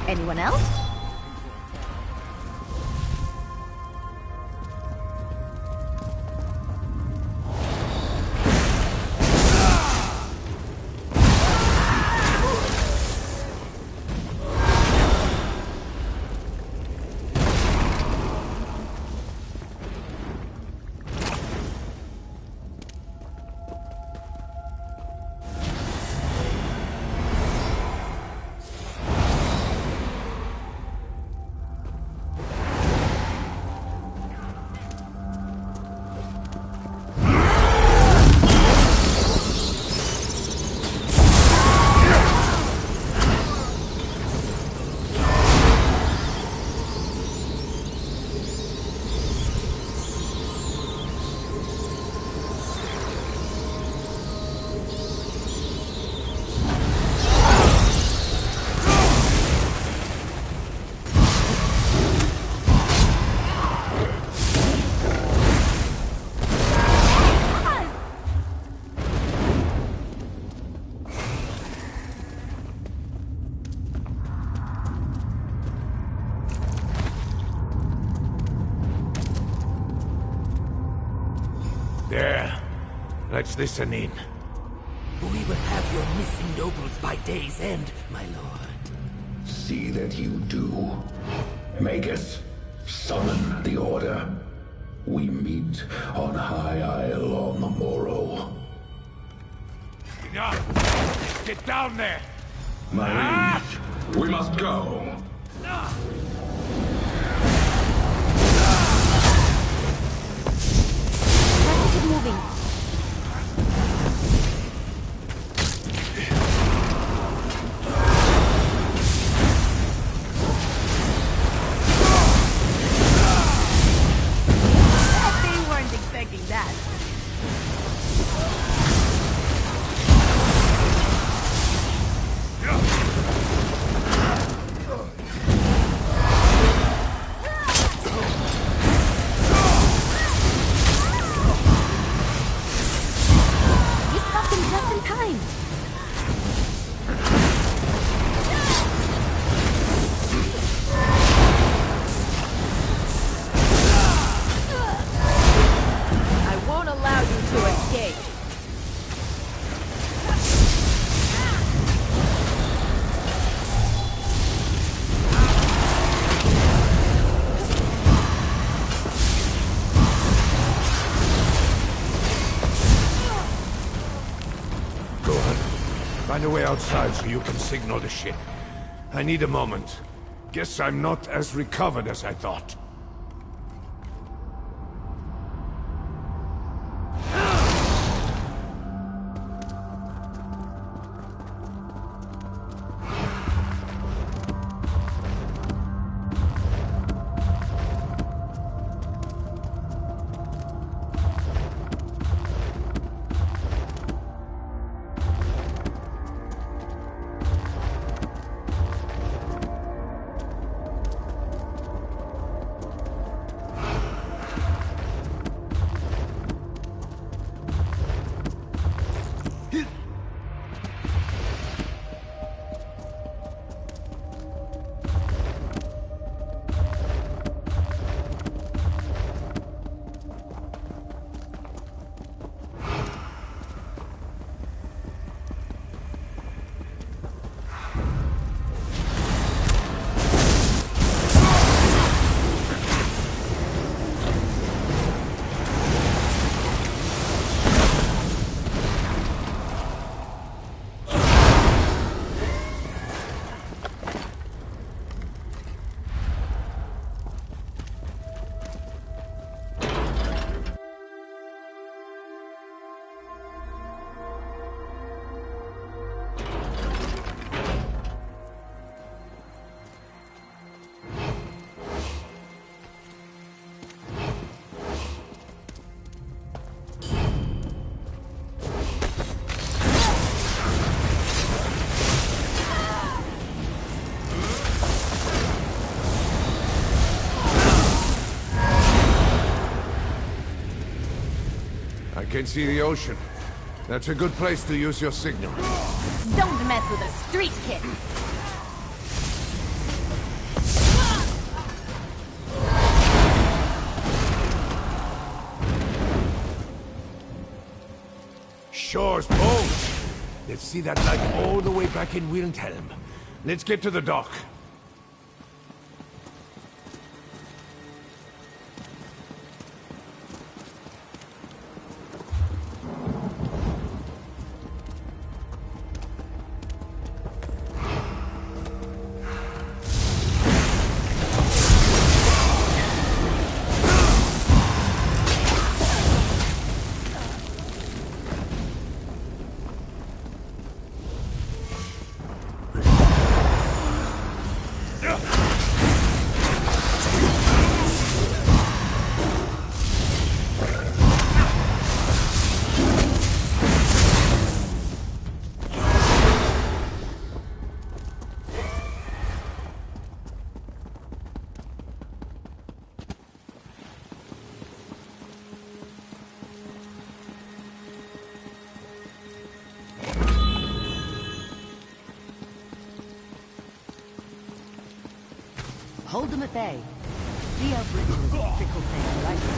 Anyone else? There. Let's listen in. We will have your missing nobles by day's end, my lord. See that you do. Magus, summon the Order. We meet on High Isle on the morrow. Enough! Get down there! My liege, we must go. Keep moving. They weren't expecting that. Find a way outside so you can signal the ship. I need a moment. Guess I'm not as recovered as I thought. I can see the ocean. That's a good place to use your signal. Don't mess with a street kid. Shore's boat. Let's see that light all the way back in Wildhelm. Let's get to the dock. Hold them at bay. See how brittle is a fickle thing right in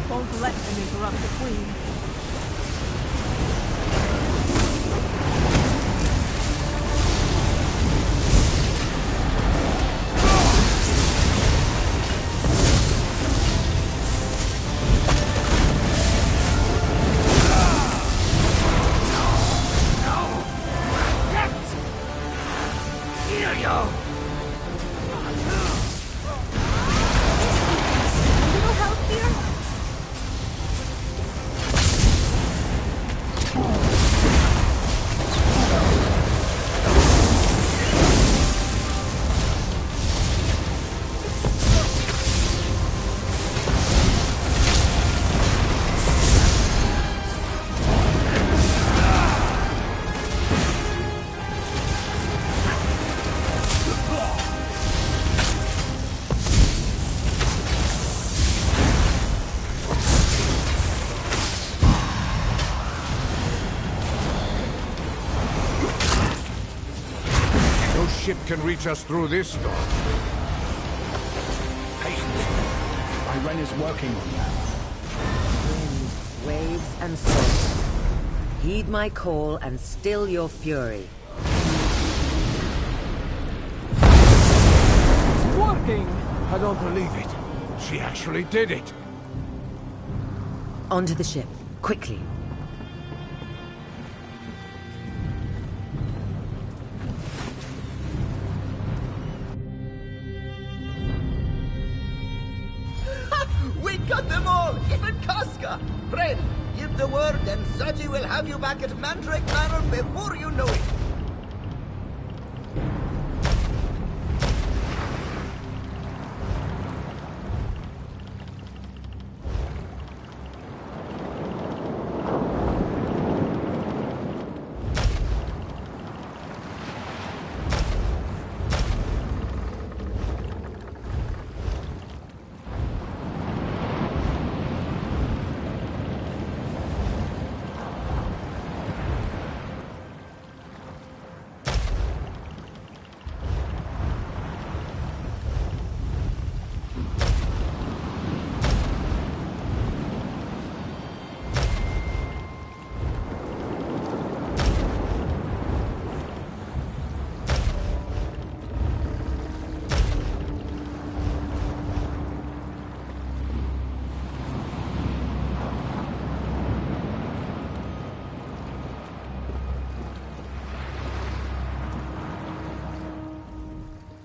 Don't let them interrupt the queen. Ship can reach us through this door. Iren is working on that. Wind, waves, and salt. Heed my call and still your fury. It's working! I don't believe it. She actually did it. Onto the ship, quickly. We got them all, even Casca! Friend, give the word and Saji will have you back at Mandrake Manor before you know it.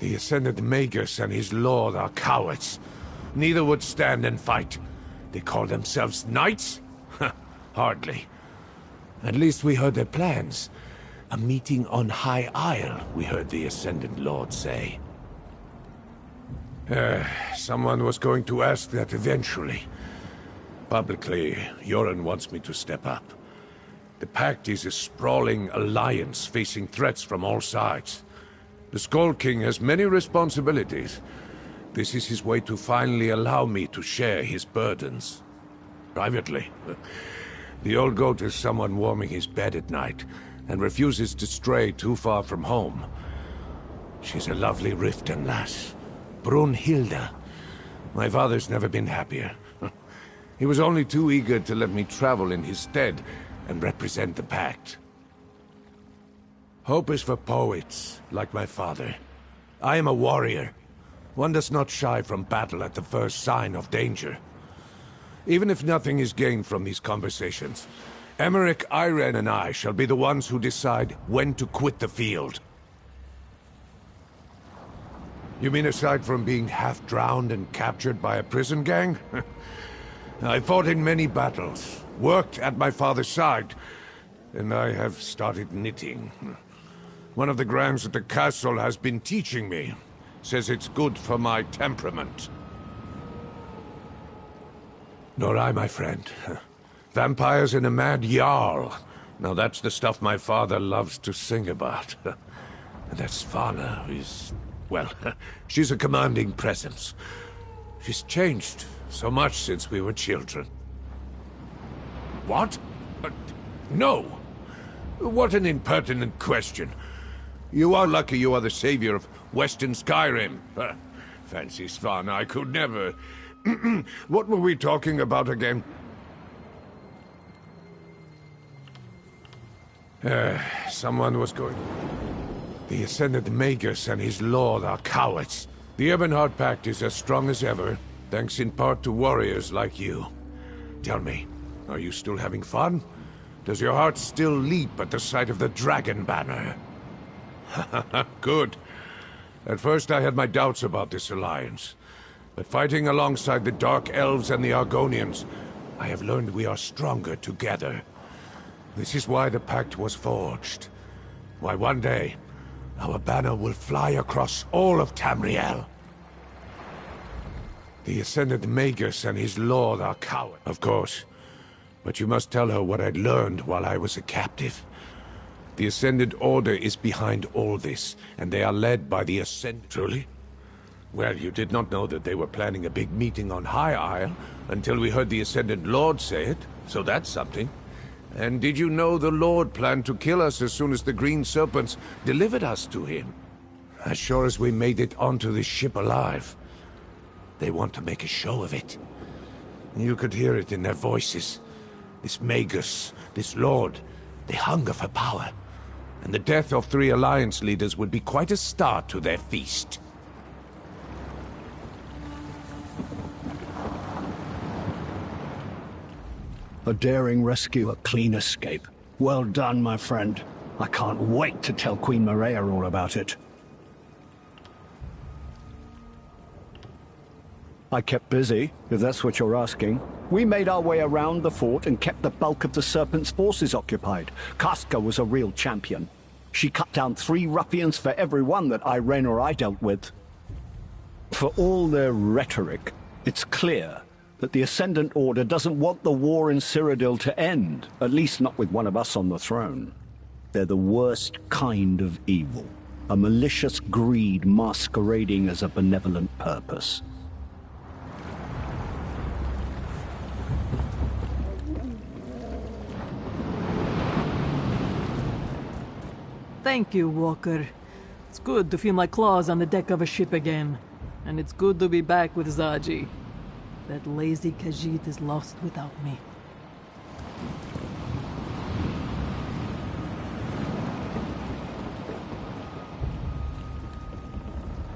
The Ascended Magus and his lord are cowards. Neither would stand and fight. They call themselves knights? Hardly. At least we heard their plans. A meeting on High Isle, we heard the Ascended Lord say. Someone was going to ask that eventually. Publicly, Yoren wants me to step up. The Pact is a sprawling alliance facing threats from all sides. The Skull King has many responsibilities. This is his way to finally allow me to share his burdens. Privately. The old goat is someone warming his bed at night, and refuses to stray too far from home. She's a lovely Riften lass. Brunhilde. My father's never been happier. He was only too eager to let me travel in his stead and represent the Pact. Hope is for poets, like my father. I am a warrior. One does not shy from battle at the first sign of danger. Even if nothing is gained from these conversations, Emeric, Iren, and I shall be the ones who decide when to quit the field. You mean aside from being half-drowned and captured by a prison gang? I fought in many battles, worked at my father's side, and I have started knitting. One of the Grams at the castle has been teaching me. Says it's good for my temperament. Nor I, my friend. Vampires and a mad Jarl. Now that's the stuff my father loves to sing about. And that Svanna is... well, she's a commanding presence. She's changed so much since we were children. What? No! What an impertinent question. You are lucky you are the savior of Western Skyrim. Fancy Svanna, I could never... What were we talking about again? Someone was going... The Ascended Magus and his lord are cowards. The Ebonheart Pact is as strong as ever, thanks in part to warriors like you. Tell me, are you still having fun? Does your heart still leap at the sight of the Dragon Banner? Good. At first I had my doubts about this alliance. But fighting alongside the Dark Elves and the Argonians, I have learned we are stronger together. This is why the Pact was forged. Why one day, our banner will fly across all of Tamriel. The Ascended Magus and his lord are cowards. Of course. But you must tell her what I'd learned while I was a captive. The Ascended Order is behind all this, and they are led by the Ascended... Truly? Well, you did not know that they were planning a big meeting on High Isle until we heard the Ascended Lord say it, so that's something. And did you know the Lord planned to kill us as soon as the Green Serpents delivered us to him? As sure as we made it onto this ship alive. They want to make a show of it. You could hear it in their voices. This Magus, this Lord, they hunger for power. And the death of 3 Alliance leaders would be quite a start to their feast. A daring rescue, a clean escape. Well done, my friend. I can't wait to tell Queen Maria all about it. I kept busy, if that's what you're asking. We made our way around the fort and kept the bulk of the Serpent's forces occupied. Casca was a real champion. She cut down 3 ruffians for every one that Irene or I dealt with. For all their rhetoric, it's clear that the Ascendant Order doesn't want the war in Cyrodiil to end, at least not with one of us on the throne. They're the worst kind of evil, a malicious greed masquerading as a benevolent purpose. Thank you, Walker. It's good to feel my claws on the deck of a ship again. And it's good to be back with Zaji. That lazy Khajiit is lost without me.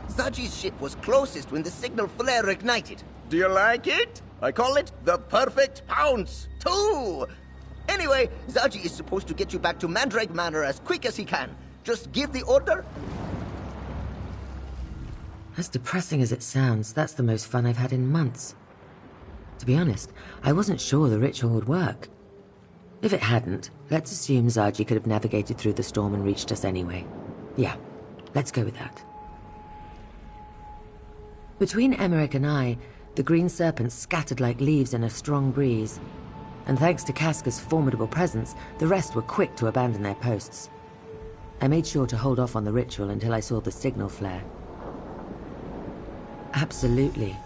Zaji's ship was closest when the signal flare ignited. Do you like it? I call it the perfect pounce. 2! Anyway, Zaji is supposed to get you back to Mandrake Manor as quick as he can. Just give the order. As depressing as it sounds, that's the most fun I've had in months. To be honest, I wasn't sure the ritual would work. If it hadn't, let's assume Zaji could have navigated through the storm and reached us anyway. Yeah, let's go with that. Between Emmerich and I, the green serpents scattered like leaves in a strong breeze. And thanks to Casca's formidable presence, the rest were quick to abandon their posts. I made sure to hold off on the ritual until I saw the signal flare. Absolutely.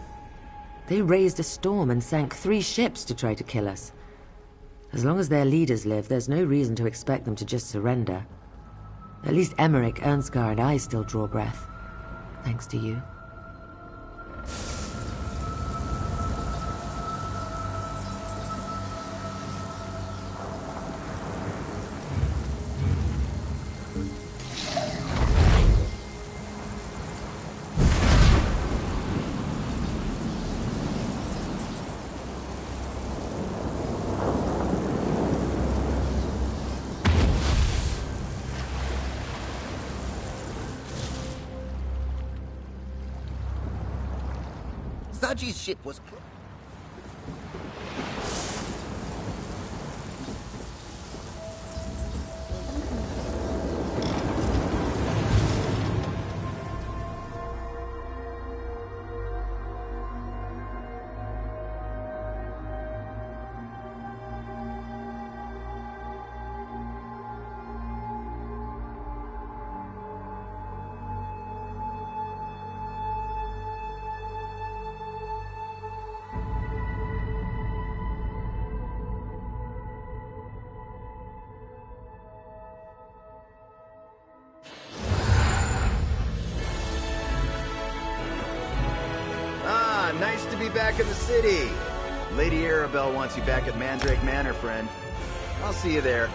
They raised a storm and sank 3 ships to try to kill us. As long as their leaders live, there's no reason to expect them to just surrender. At least Emmerich, Ernskar, and I still draw breath. Thanks to you. Zaji's ship was... Nice to be back in the city. Lady Arabelle wants you back at Mandrake Manor, friend. I'll see you there.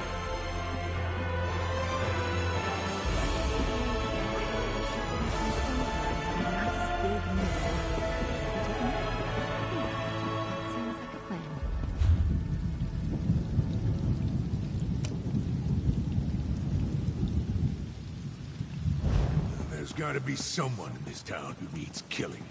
There's gotta be someone in this town who needs killing.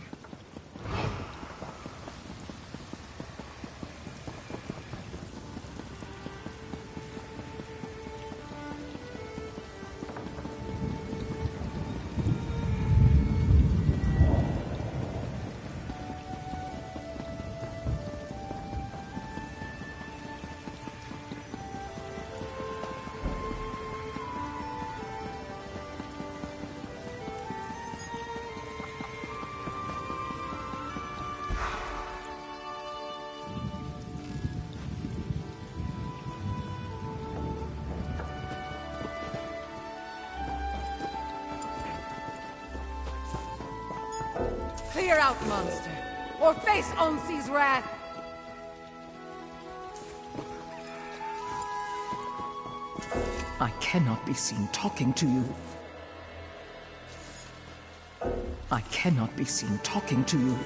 Clear out, monster, or face Onsi's wrath! I cannot be seen talking to you. I cannot be seen talking to you.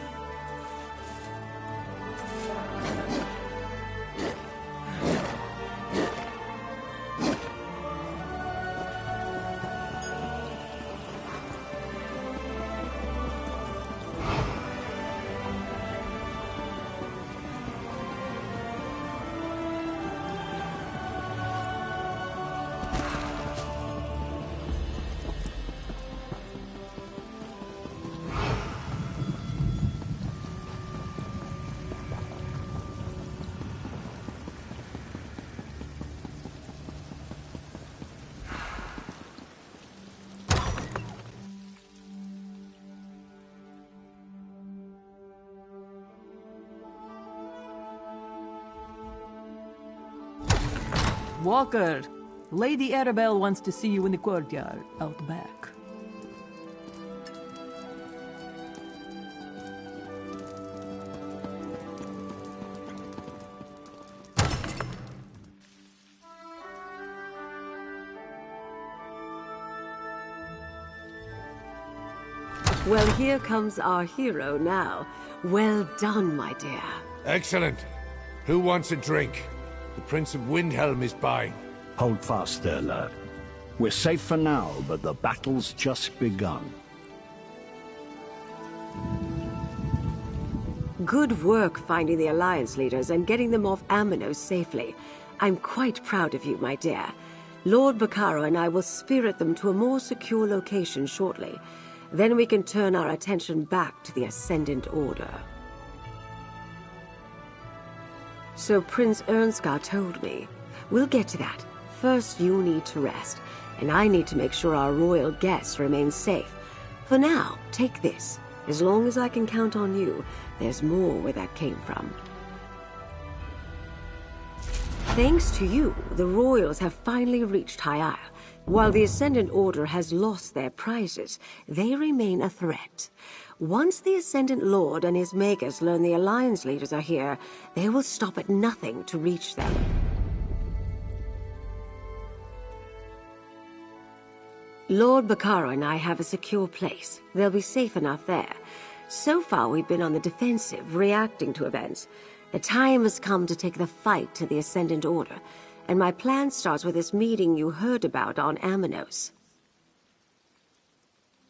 Walker, Lady Arabelle wants to see you in the courtyard, out back. Well, here comes our hero now. Well done, my dear. Excellent. Who wants a drink? The Prince of Windhelm is buying. Hold fast there, lad. We're safe for now, but the battle's just begun. Good work finding the Alliance leaders and getting them off Amanos safely. I'm quite proud of you, my dear. Lord Bacaro and I will spirit them to a more secure location shortly. Then we can turn our attention back to the Ascendant Order. So Prince Ernskar told me. We'll get to that. First, you need to rest, and I need to make sure our royal guests remain safe. For now, take this. As long as I can count on you, there's more where that came from. Thanks to you, the royals have finally reached High Isle. While the Ascendant Order has lost their prizes, they remain a threat. Once the Ascendant Lord and his Magus learn the Alliance leaders are here, they will stop at nothing to reach them. Lord Bacaro and I have a secure place. They'll be safe enough there. So far, we've been on the defensive, reacting to events. The time has come to take the fight to the Ascendant Order, and my plan starts with this meeting you heard about on Amanos.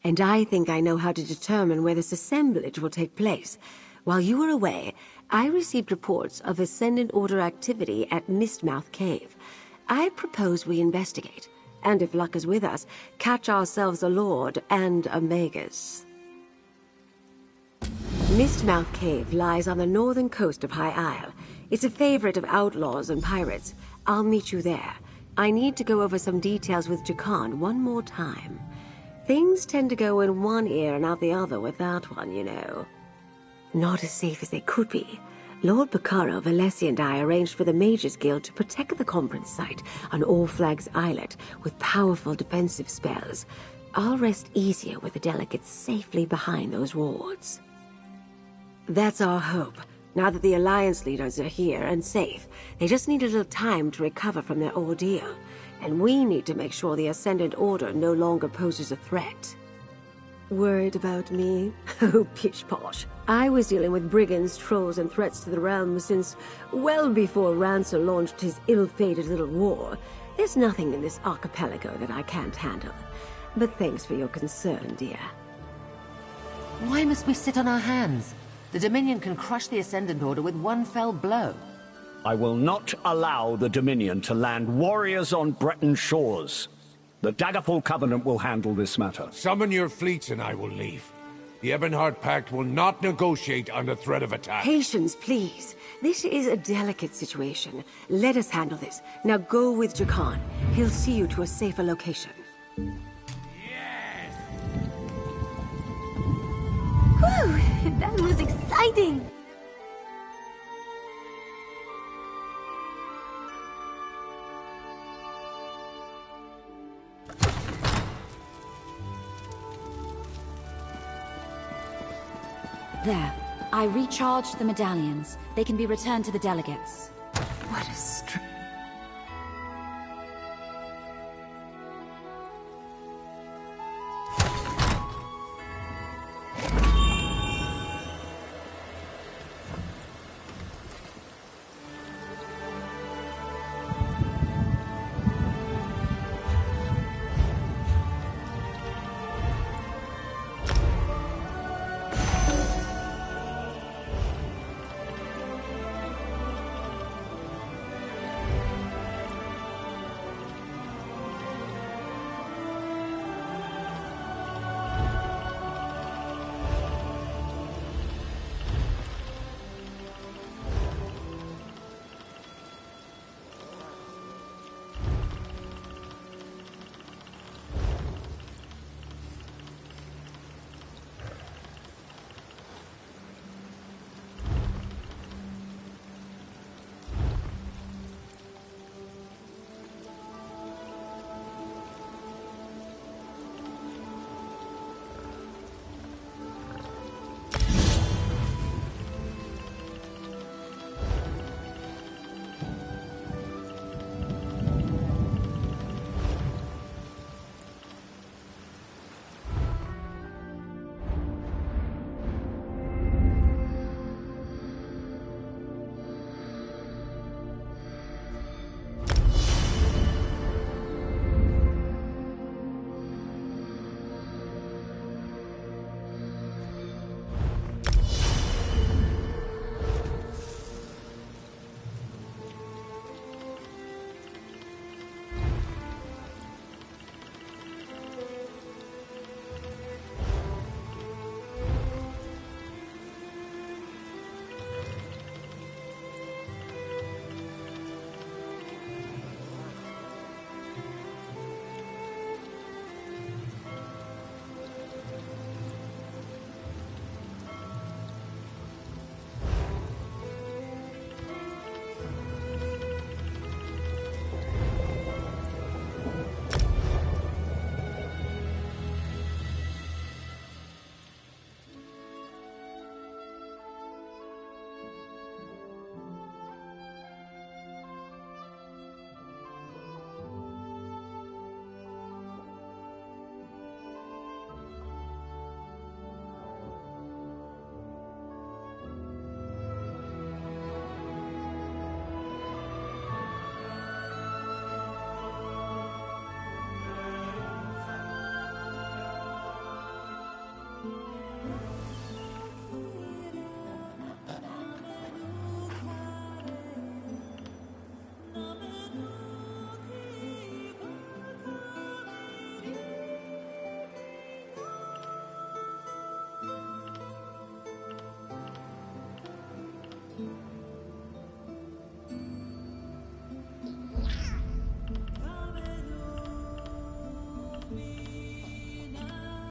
And I think I know how to determine where this assemblage will take place. While you were away, I received reports of Ascendant Order activity at Mistmouth Cave. I propose we investigate, and if luck is with us, catch ourselves a Lord and a Magus. Mistmouth Cave lies on the northern coast of High Isle. It's a favorite of outlaws and pirates. I'll meet you there. I need to go over some details with Jakan one more time. Things tend to go in one ear and out the other with that one, you know. Not as safe as they could be. Lord Bacaro, Valessi, and I arranged for the Mages Guild to protect the conference site on All Flags Islet with powerful defensive spells. I'll rest easier with the delegates safely behind those wards. That's our hope. Now that the Alliance leaders are here and safe, they just need a little time to recover from their ordeal. And we need to make sure the Ascendant Order no longer poses a threat. Worried about me? Oh, pish-posh. I was dealing with brigands, trolls, and threats to the realm since well before Rancer launched his ill-fated little war. There's nothing in this archipelago that I can't handle. But thanks for your concern, dear. Why must we sit on our hands? The Dominion can crush the Ascendant Order with one fell blow. I will not allow the Dominion to land warriors on Breton shores. The Daggerfall Covenant will handle this matter. Summon your fleets and I will leave. The Ebonheart Pact will not negotiate under threat of attack. Patience, please. This is a delicate situation. Let us handle this. Now go with Jakan. He'll see you to a safer location. Whew! That was exciting! There. I recharged the medallions. They can be returned to the delegates. What a